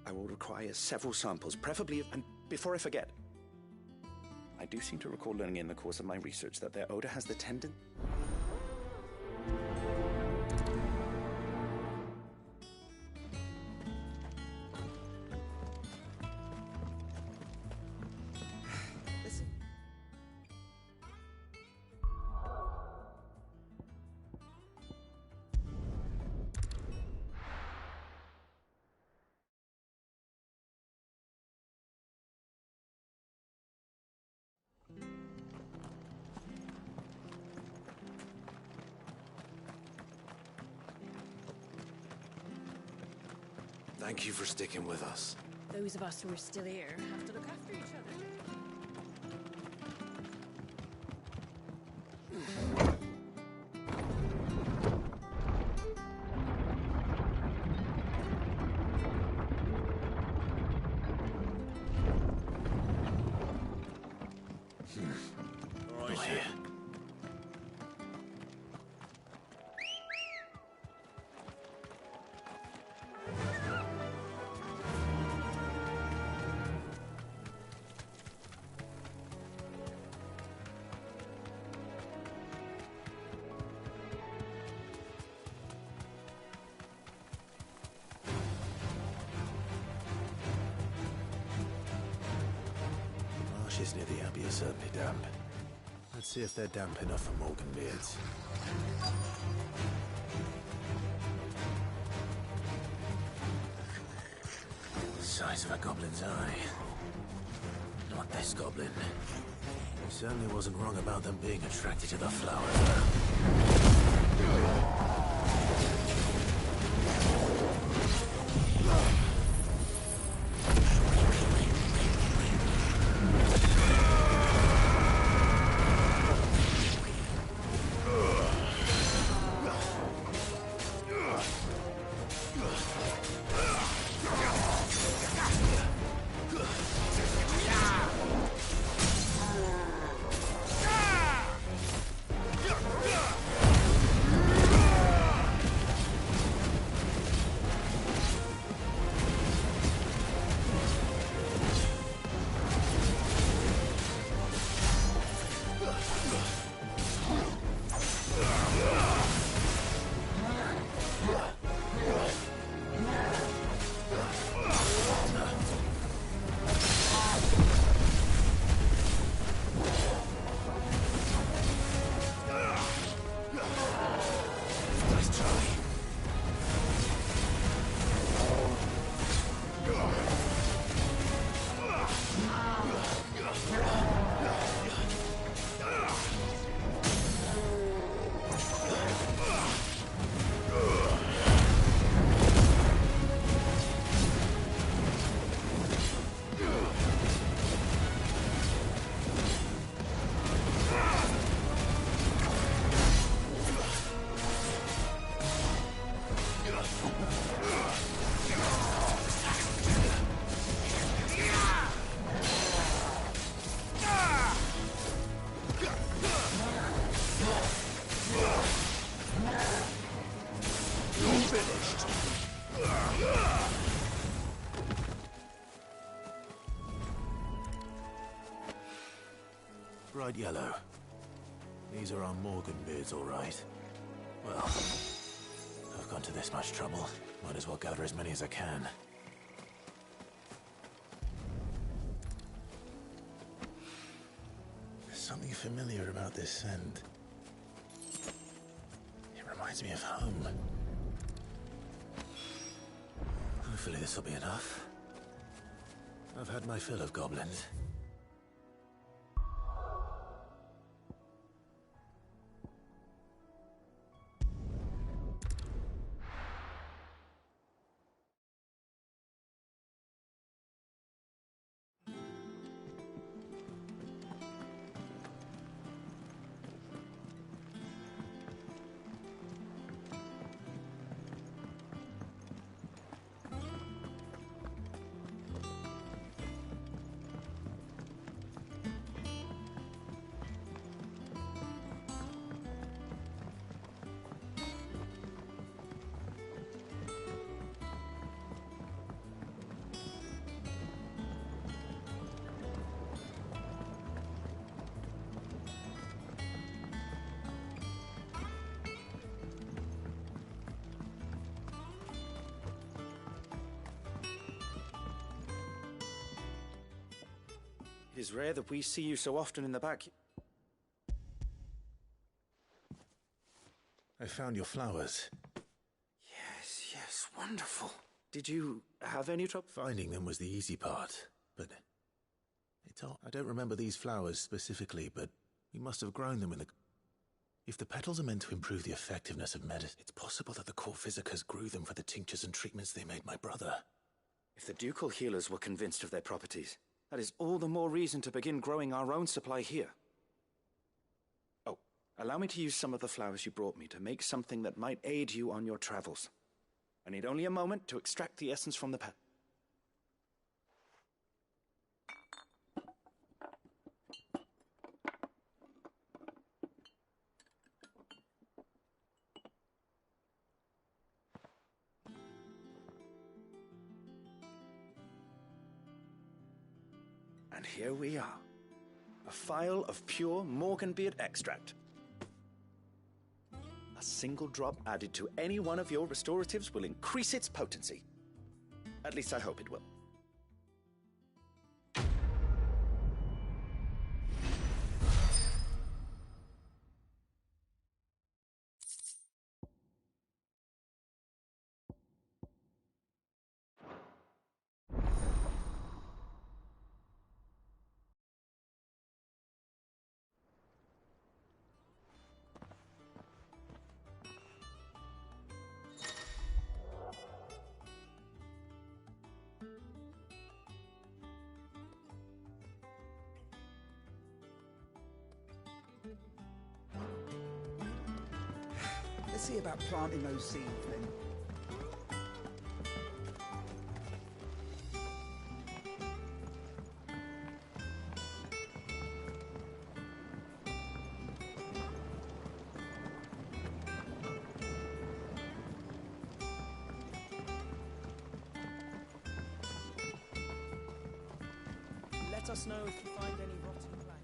I will require several samples, preferably and before I forget, I do seem to recall learning in the course of my research that their odor has the tendency... Thank you for sticking with us. Those of us who are still here have to look after each other. Not here. Marshes near the Abbey are certainly damp. Let's see if they're damp enough for Morgan beards. The size of a goblin's eye. Not this goblin. He certainly wasn't wrong about them being attracted to the flower, though. Bright yellow. These are our Morgan beards, all right. Well, I've gone to this much trouble. Might as well gather as many as I can. There's something familiar about this scent. It reminds me of home. Hopefully this will be enough. I've had my fill of goblins. It's rare that we see you so often in the back. I found your flowers. Yes, wonderful. Did you have any trouble? Finding them was the easy part, but it's all. I don't remember these flowers specifically, but we must have grown them in the... If the petals are meant to improve the effectiveness of medicine, it's possible that the core physicers grew them for the tinctures and treatments they made my brother. If the ducal healers were convinced of their properties, that is all the more reason to begin growing our own supply here. Oh, allow me to use some of the flowers you brought me to make something that might aid you on your travels. I need only a moment to extract the essence from the pet. And here we are. A phial of pure Morganbeard extract. A single drop added to any one of your restoratives will increase its potency. At least I hope it will. Let's see about planting those seeds then. Let us know if you find any rotten plant.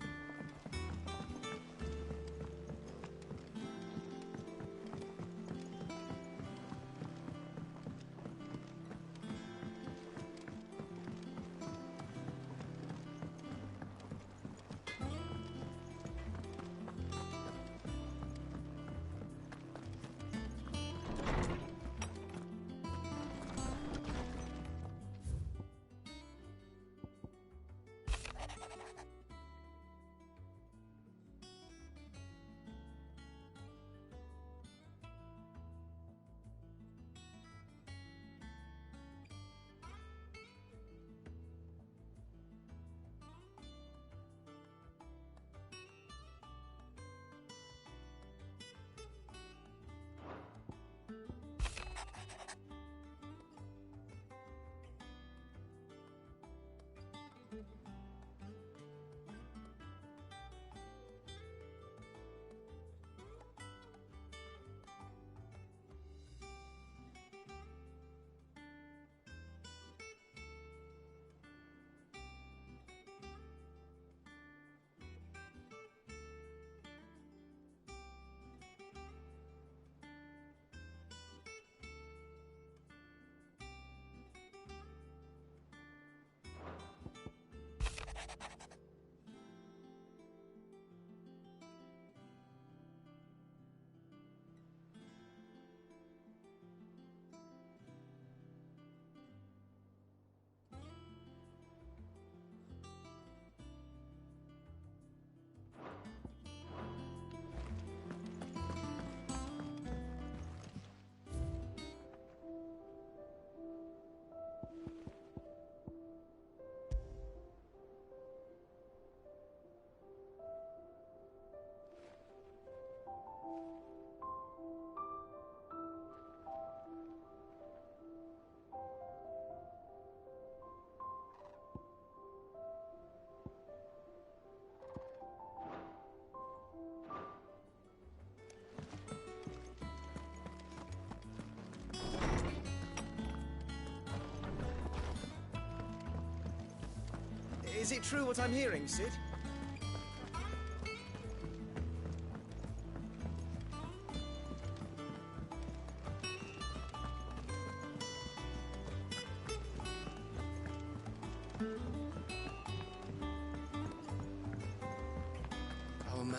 Is it true what I'm hearing, Sid?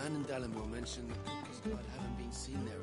man in Dalamore mentioned the Cook's Guard haven't been seen there.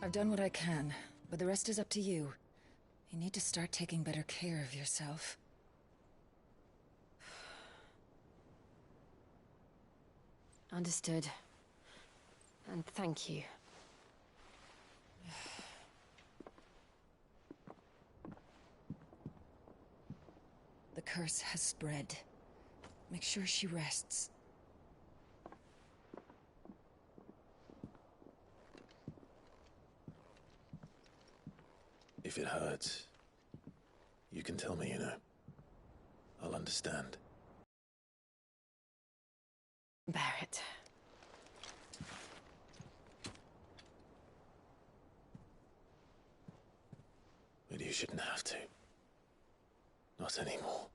I've done what I can, but the rest is up to you. You need to start taking better care of yourself. Understood. And thank you. The curse has spread. Make sure she rests. If it hurts, you can tell me, you know. I'll understand. Bear it. But you shouldn't have to. Not anymore.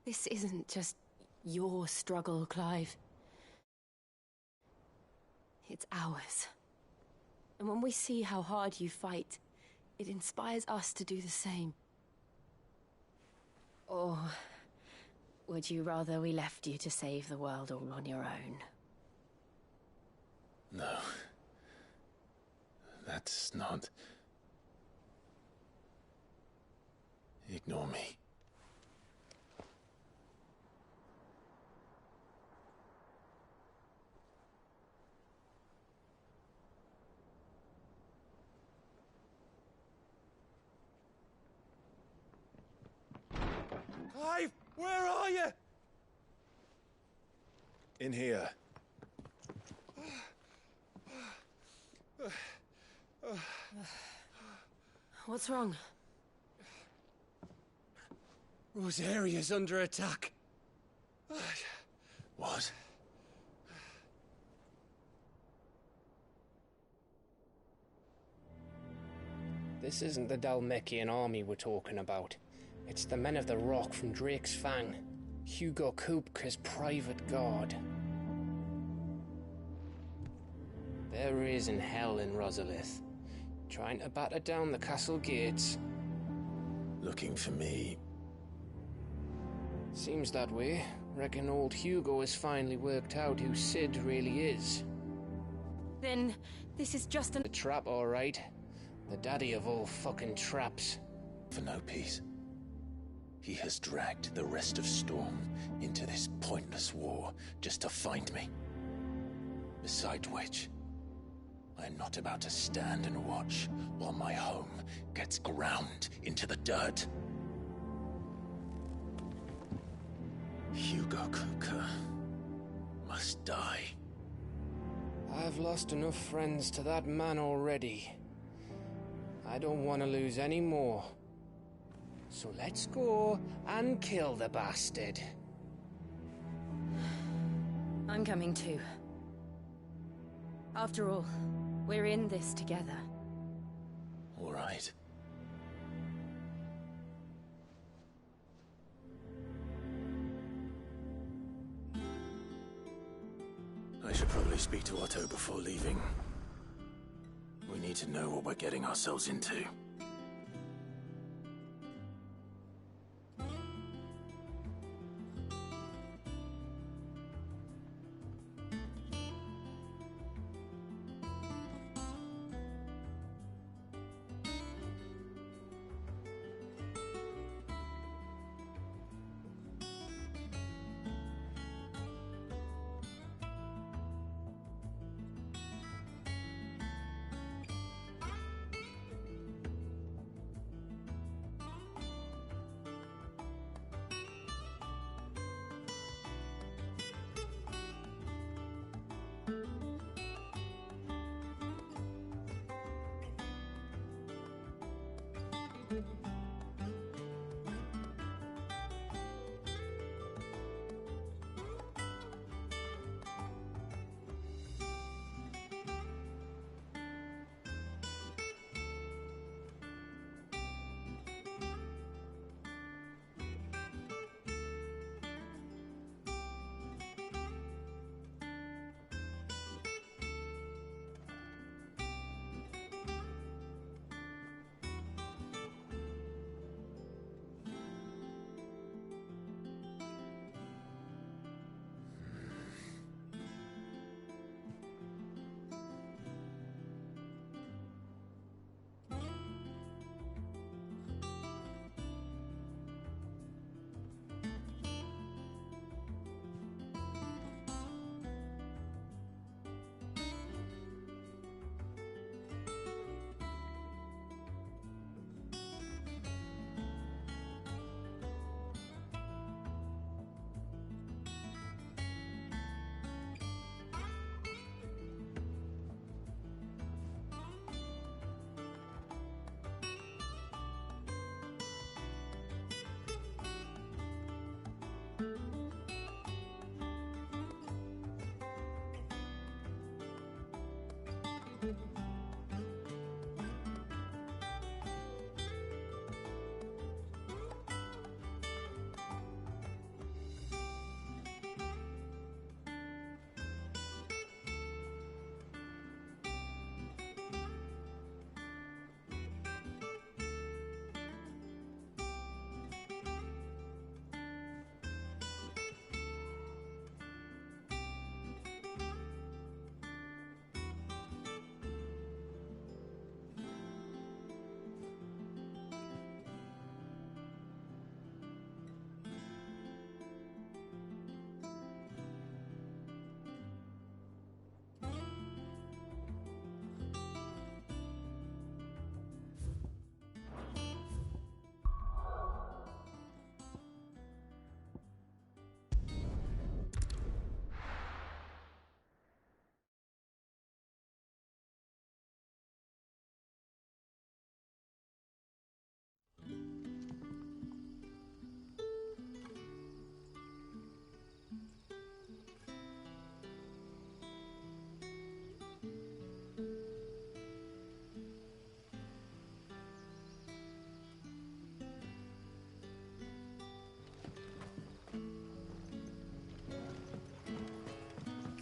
This isn't just your struggle, Clive. It's ours. And when we see how hard you fight, it inspires us to do the same. Or would you rather we left you to save the world all on your own? No. That's not... Ignore me. Clive, where are you? In here. What's wrong? Rosaria's under attack. What? This isn't the Dalmekian army we're talking about. It's the men of the Rock from Drake's Fang. Hugo Kupka's private guard. There is in hell in Rosalith, trying to batter down the castle gates. Looking for me. Seems that way. Reckon old Hugo has finally worked out who Sid really is. Then this is just A trap, all right. The daddy of all fucking traps. For no peace. He has dragged the rest of Storm into this pointless endless war just to find me. Besides which, I am not about to stand and watch while my home gets ground into the dirt. Hugo Kupka must die. I've lost enough friends to that man already. I don't want to lose any more. So let's go and kill the bastard. I'm coming too. After all, we're in this together. All right. I should probably speak to Otto before leaving. We need to know what we're getting ourselves into.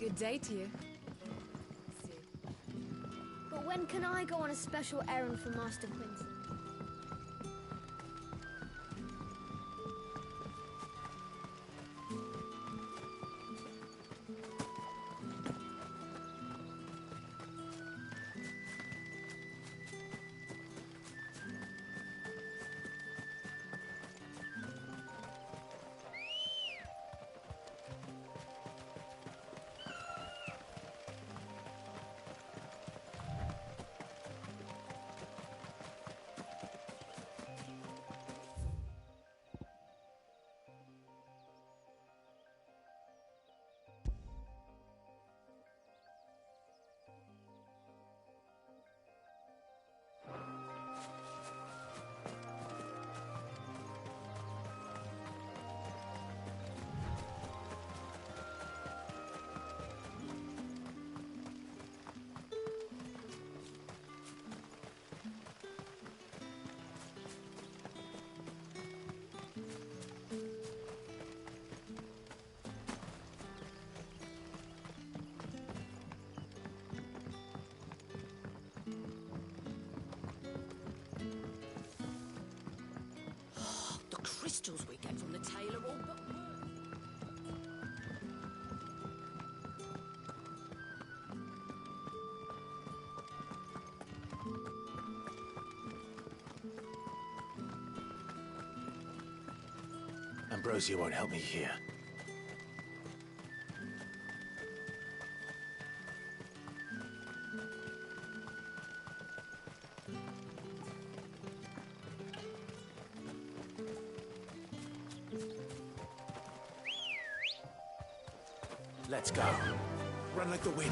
Good day to you. But when can I go on a special errand for Master Quincy? crystals we get from the tailor all but Ambrosia won't help me here. Let's go. Run like the wind.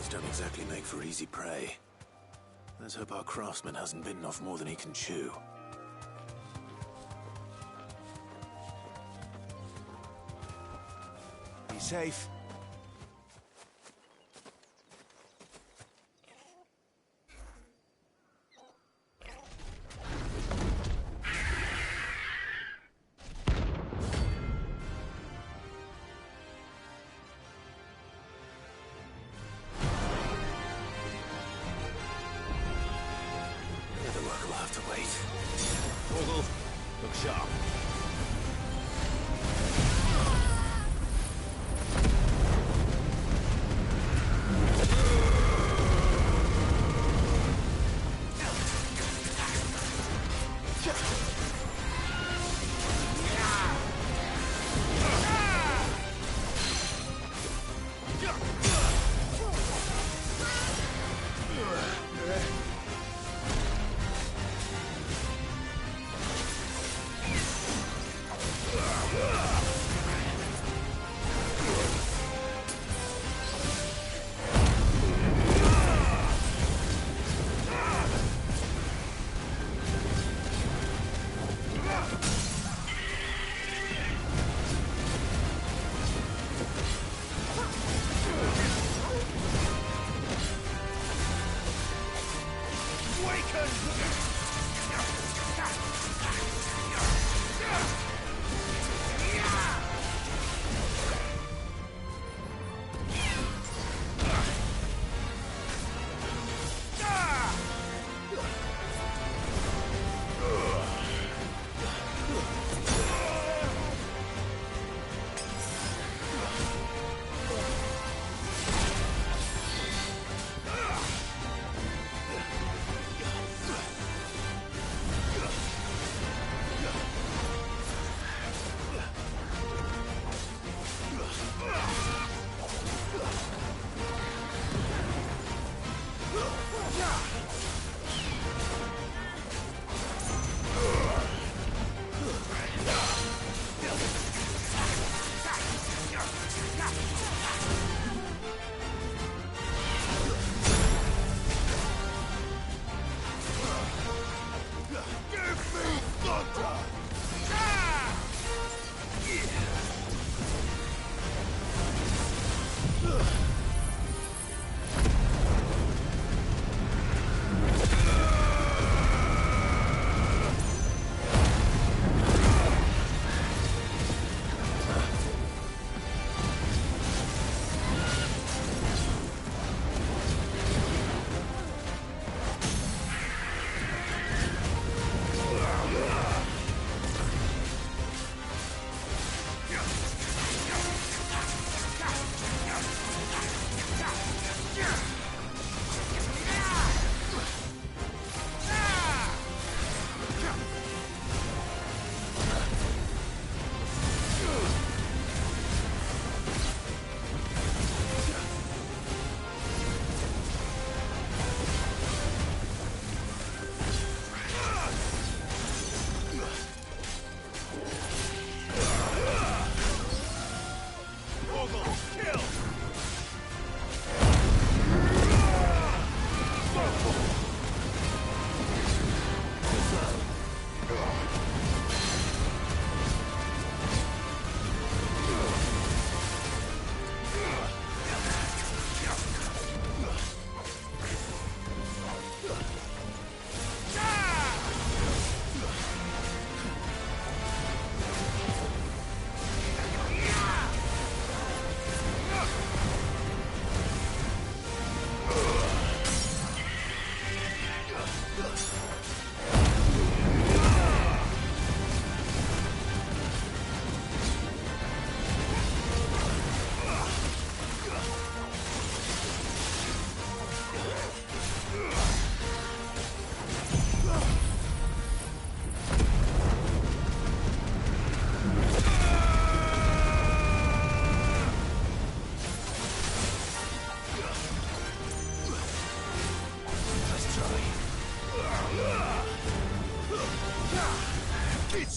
Don't exactly make for easy prey. Let's hope our craftsman hasn't bitten off more than he can chew. Be safe. Look sharp.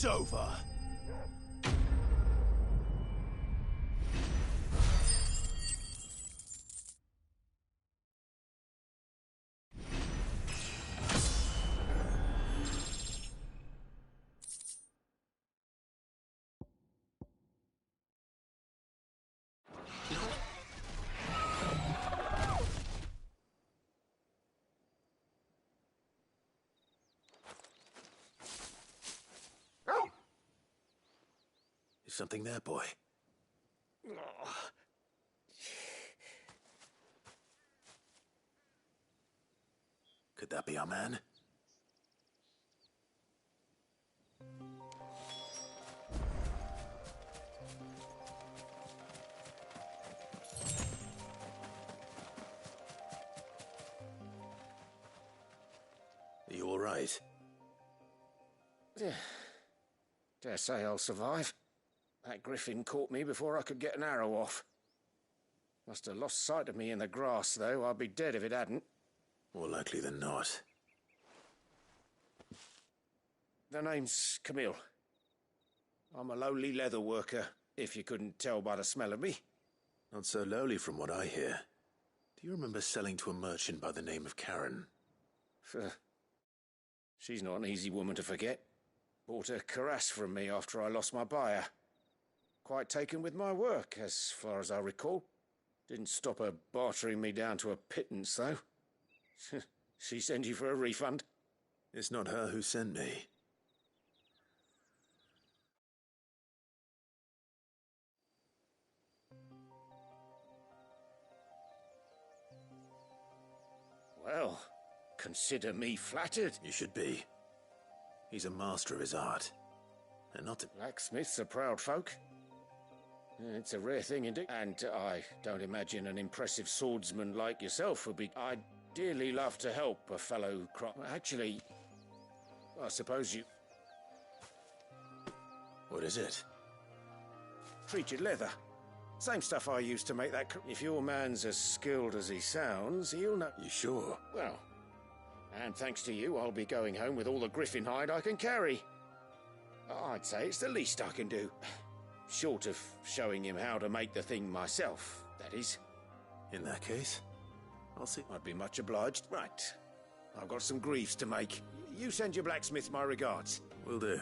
It's over. Is something there, boy? Could that be our man? Are you all right? Dare say I'll survive. That griffin caught me before I could get an arrow off. Must have lost sight of me in the grass, though. I'd be dead if it hadn't. More likely than not. The name's Camille. I'm a lowly leather worker, if you couldn't tell by the smell of me. Not so lowly from what I hear. Do you remember selling to a merchant by the name of Karen? She's not an easy woman to forget. Bought a cuirass from me after I lost my buyer. Quite taken with my work, as far as I recall. Didn't stop her bartering me down to a pittance, though. She sent you for a refund? It's not her who sent me. Well, consider me flattered. You should be. He's a master of his art. And not to... Blacksmiths are proud folk. It's a rare thing indeed. And I don't imagine an impressive swordsman like yourself would be... I'd dearly love to help a fellow Actually, I suppose you... What is it? Treated leather. Same stuff I used to make that... If your man's as skilled as he sounds, he'll know... You sure? Well, and thanks to you, I'll be going home with all the griffin hide I can carry. I'd say it's the least I can do. Short of showing him how to make the thing myself, that is. In that case, I'll see. I'd be much obliged. Right. I've got some greaves to make. You send your blacksmith my regards. Will do.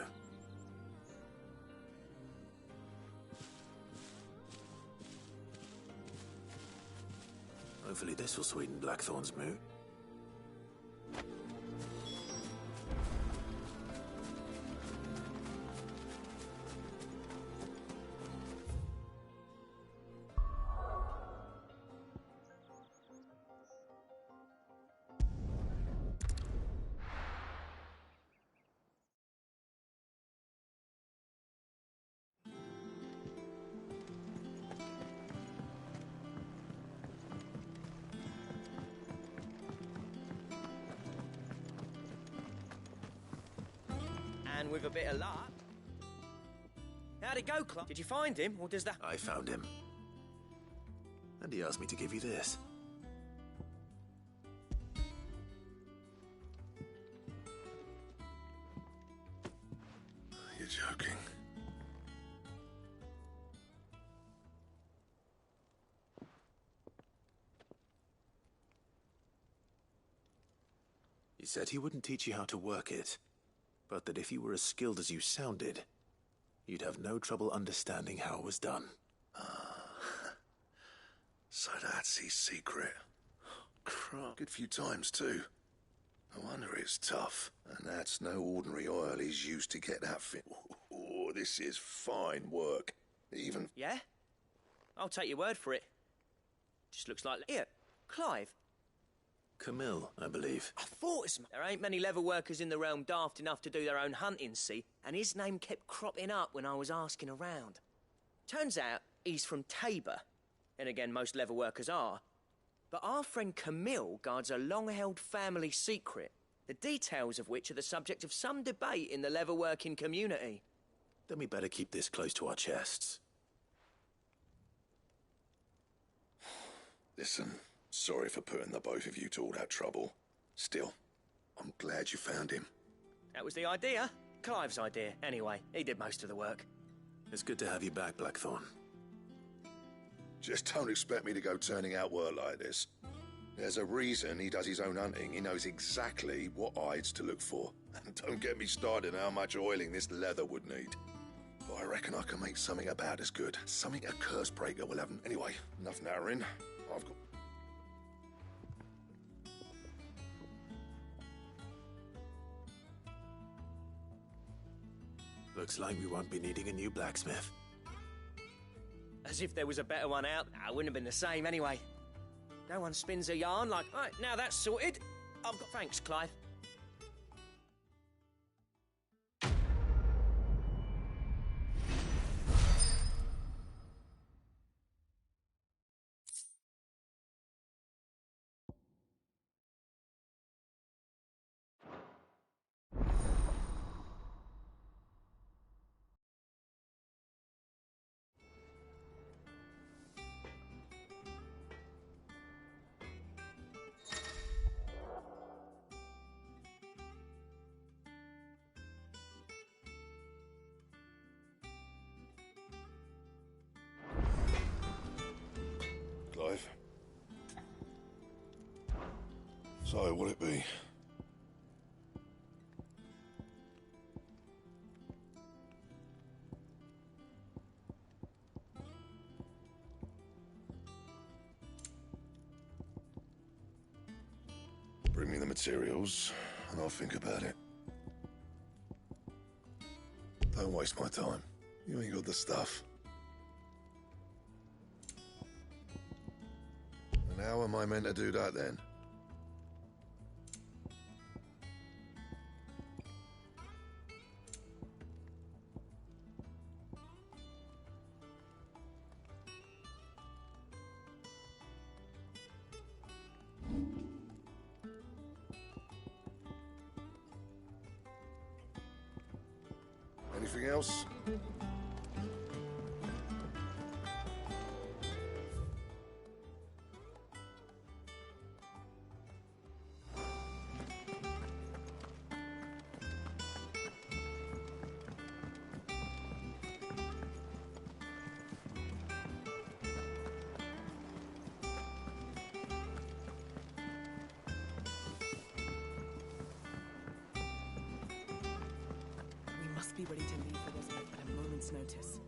Hopefully this will sweeten Blackthorn's mood. And with a bit of luck... How'd it go, Clark? Did you find him, or does that... I found him. And he asked me to give you this. You're joking. He said he wouldn't teach you how to work it, but that if you were as skilled as you sounded, you'd have no trouble understanding how it was done. So that's his secret. Crap. Good few times, too. No wonder it's tough. And that's no ordinary oil he's used to get that fit. Oh, this is fine work. Even... Yeah? I'll take your word for it. Just looks like... Here, Clive. Camille, I believe. I thought as much. There ain't many leather workers in the realm daft enough to do their own hunting, see? And his name kept cropping up when I was asking around. Turns out he's from Tabor. And again, most leather workers are. But our friend Camille guards a long-held family secret, the details of which are the subject of some debate in the leather-working community. Then we better keep this close to our chests. Listen, sorry for putting the both of you to all that trouble. Still, I'm glad you found him. That was the idea. Clive's idea, anyway. He did most of the work. It's good to have you back, Blackthorn. Just don't expect me to go turning out work like this. There's a reason he does his own hunting. He knows exactly what hides to look for. And don't get me started on how much oiling this leather would need. But I reckon I can make something about as good. Something a curse breaker will have. Anyway, enough narrowing. I've got... Looks like we won't be needing a new blacksmith. As if there was a better one out. I wouldn't have been the same anyway. No one spins a yarn like, right, now that's sorted. I've got... Thanks, Clive. Clive. So, will it be? Bring me the materials, and I'll think about it. Don't waste my time. You ain't got the stuff. And how am I meant to do that then? Anything else? We must be ready to leave for this at a moment's notice.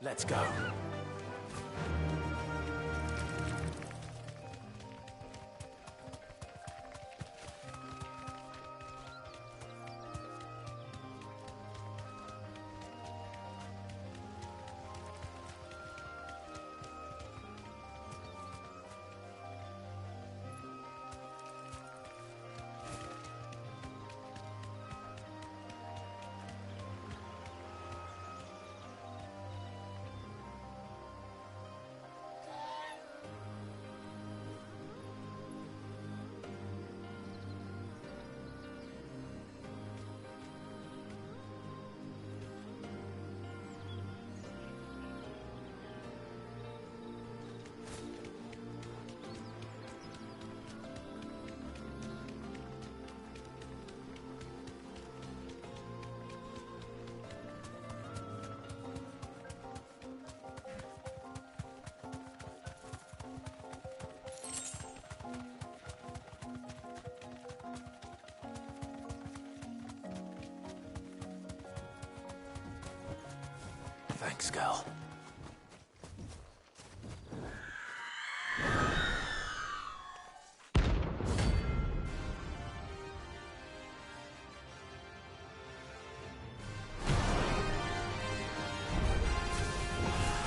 Let's go. Thanks, girl.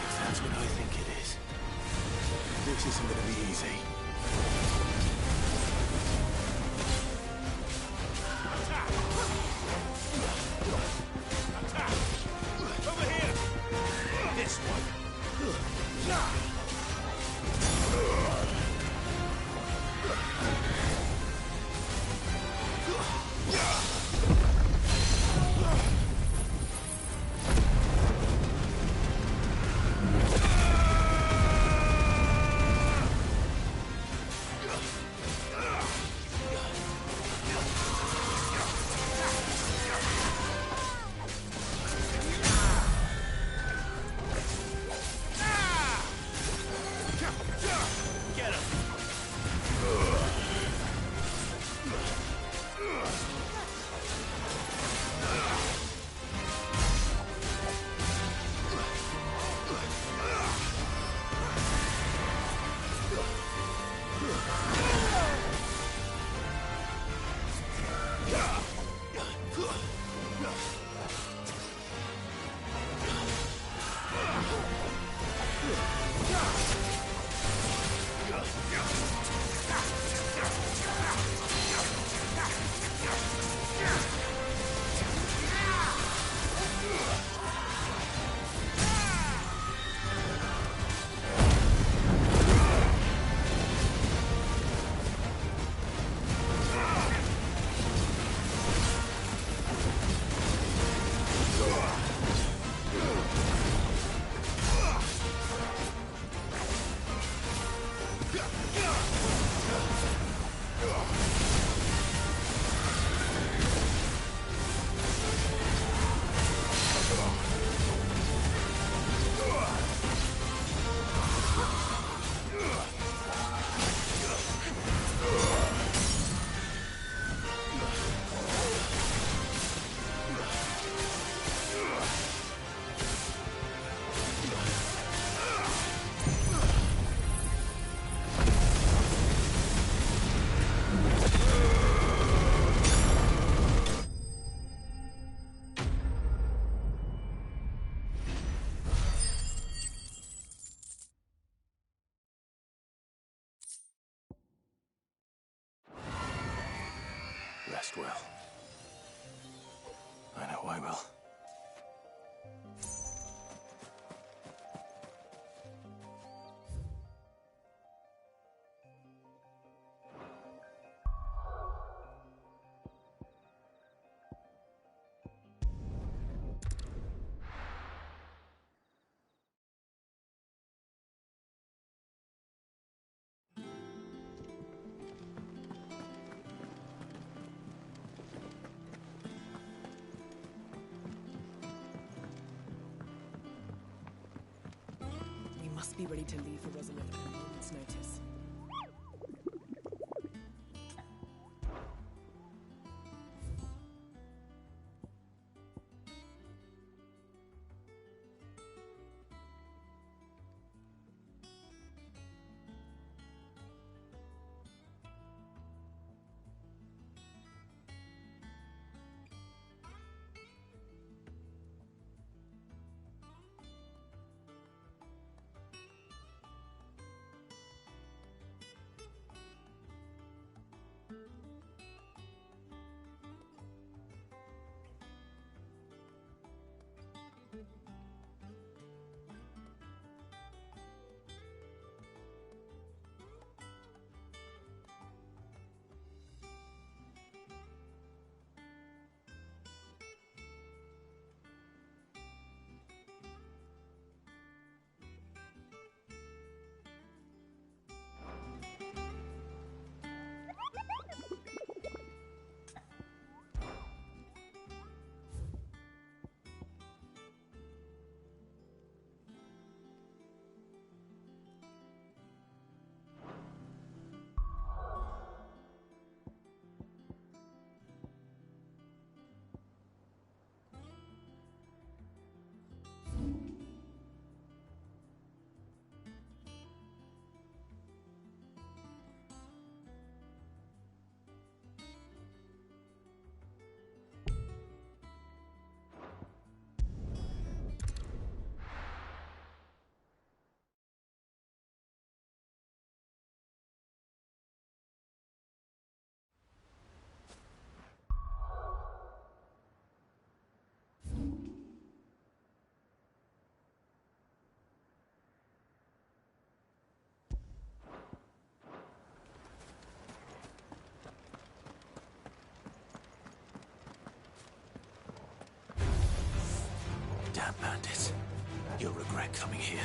If that's what I think it is, this isn't gonna be easy. Over here! This one. Rest well. I know I will. We must be ready to leave for Rosalind at a moment's notice. Damn bandits. You'll regret coming here.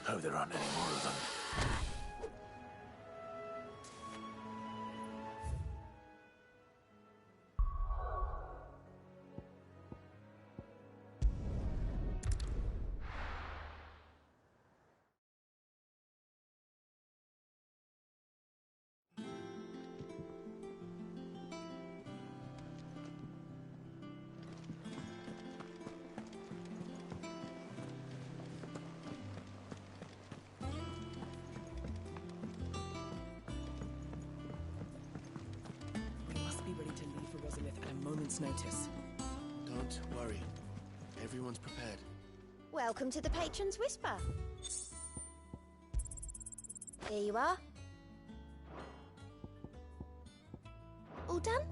Oh, there aren't any more of them. moment's notice. Don't worry. Everyone's prepared. Welcome to the Patron's Whisper. Here you are. All done?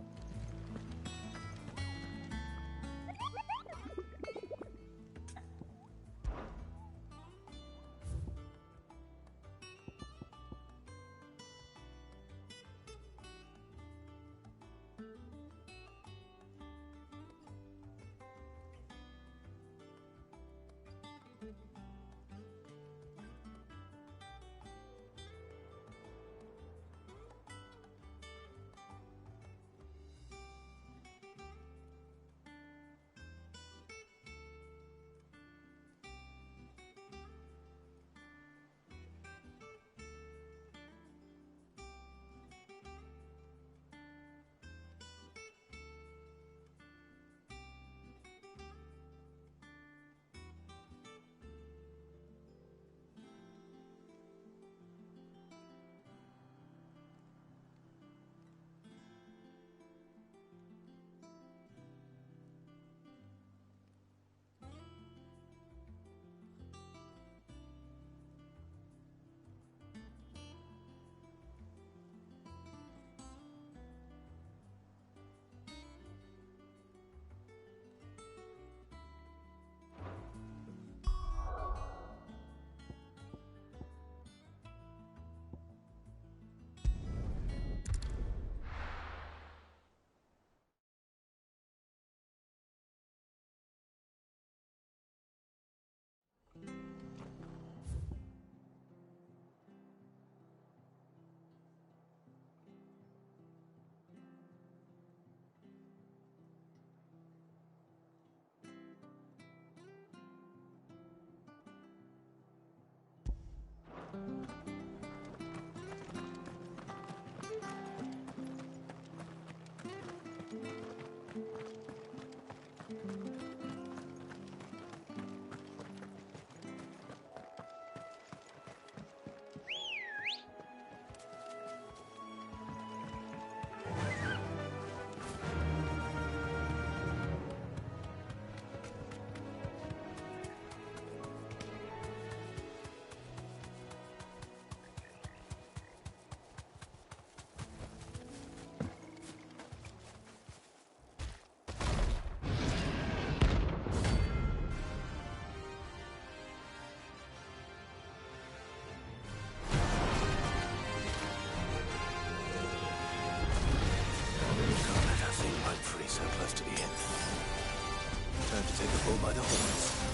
So close to the end. Time to take the bull by the horns.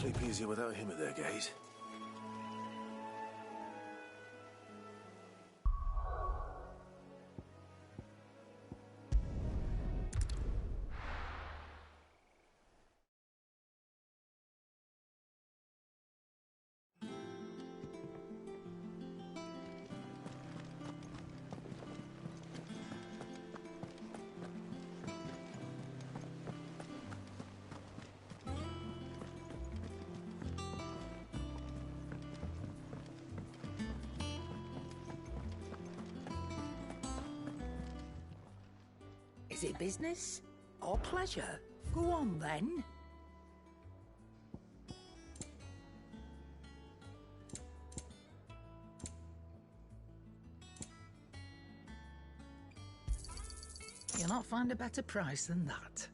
sleep easier without him at their gate. Is it business or pleasure? Go on then. You'll not find a better price than that.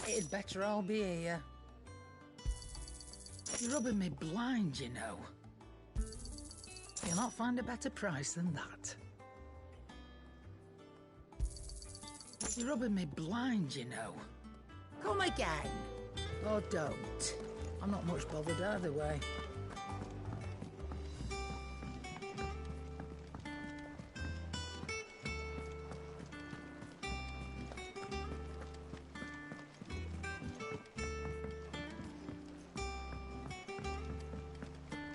It'd better all be here. You're rubbing me blind, you know. You'll not find a better price than that. You're rubbing me blind, you know. Come again. Or don't. I'm not much bothered either way.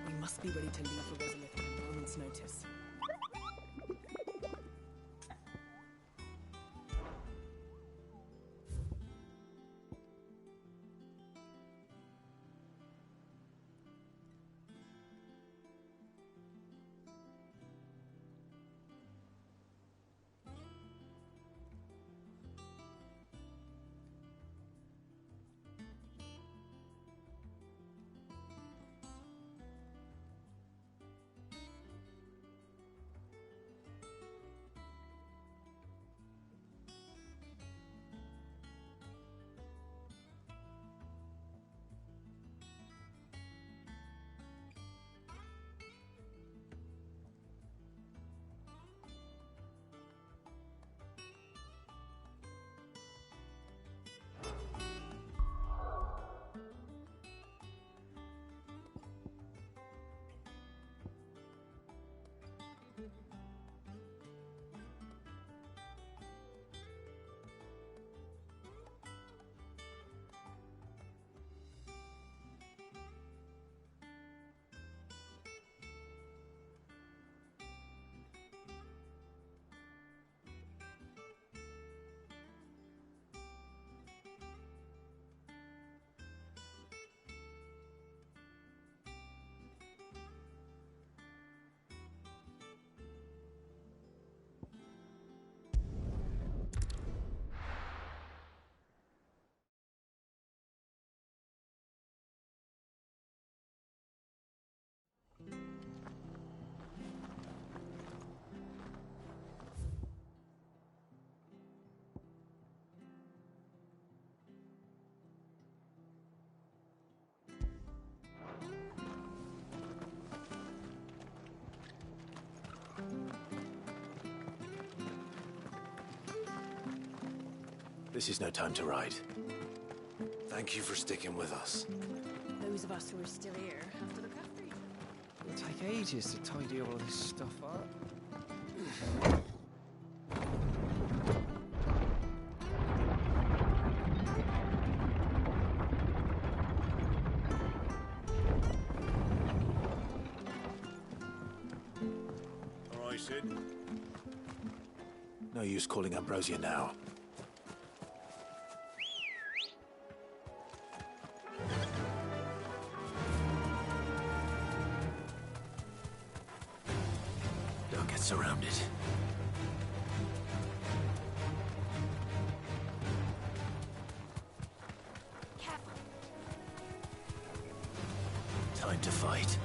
We must be ready to leave for Resolith at a moment's notice. This is no time to ride. Thank you for sticking with us. Those of us who are still here have to look after each other. It'll take ages to tidy all this stuff up. All right, Sid. No use calling Ambrosia now. Don't get surrounded. Time to fight.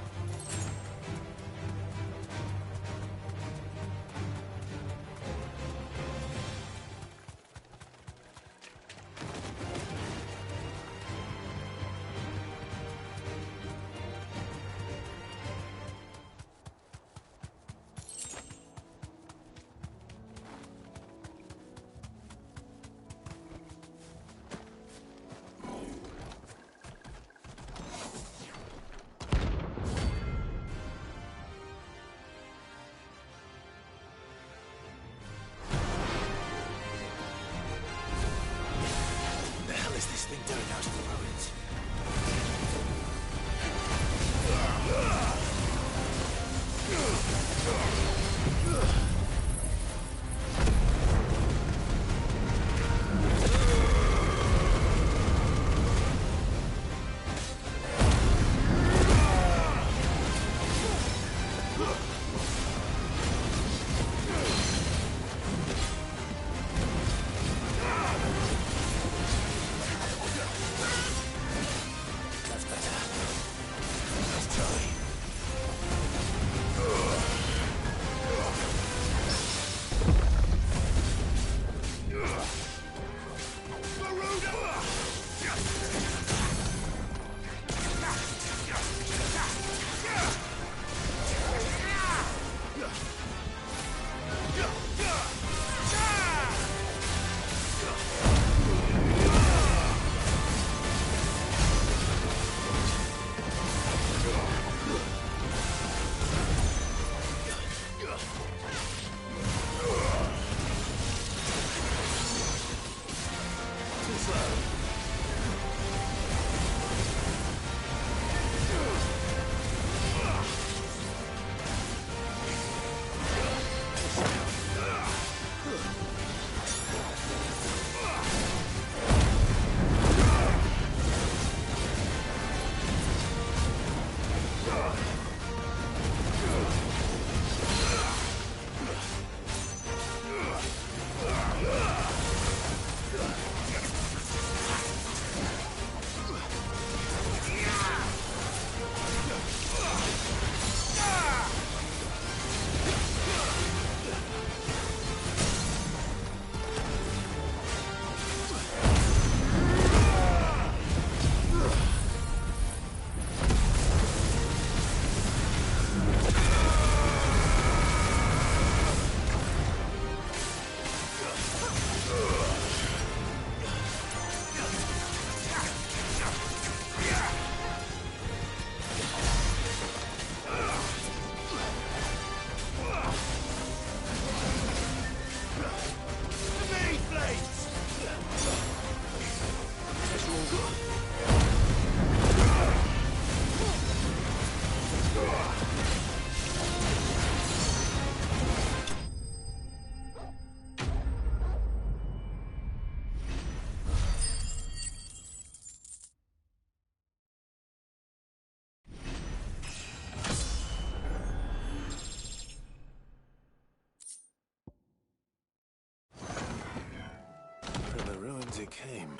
From the ruins it came,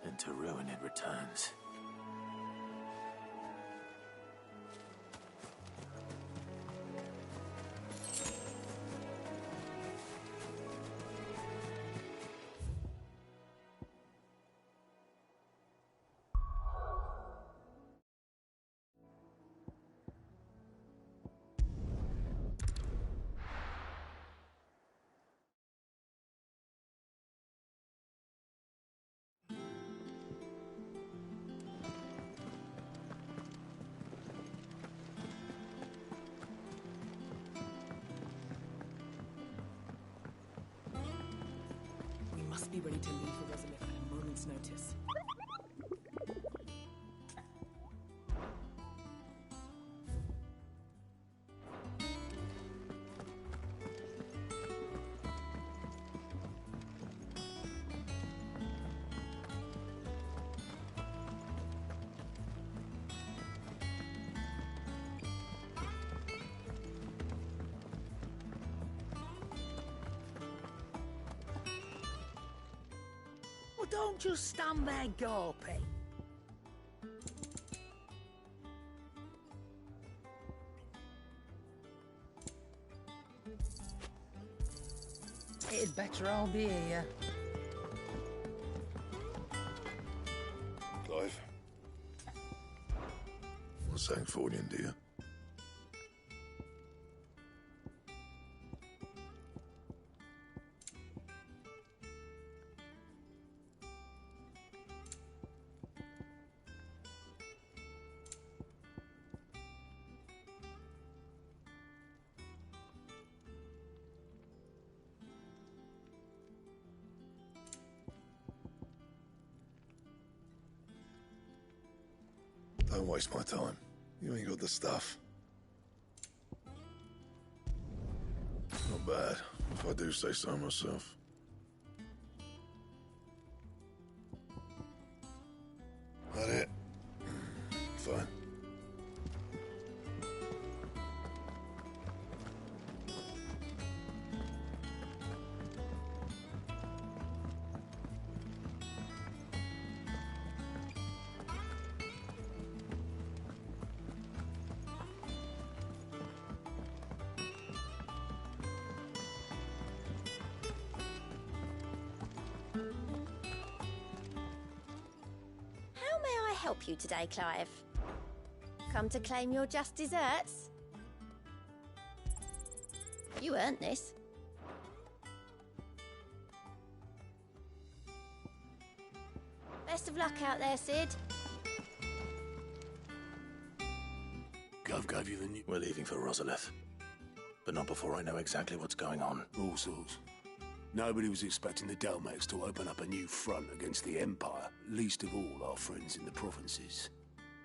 and to ruin it returns. We must be ready to leave for Rosalith at a moment's notice. Well, don't just stand there gawping. It'd better all be here. Clive. What's St. Fordian, dear? Don't waste my time. You ain't got the stuff. Not bad, if I do say so myself. That it? Fine. How may I help you today, Clive? Come to claim your just desserts? You earned this. Best of luck out there, Sid. Gov gave you the new... We're leaving for Rosalith. But not before I know exactly what's going on. All sorts. Nobody was expecting the Delmex to open up a new front against the Empire, least of all our friends in the provinces.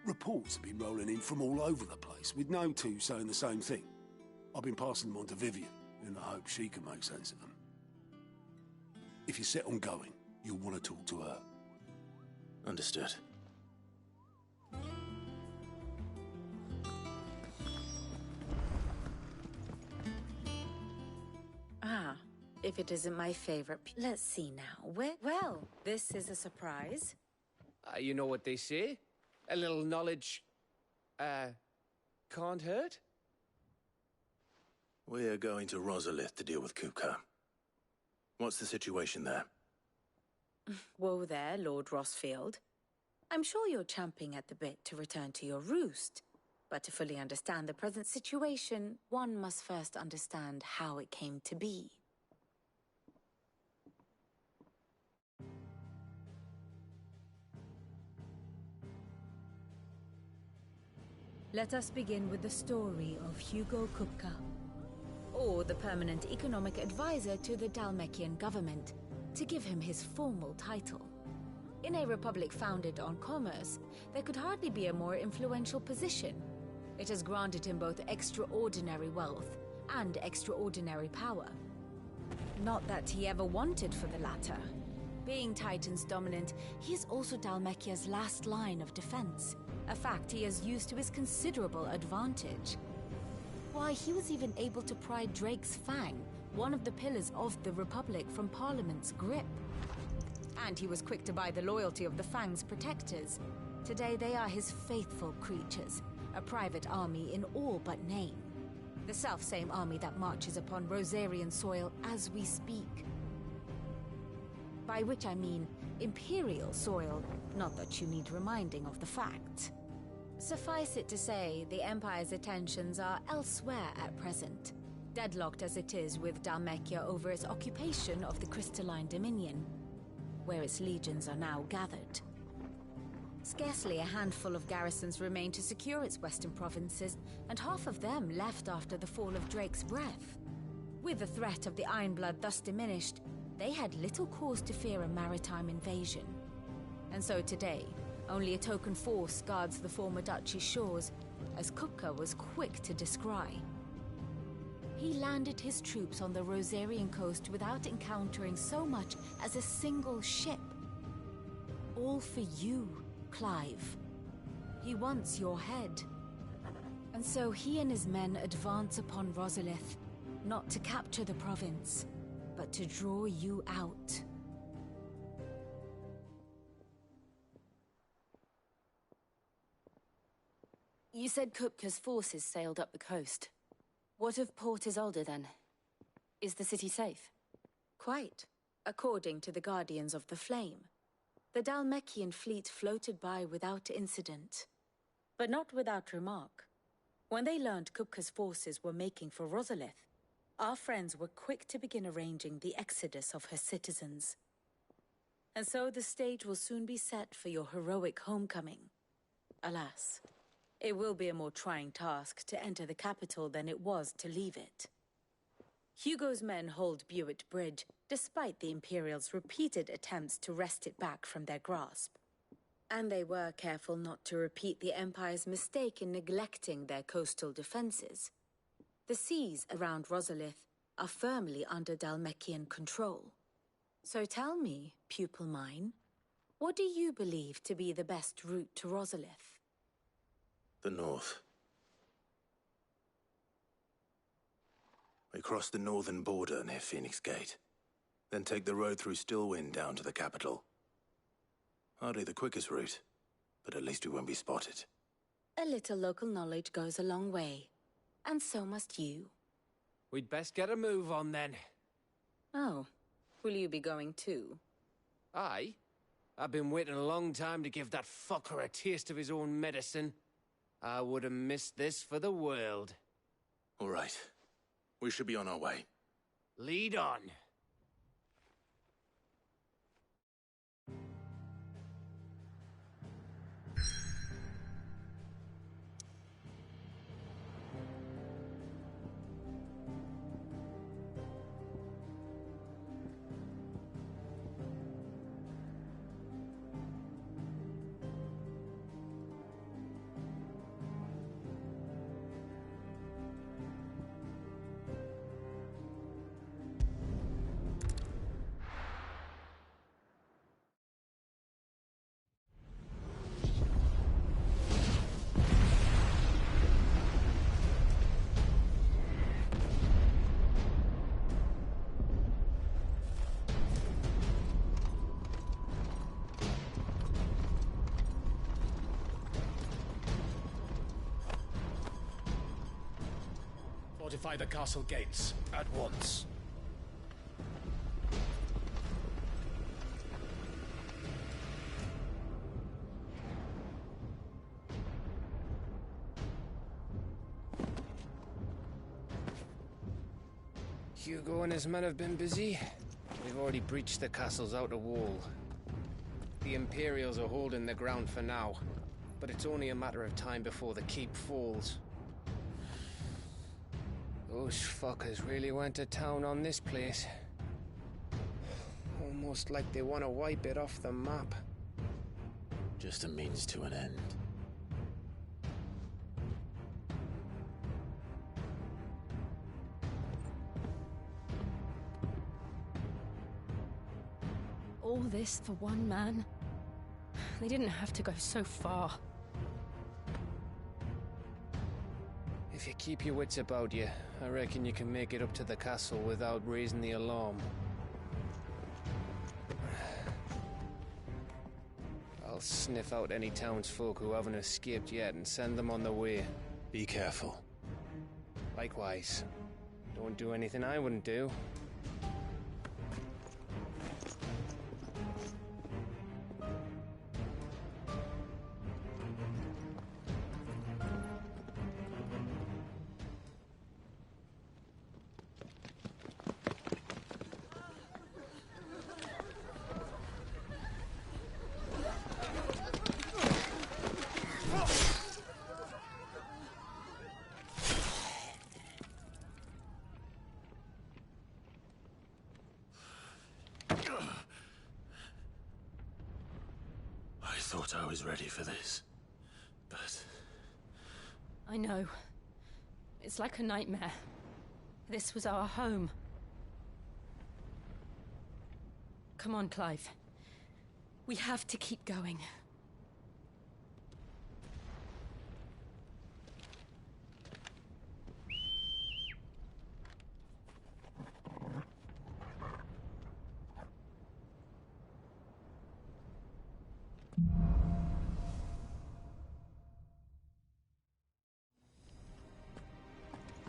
Reports have been rolling in from all over the place, with no two saying the same thing. I've been passing them on to Vivian, in the hope she can make sense of them. If you're set on going, you'll want to talk to her. Understood. Ah, if it isn't my favorite. Let's see now. Well, this is a surprise. You know what they say? A little knowledge, can't hurt? We're going to Rosalith to deal with Kupka. What's the situation there? Whoa there, Lord Rossfield. I'm sure you're champing at the bit to return to your roost. But to fully understand the present situation, one must first understand how it came to be. Let us begin with the story of Hugo Kupka, or the permanent economic advisor to the Dalmekian government, to give him his formal title. In a republic founded on commerce, there could hardly be a more influential position. It has granted him both extraordinary wealth and extraordinary power. Not that he ever wanted for the latter. Being Titan's dominant, he is also Dhalmekia's last line of defense, a fact he has used to his considerable advantage. Why, he was even able to pry Drake's Fang, one of the pillars of the Republic, from Parliament's grip. And he was quick to buy the loyalty of the Fang's protectors. Today they are his faithful creatures, a private army in all but name. The self-same army that marches upon Rosarian soil as we speak. By which I mean Imperial soil, not that you need reminding of the fact. Suffice it to say, the Empire's attentions are elsewhere at present, deadlocked as it is with Dhalmekia over its occupation of the Crystalline Dominion, where its legions are now gathered. Scarcely a handful of garrisons remain to secure its western provinces, and half of them left after the fall of Drake's Breath. With the threat of the Ironblood thus diminished, they had little cause to fear a maritime invasion. And so today, only a token force guards the former duchy's shores, as Kupka was quick to descry. He landed his troops on the Rosarian coast without encountering so much as a single ship. All for you, Clive. He wants your head. And so he and his men advance upon Rosalith, not to capture the province, but to draw you out. You said Kupka's forces sailed up the coast. What of Port Isolde, then? Is the city safe? Quite, according to the Guardians of the Flame. The Dhalmekian fleet floated by without incident. But not without remark. When they learned Kupka's forces were making for Rosalith, our friends were quick to begin arranging the exodus of her citizens. And so the stage will soon be set for your heroic homecoming. Alas, it will be a more trying task to enter the capital than it was to leave it. Hugo's men hold Buett Bridge, despite the Imperials' repeated attempts to wrest it back from their grasp. And they were careful not to repeat the Empire's mistake in neglecting their coastal defenses. The seas around Rosalith are firmly under Dhalmekian control. So tell me, pupil mine, what do you believe to be the best route to Rosalith? The north. We cross the northern border near Phoenix Gate, then take the road through Stillwind down to the capital. Hardly the quickest route, but at least we won't be spotted. A little local knowledge goes a long way, and so must you. We'd best get a move on then. Oh, will you be going too? Aye. I've been waiting a long time to give that fucker a taste of his own medicine. I would have missed this for the world. All right. We should be on our way. Lead on. Fortify the castle gates at once. Hugo and his men have been busy. We've already breached the castle's outer wall. The Imperials are holding the ground for now, but it's only a matter of time before the keep falls. Those fuckers really went to town on this place. Almost like they want to wipe it off the map. Just a means to an end. All this for one man? They didn't have to go so far. If you keep your wits about you, I reckon you can make it up to the castle without raising the alarm. I'll sniff out any townsfolk who haven't escaped yet and send them on their way. Be careful. Likewise. Don't do anything I wouldn't do. I thought I was ready for this, but... I know. It's like a nightmare. This was our home. Come on, Clive. We have to keep going.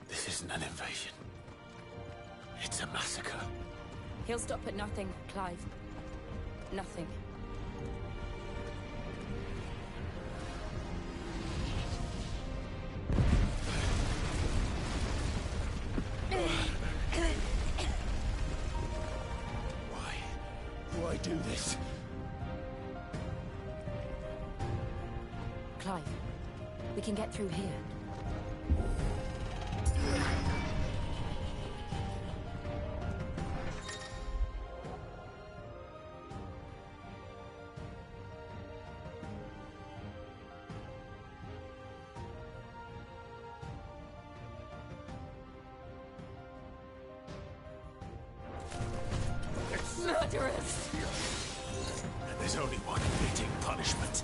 This isn't an invasion. It's a massacre. He'll stop at nothing, Clive. Nothing. Why do this? Clive, we can get through here. Murderers! There's only one fitting punishment.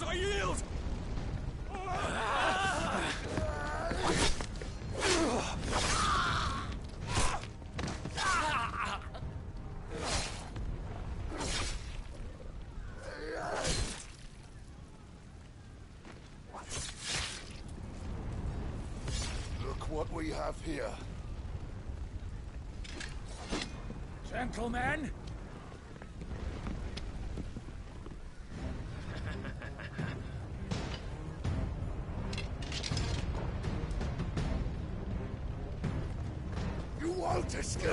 I yield! Look what we have here. Gentlemen! You won't escape!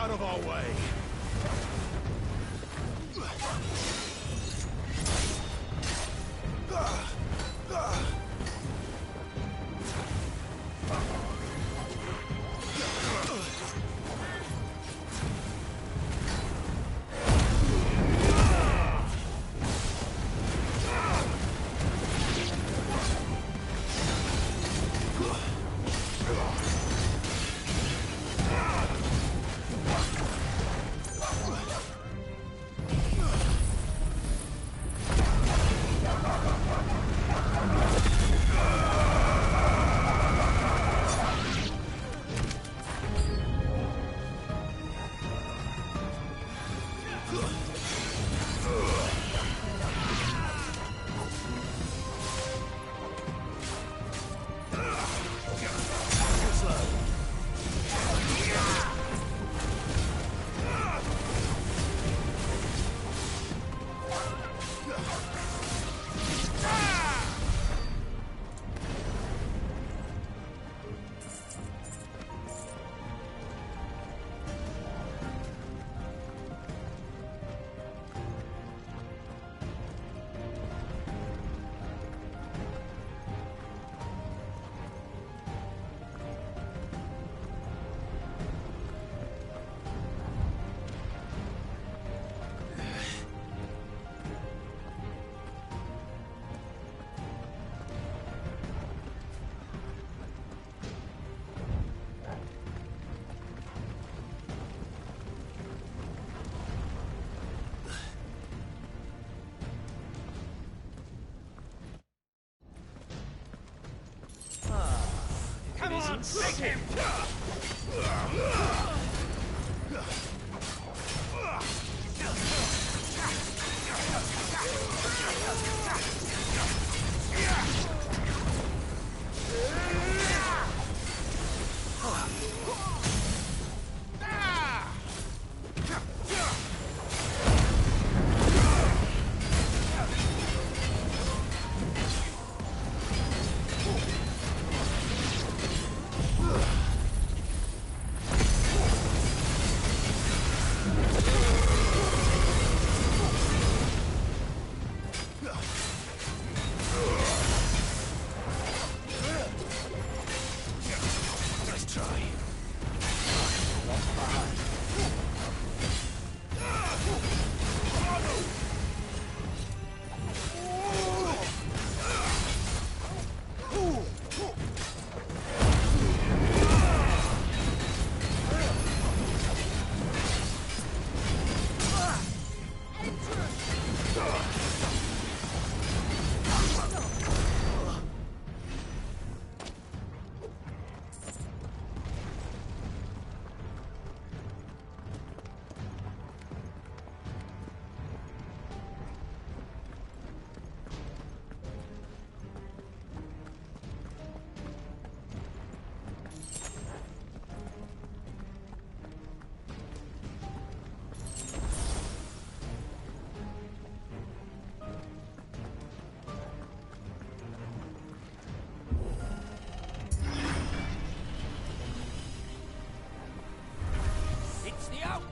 out of our way! Come on, take him!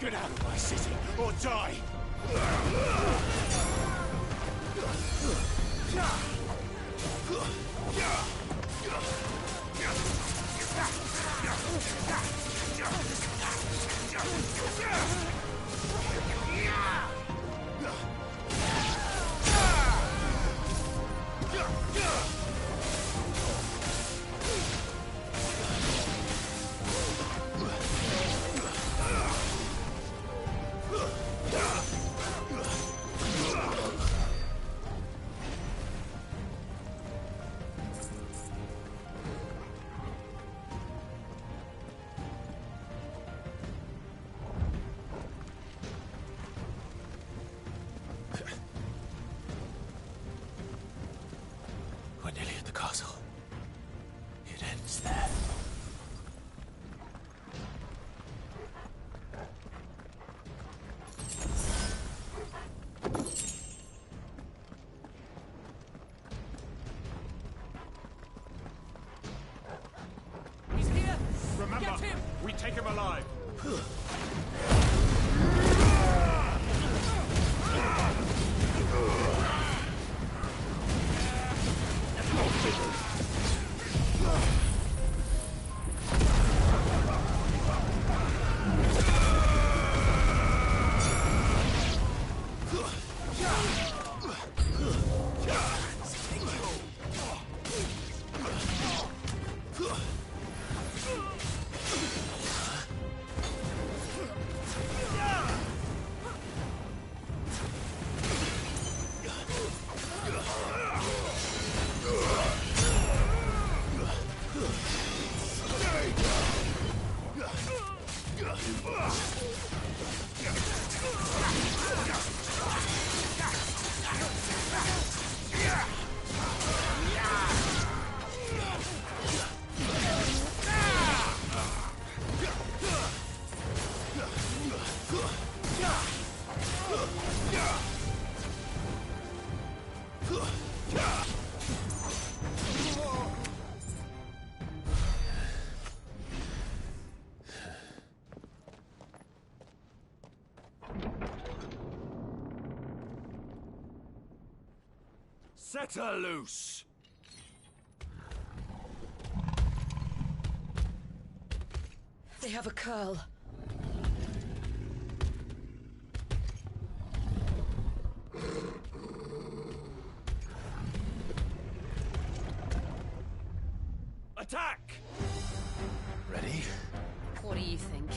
Get out of my city, or die! We're nearly at the castle. It ends there. He's here! Remember, we take him alive. Set her loose! They have a curl. Attack! Ready? What do you think?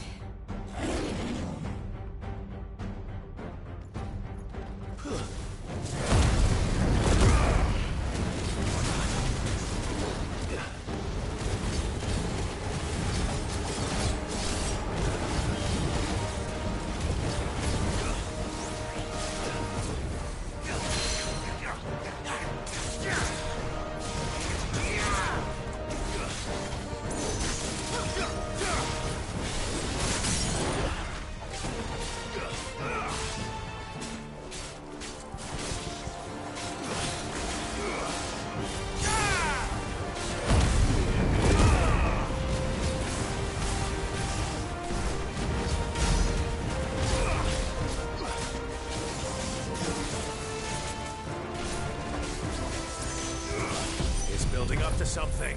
Building up to something.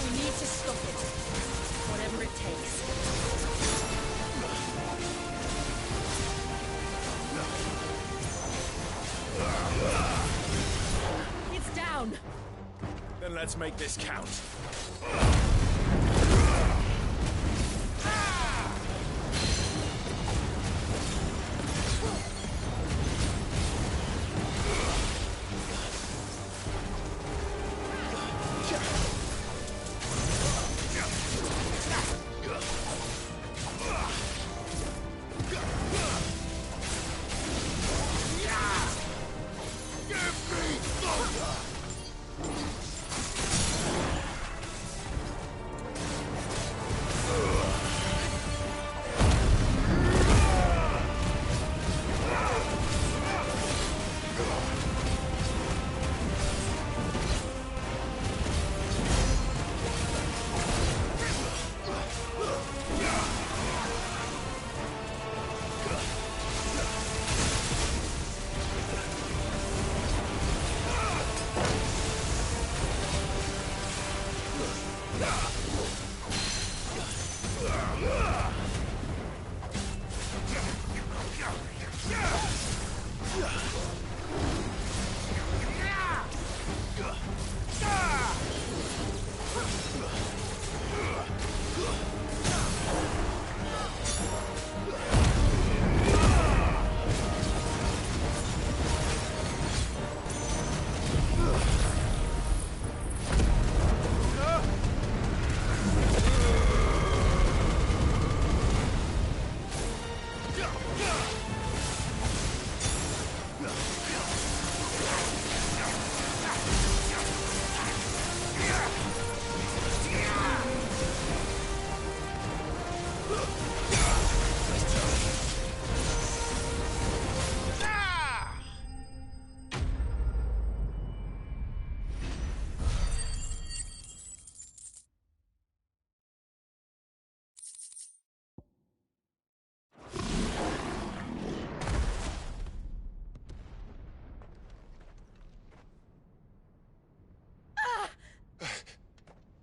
We need to stop it. Whatever it takes. It's down. Then let's make this count.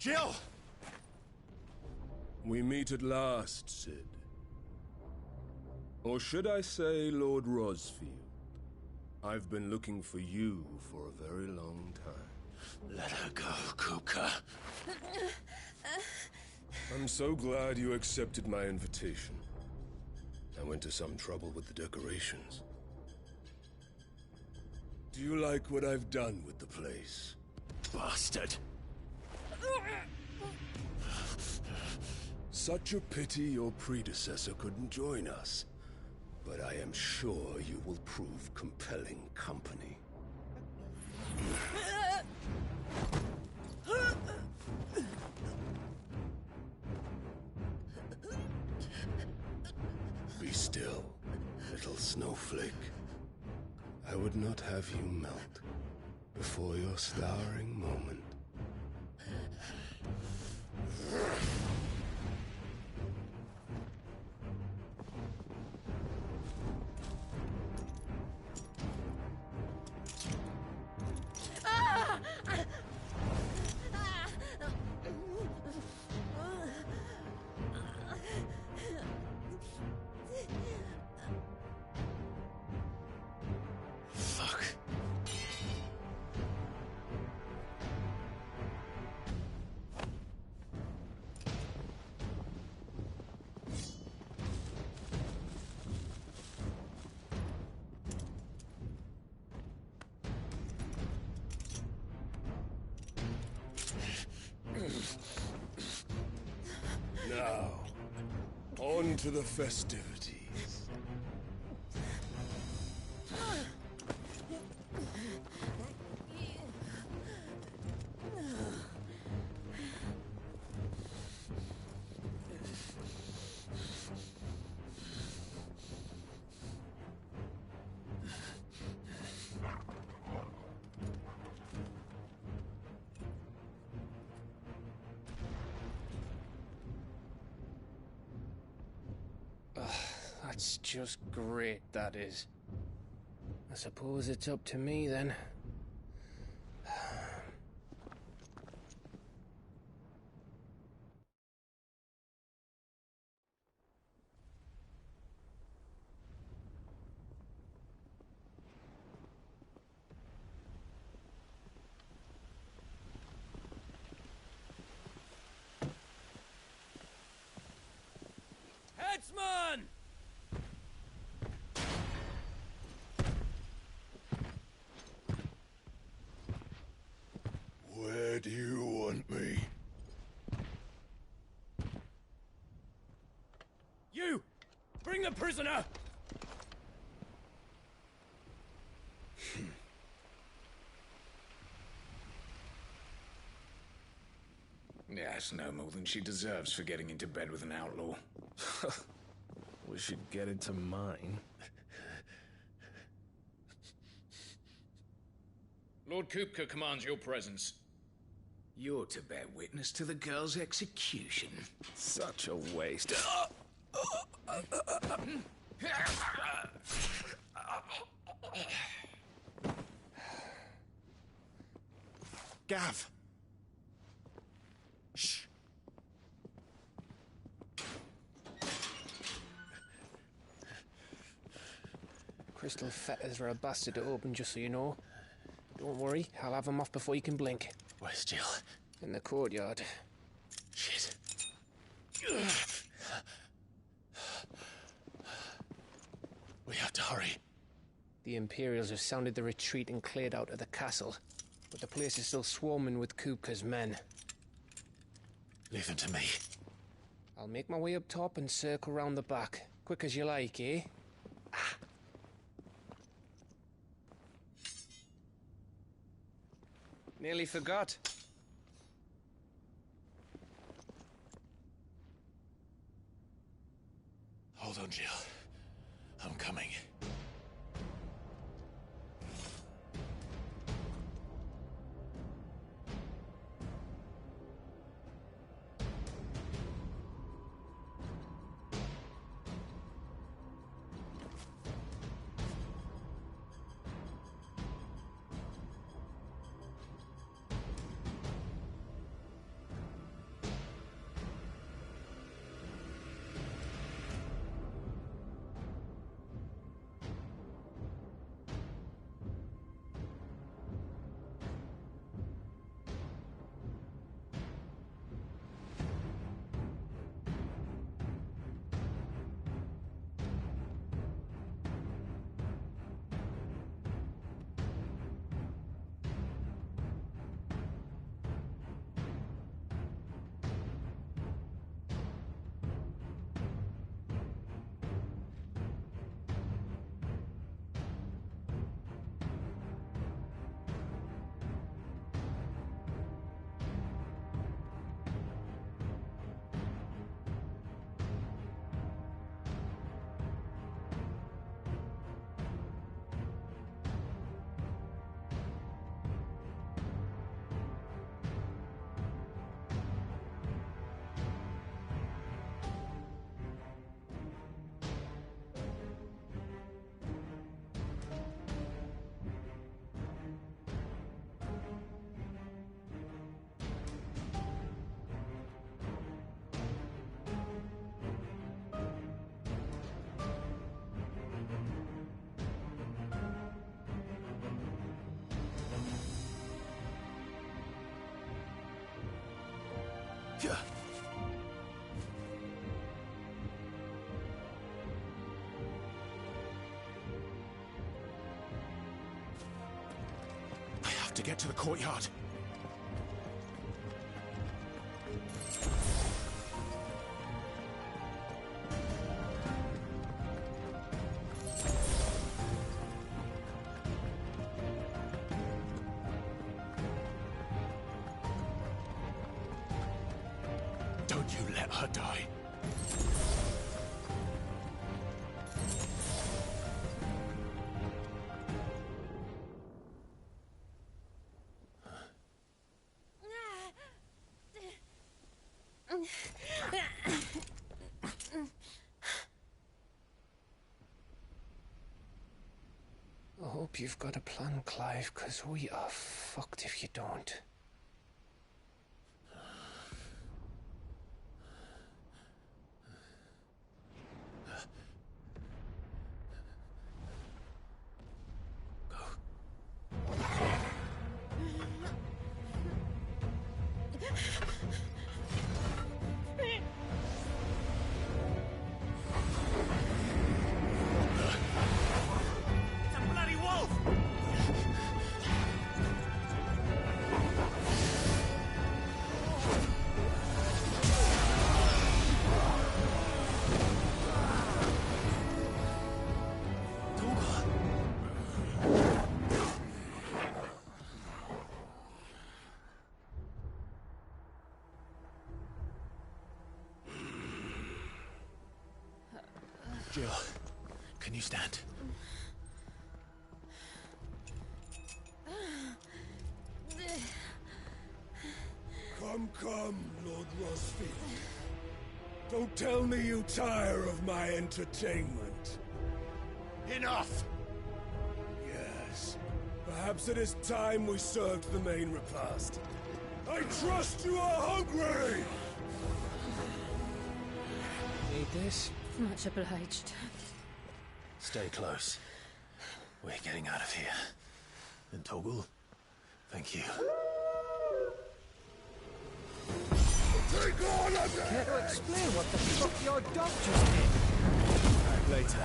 Jill! We meet at last, Sid. Or should I say, Lord Rosfield? I've been looking for you for a very long time. Let her go, Kupka. I'm so glad you accepted my invitation. I went to some trouble with the decorations. Do you like what I've done with the place? Bastard! Such a pity your predecessor couldn't join us. But I am sure you will prove compelling company. Be still, little snowflake. I would not have you melt before your starring moment. Fuck. Now, on to the festivities. That's just great, that is. I suppose it's up to me then. Headsman! Where do you want me? You! Bring the prisoner! Yes, no more than she deserves for getting into bed with an outlaw. We should get into mine. Lord Kupka commands your presence. You're to bear witness to the girl's execution. Such a waste. Gav! Shh. Crystal fetters are a bastard to open, just so you know. Don't worry, I'll have them off before you can blink. Where's Jill? In the courtyard. Shit. We have to hurry. The Imperials have sounded the retreat and cleared out of the castle, but the place is still swarming with Kupka's men. Leave them to me. I'll make my way up top and circle round the back. Quick as you like, eh? Nearly forgot. Hold on, Jill. I'm coming. I have to get to the courtyard. Don't you let her die. I hope you've got a plan, Clive, because we are fucked if you don't. Jill, can you stand? Come, Lord Rosfield. Don't tell me you tire of my entertainment. Enough! Yes. Perhaps it is time we served the main repast. I trust you are hungry! Need this? Much obliged. Stay close. We're getting out of here. And Toggle, thank you. Take on again! Care to explain what the fuck your dog just did? Back later.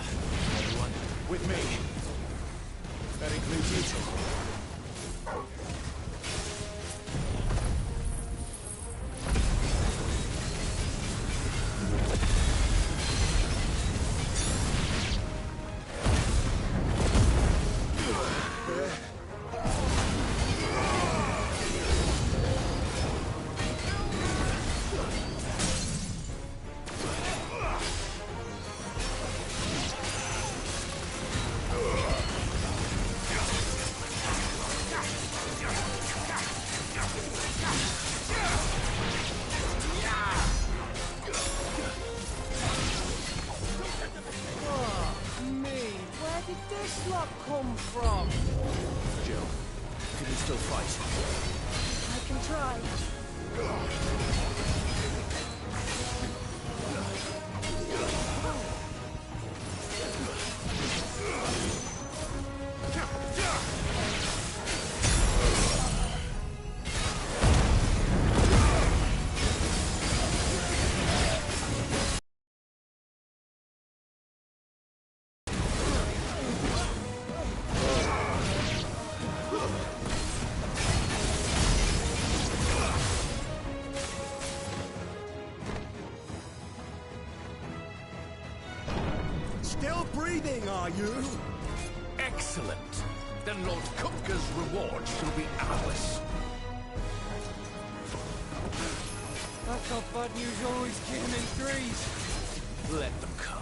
Everyone, with me. That includes you, Toggle. Still breathing, are you? Excellent. Then Lord Kupka's reward shall be ours. I thought bad news always came in threes. Let them come.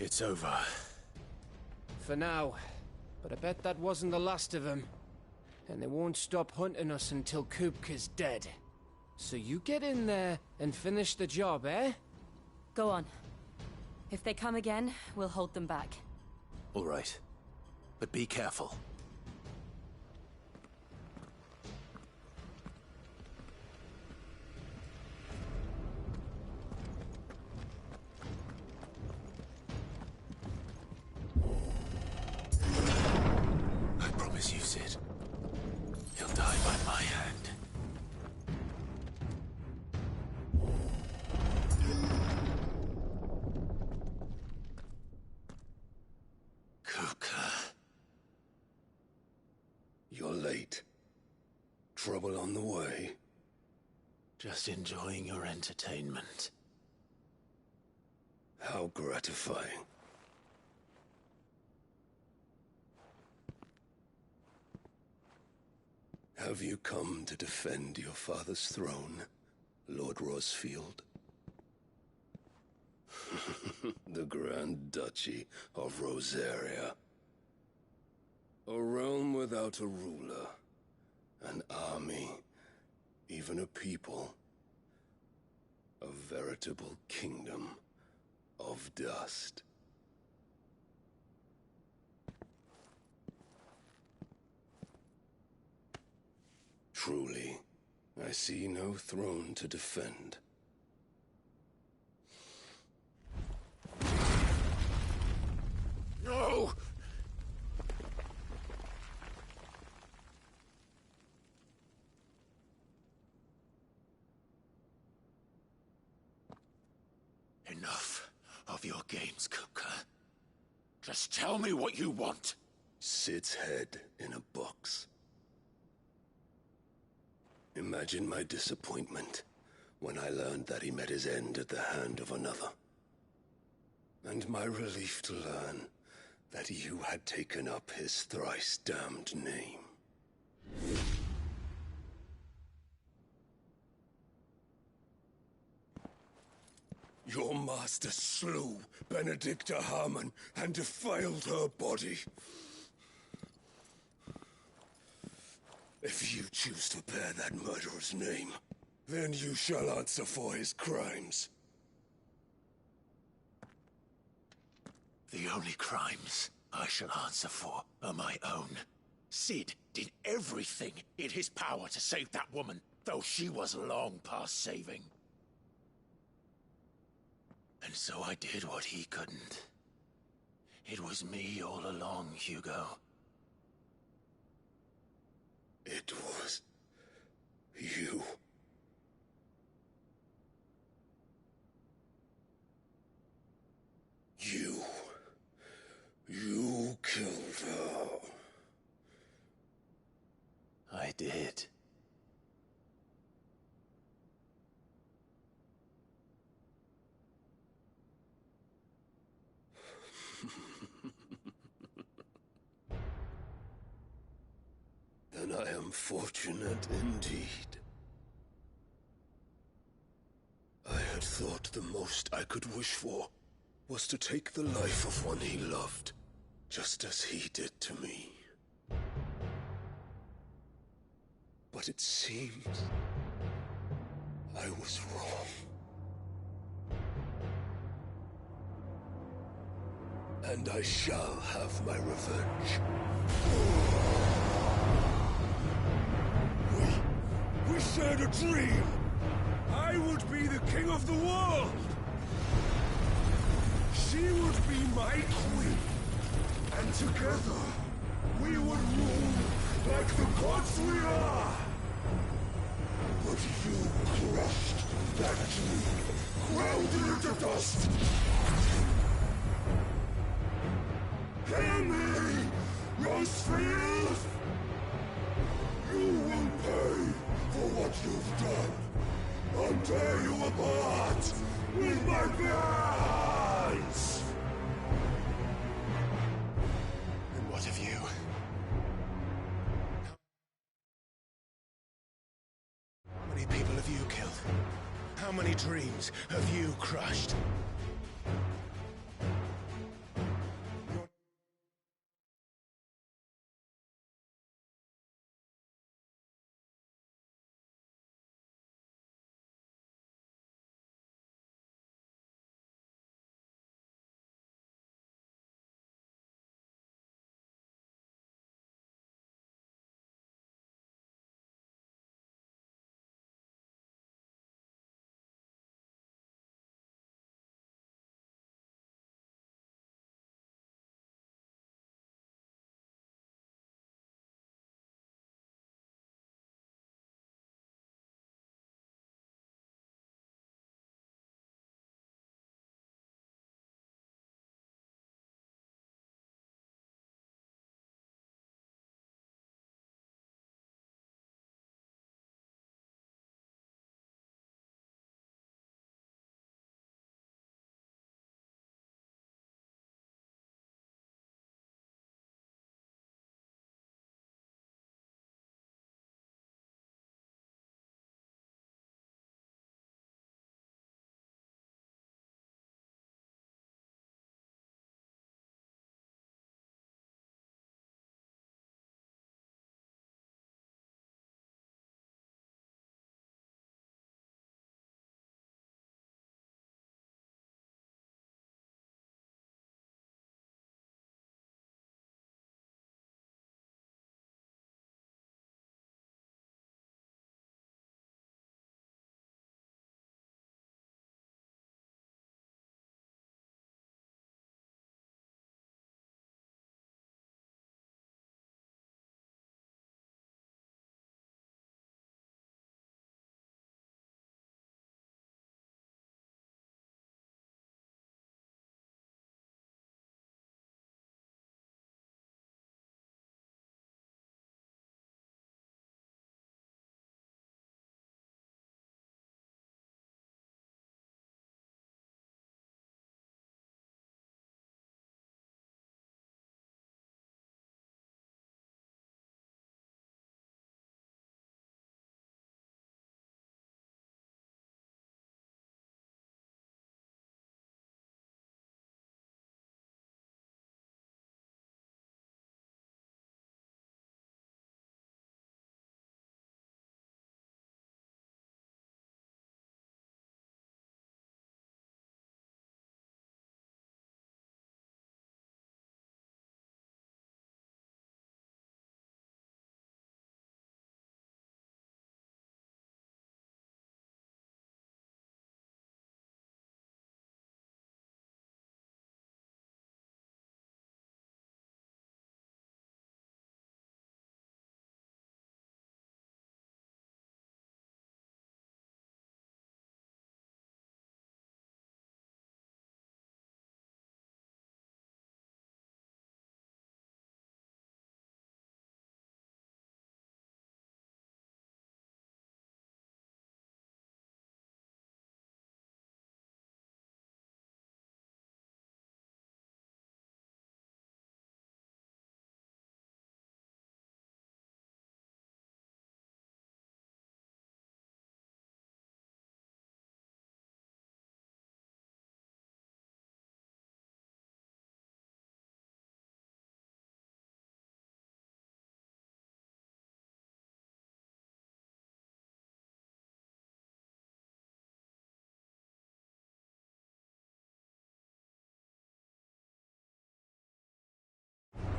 It's over. For now. But I bet that wasn't the last of them. And they won't stop hunting us until Kupka's dead. So you get in there and finish the job, eh? Go on. If they come again, we'll hold them back. All right. But be careful. I promise you, Sid. He'll die by my hand. Kupka. You're late. Trouble on the way? Just enjoying your entertainment. How gratifying. Have you come to defend your father's throne, Lord Rosfield? The Grand Duchy of Rosaria. A realm without a ruler, an army, even a people. A veritable kingdom of dust. Truly, I see no throne to defend. No! Enough of your games, Kupka. Just tell me what you want. Sid's head in a box. Imagine my disappointment when I learned that he met his end at the hand of another. And my relief to learn that you had taken up his thrice-damned name. Your master slew Benedicta Harmon and defiled her body. If you choose to bear that murderer's name, then you shall answer for his crimes. The only crimes I shall answer for are my own. Sid did everything in his power to save that woman, though she was long past saving. And so I did what he couldn't. It was me all along, Hugo. It was you. You killed her. I did. Then I am fortunate indeed. I had thought the most I could wish for was to take the life of one he loved, just as he did to me. But it seems I was wrong. And I shall have my revenge. We shared a dream. I would be the king of the world. She would be my queen. And together, we would rule like the gods we are. But you crushed that dream, ground it into dust. Hear me, Rosefield! You will pay for what you've done. I'll tear you apart with my bare hands! And what of you? How many people have you killed? How many dreams have you crushed?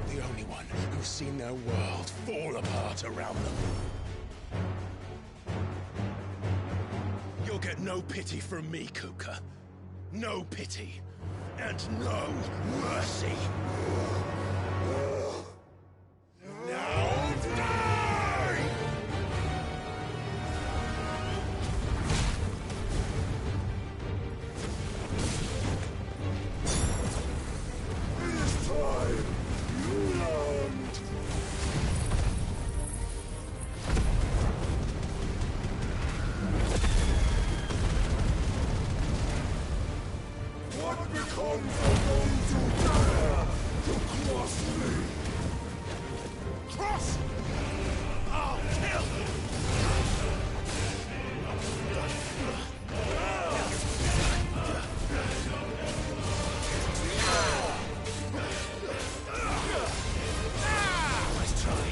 The only one who's seen their world fall apart around them. You'll get no pity from me, Kuka. No pity. And no mercy. Now die! It is time you learned. What becomes of those who dare to cross me? Cross! I'll kill you! Nice try.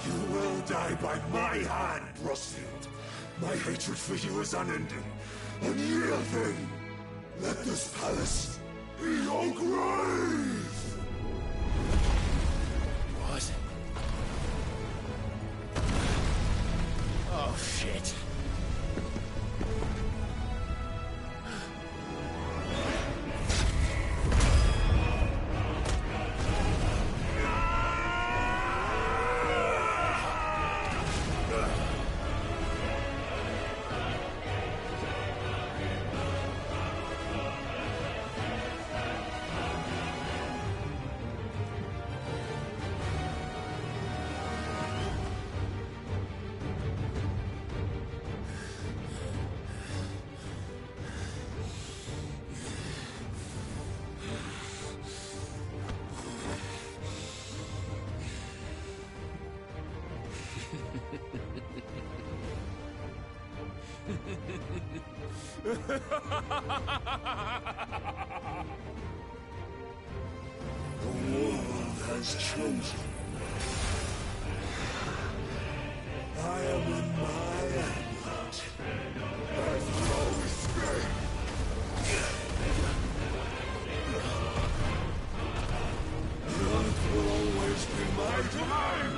You will die by my hand, Brustfield. My hatred for you is unending, unyielding. Let this palace be your grave! What? Oh, shit. The world has chosen. I am in my element. There's no escape. The earth will always be my domain.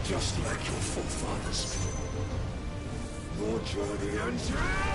Just like your forefathers. Your journey ends here!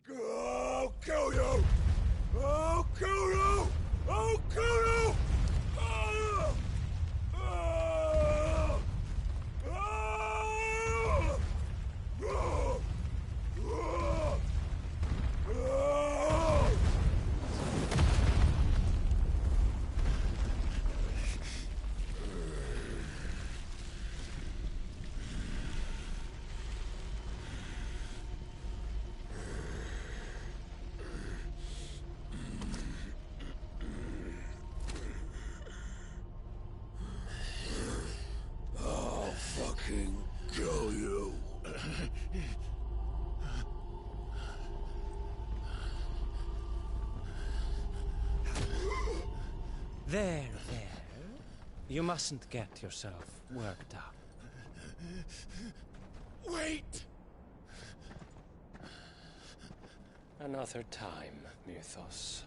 I'll kill you! I'll kill you! I'll kill you! Ah! Ah! Ah! Ah! Ah! I'll fucking kill you. There. You mustn't get yourself worked up. Wait! Another time, Mythos.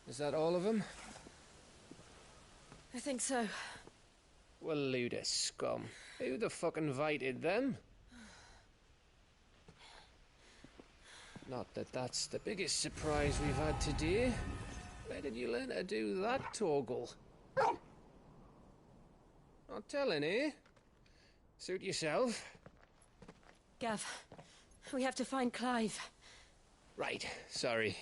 Is that all of them? I think so. Well, load of scum. Who the fuck invited them? Not that that's the biggest surprise we've had today. Where did you learn to do that, Torgal? Not telling, eh? Suit yourself. Gav, we have to find Clive. Right, sorry.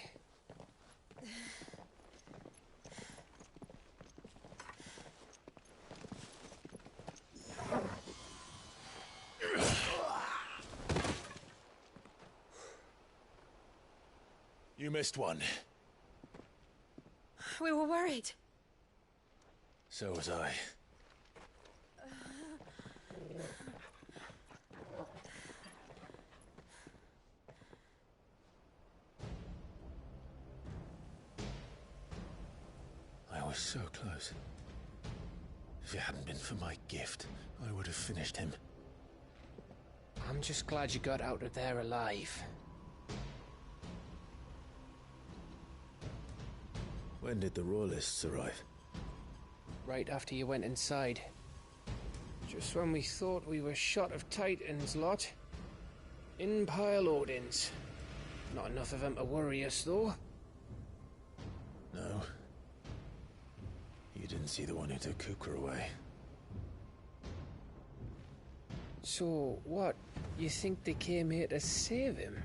You missed one. We were worried. So was I. I was so close. If it hadn't been for my gift, I would have finished him. I'm just glad you got out of there alive. When did the Royalists arrive? Right after you went inside. Just when we thought we were shot of Titans lot. In pile Odins. Not enough of them to worry us, though. No. You didn't see the one who took Kukra away. So, what? You think they came here to save him?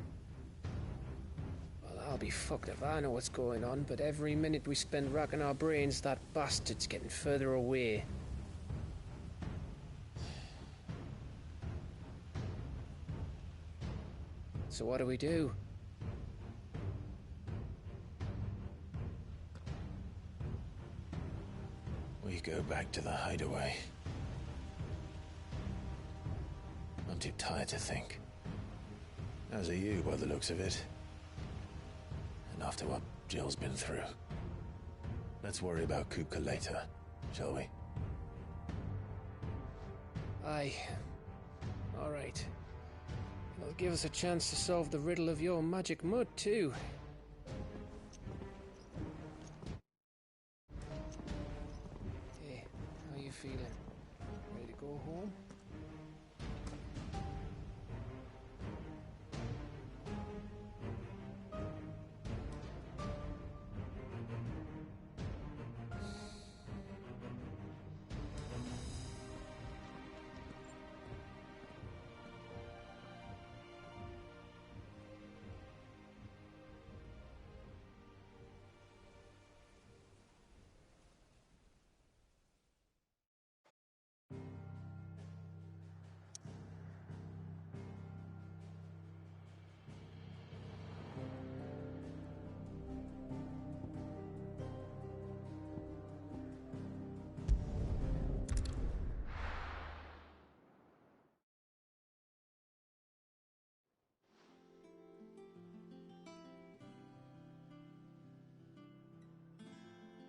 Well, I'll be fucked if I know what's going on, but every minute we spend racking our brains, that bastard's getting further away. So what do? We go back to the hideaway. I'm too tired to think. As are you, by the looks of it. And after what Jill's been through. Let's worry about Kupka later, shall we? Aye. All right. It'll give us a chance to solve the riddle of your magic mud, too. Hey, how you feeling? Ready to go home?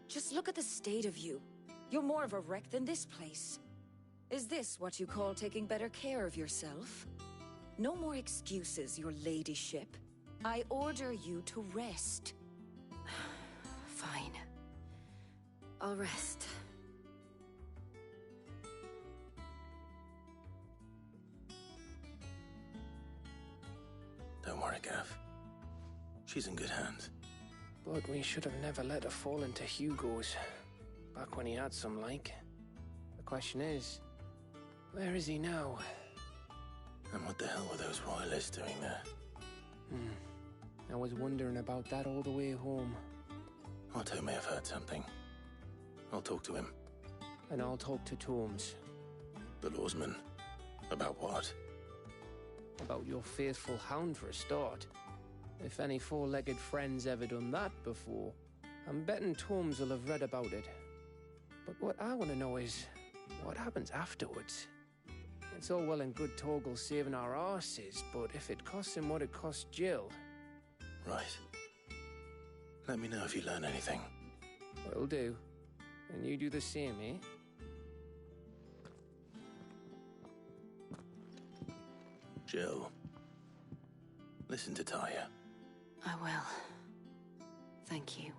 Just look at the state of you. You're more of a wreck than this place. Is this what you call taking better care of yourself? No more excuses, your ladyship. I order you to rest. Fine. I'll rest. Don't worry, Gav. She's in good hands. But we should have never let her fall into Hugo's. Back when he had some like. The question is, where is he now? And what the hell were those royalists doing there? I was wondering about that all the way home. Otto may have heard something. I'll talk to him. And I'll talk to Tomes. The lawsman? About what? About your faithful hound for a start. If any four-legged friend's ever done that before, I'm betting Torms will have read about it. But what I want to know is, what happens afterwards? It's all well and good Torgal saving our arses, but if it costs him what it cost Jill... Right. Let me know if you learn anything. Will do. And you do the same, eh? Jill, listen to Taya. I will. Thank you.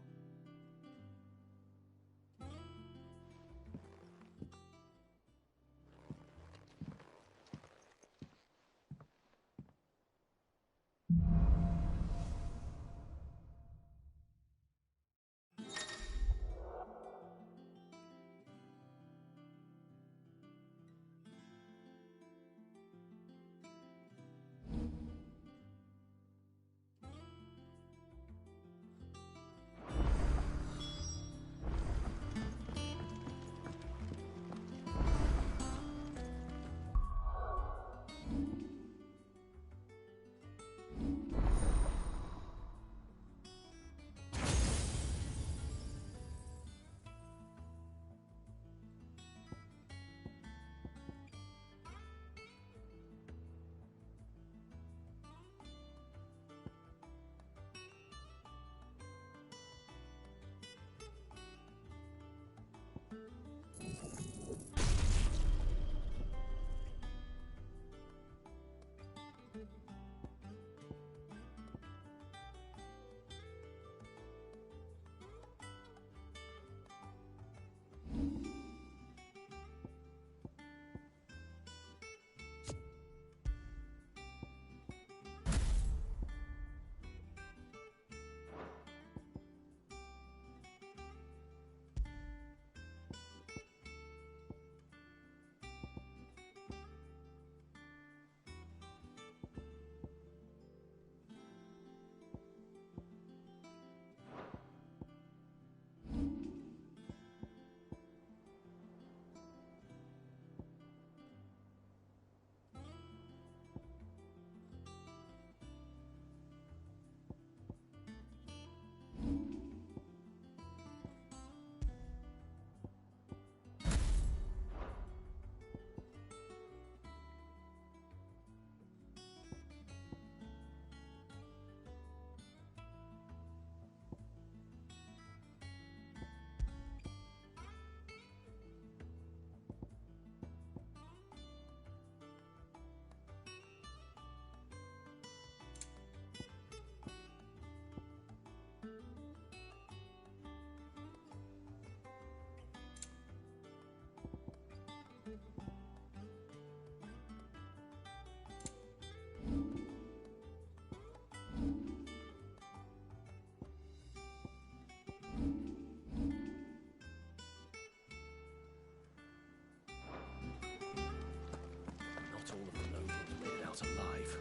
All of the nobles made it out alive.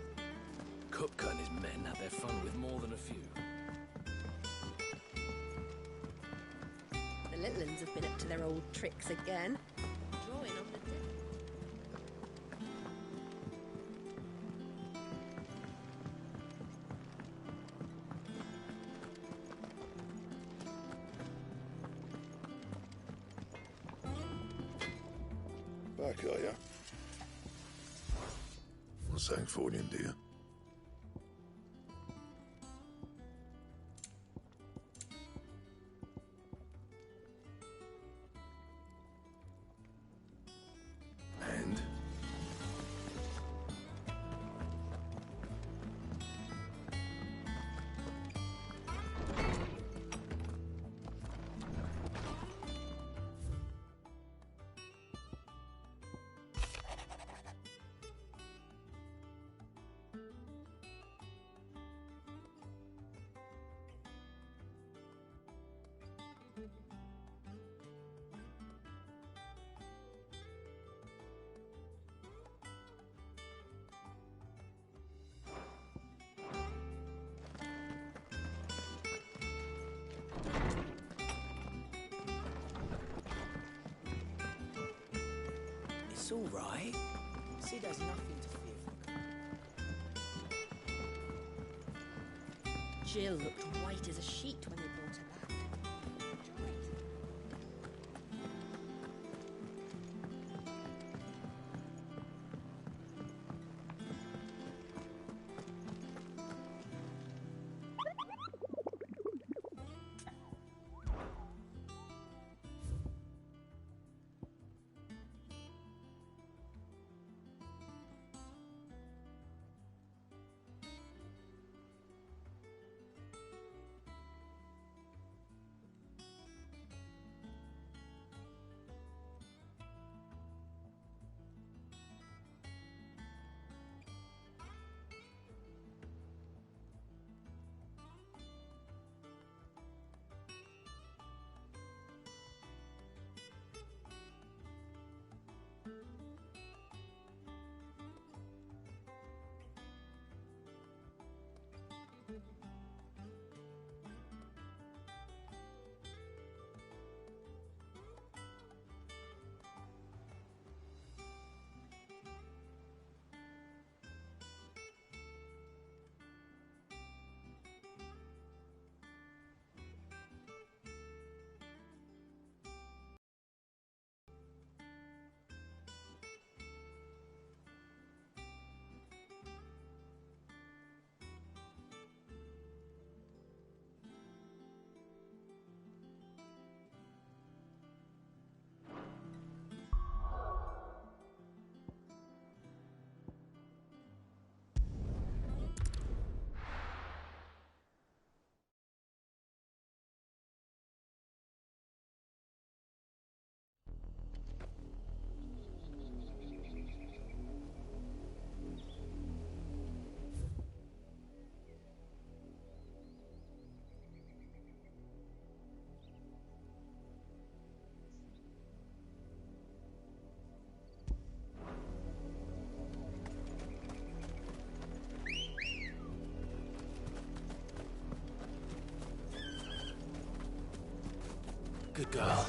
Kupka and his men had their fun with more than a few. The little ones have been up to their old tricks again. Drawing on the dead. Back, are ya? What's that for you, dear? And? It's all right. Sid has nothing to fear from. Jill looked white as a sheet when they brought her back. Good girl.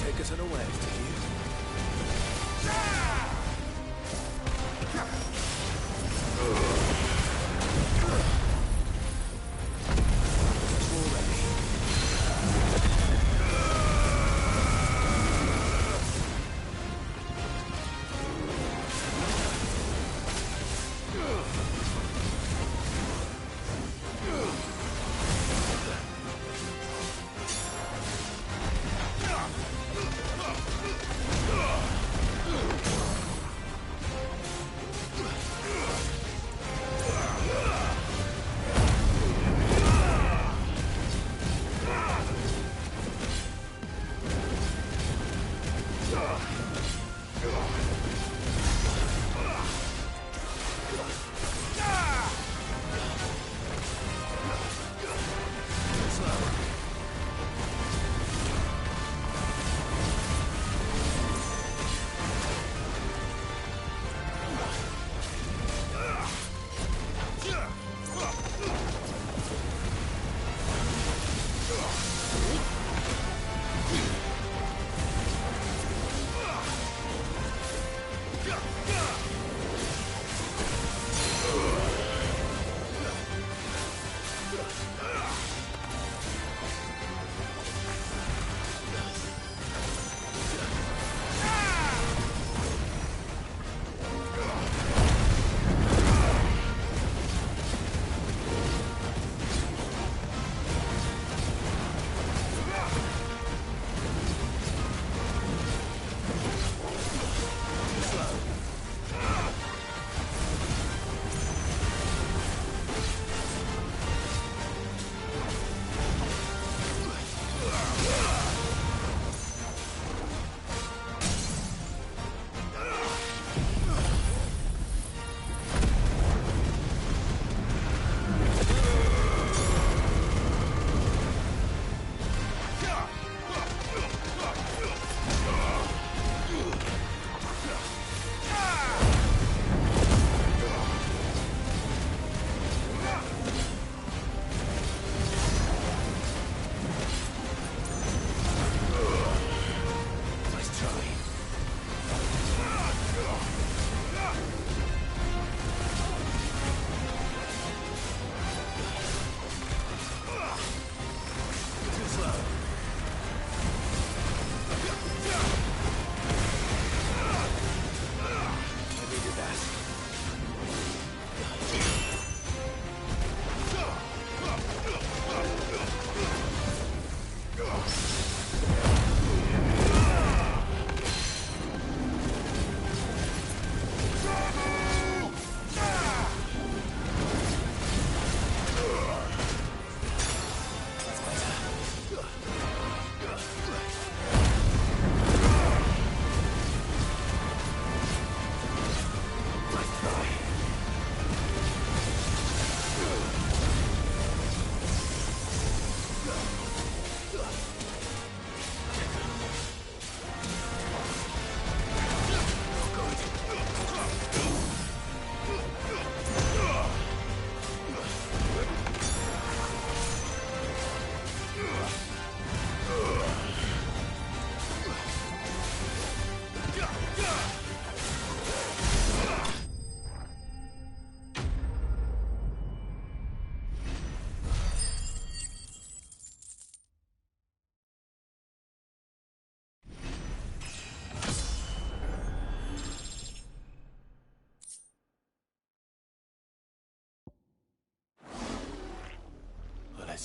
Take us away, did you?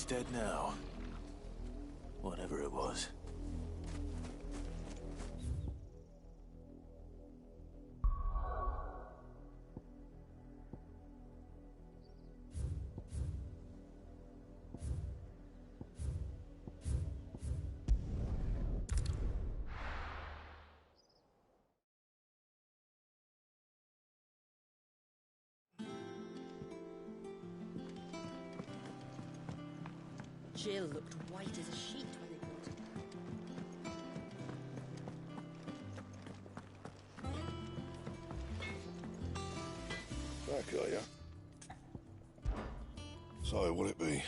dead now. Whatever it was. Jill looked white as a sheet when they brought her back. Back, are ya? So, will it be?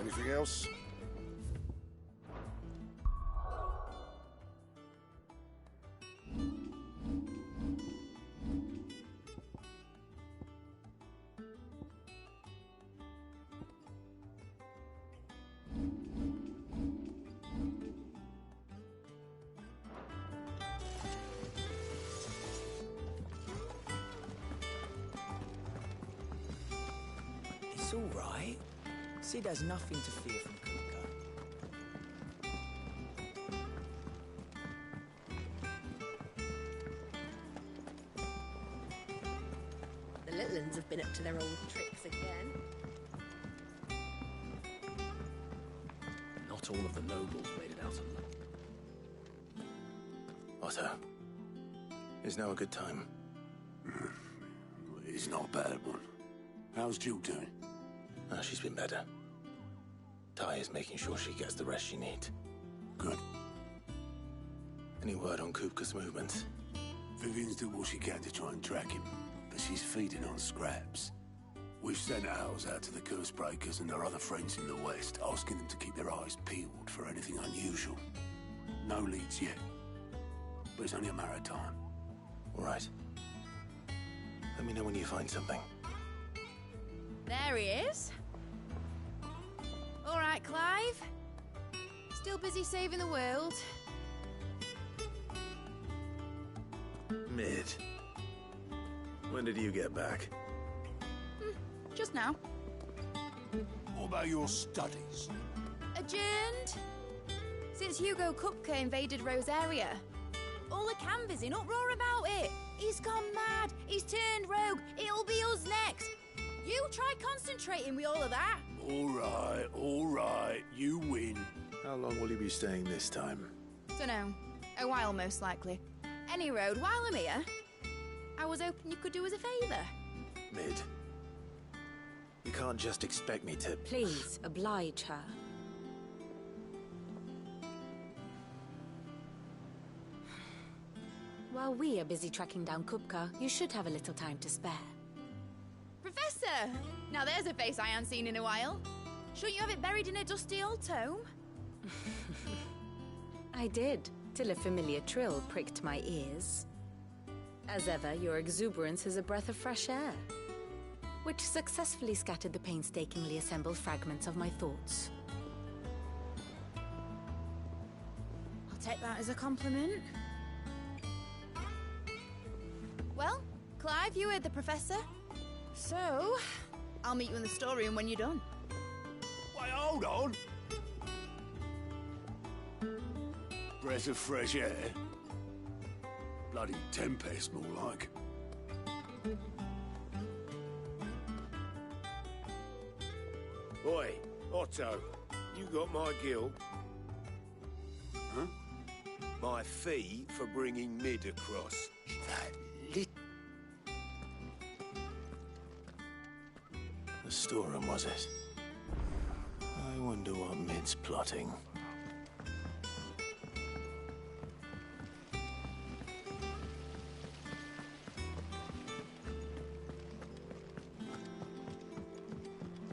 Anything else? It's all right. Sid has nothing to fear from Kupka. The little uns have been up to their old tricks again. Not all of the nobles made it out alive. Otto, is now a good time? It's not a bad one. How's Jill doing? She's been better. Ty is making sure she gets the rest she needs. Good. Any word on Kupka's movements? Vivian's doing what she can to try and track him, but she's feeding on scraps. We've sent ours out to the Cursebreakers and our other friends in the West, asking them to keep their eyes peeled for anything unusual. No leads yet, but it's only a matter of time. All right. Let me know when you find something. There he is. All right, Clive. Still busy saving the world. Mid. When did you get back? Just now. What about your studies? Adjourned. Since Hugo Kupka invaded Rosaria. All the canvassing in uproar about it. He's gone mad. He's turned rogue. It'll be us next. You try concentrating with all of that. All right, you win. How long will you be staying this time? Dunno. A while, most likely. Any road, while I'm here, I was hoping you could do us a favour. Mid. You can't just expect me to... Please, oblige her. While we are busy tracking down Kupka, you should have a little time to spare. Professor! Now there's a face I haven't seen in a while. Shouldn't you have it buried in a dusty old tome? I did, till a familiar trill pricked my ears. As ever, your exuberance is a breath of fresh air, which successfully scattered the painstakingly assembled fragments of my thoughts. I'll take that as a compliment. Well, Clive, you heard the Professor. So, I'll meet you in the storeroom when you're done. Wait, hold on! Breath of fresh air? Bloody tempest, more like. Oi, Otto, you got my gill? Huh? My fee for bringing Mid across. That lit... The storeroom, was it? I wonder what Mid's plotting.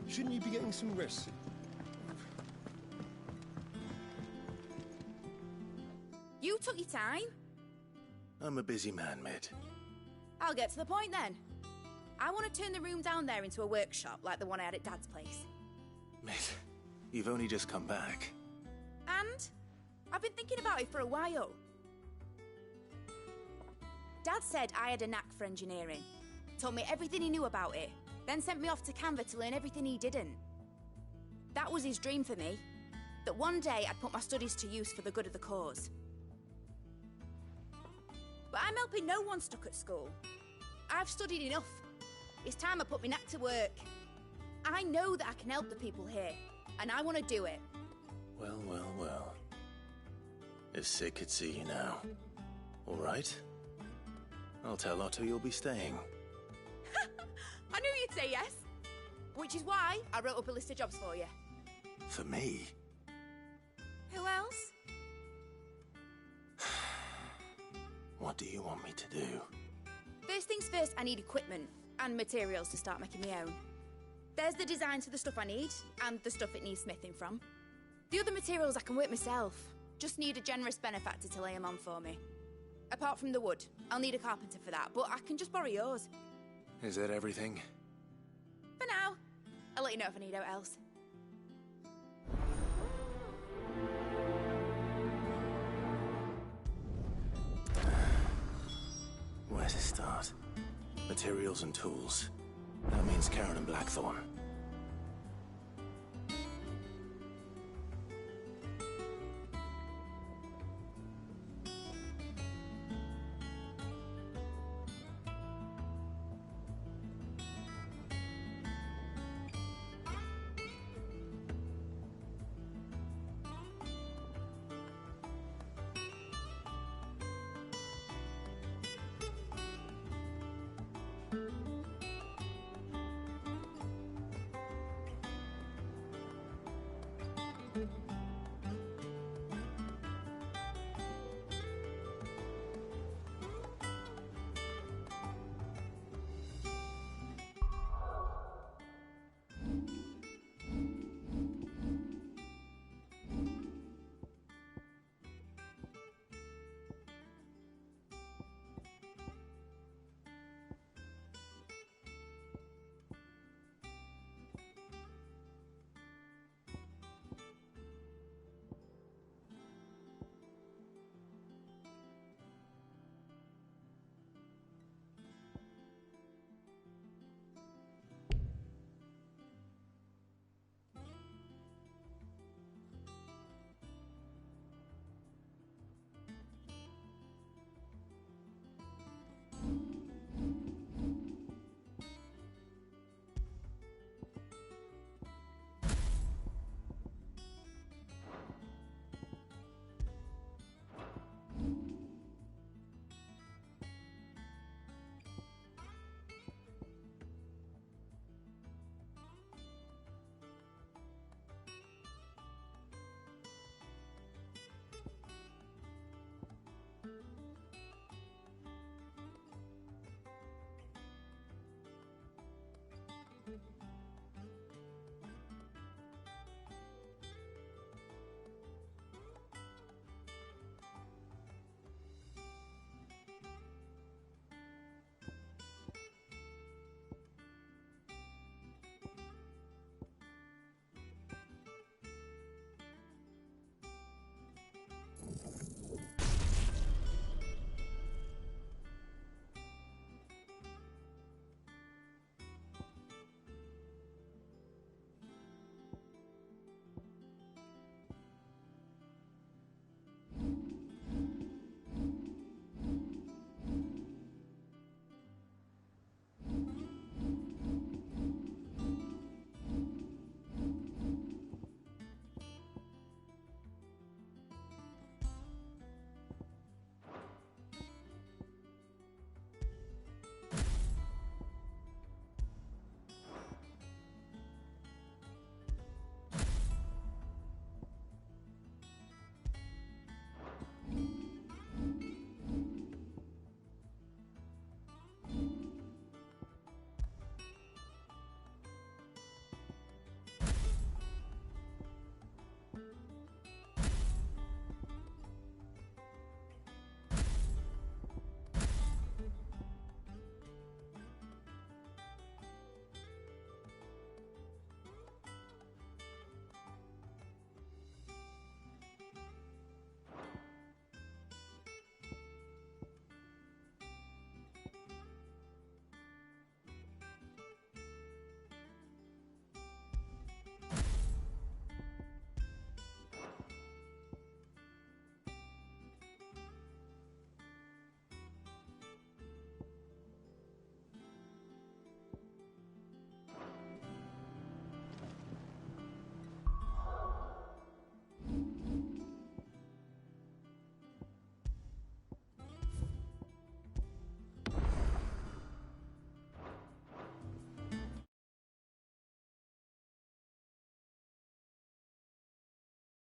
Shouldn't you be getting some rest? You took your time. I'm a busy man, Mid. I'll get to the point then. I want to turn the room down there into a workshop like the one I had at Dad's place. Mate, you've only just come back. And I've been thinking about it for a while. Dad said I had a knack for engineering. Told me everything he knew about it, then sent me off to Canva to learn everything he didn't. That was his dream for me. That one day I'd put my studies to use for the good of the cause. But I'm helping no one stuck at school. I've studied enough. It's time I put my knack to work. I know that I can help the people here, and I want to do it. Well, well, well. If Sid could see you now. All right? I'll tell Otto you'll be staying. I knew you'd say yes. Which is why I wrote up a list of jobs for you. For me? Who else? What do you want me to do? First things first, I need equipment and materials to start making my own. There's the designs for the stuff I need, and the stuff it needs smithing from. The other materials I can work myself. Just need a generous benefactor to lay them on for me. Apart from the wood, I'll need a carpenter for that, but I can just borrow yours. Is that everything? For now. I'll let you know if I need out else. Where to start? Materials and tools. That means Karen and Blackthorn.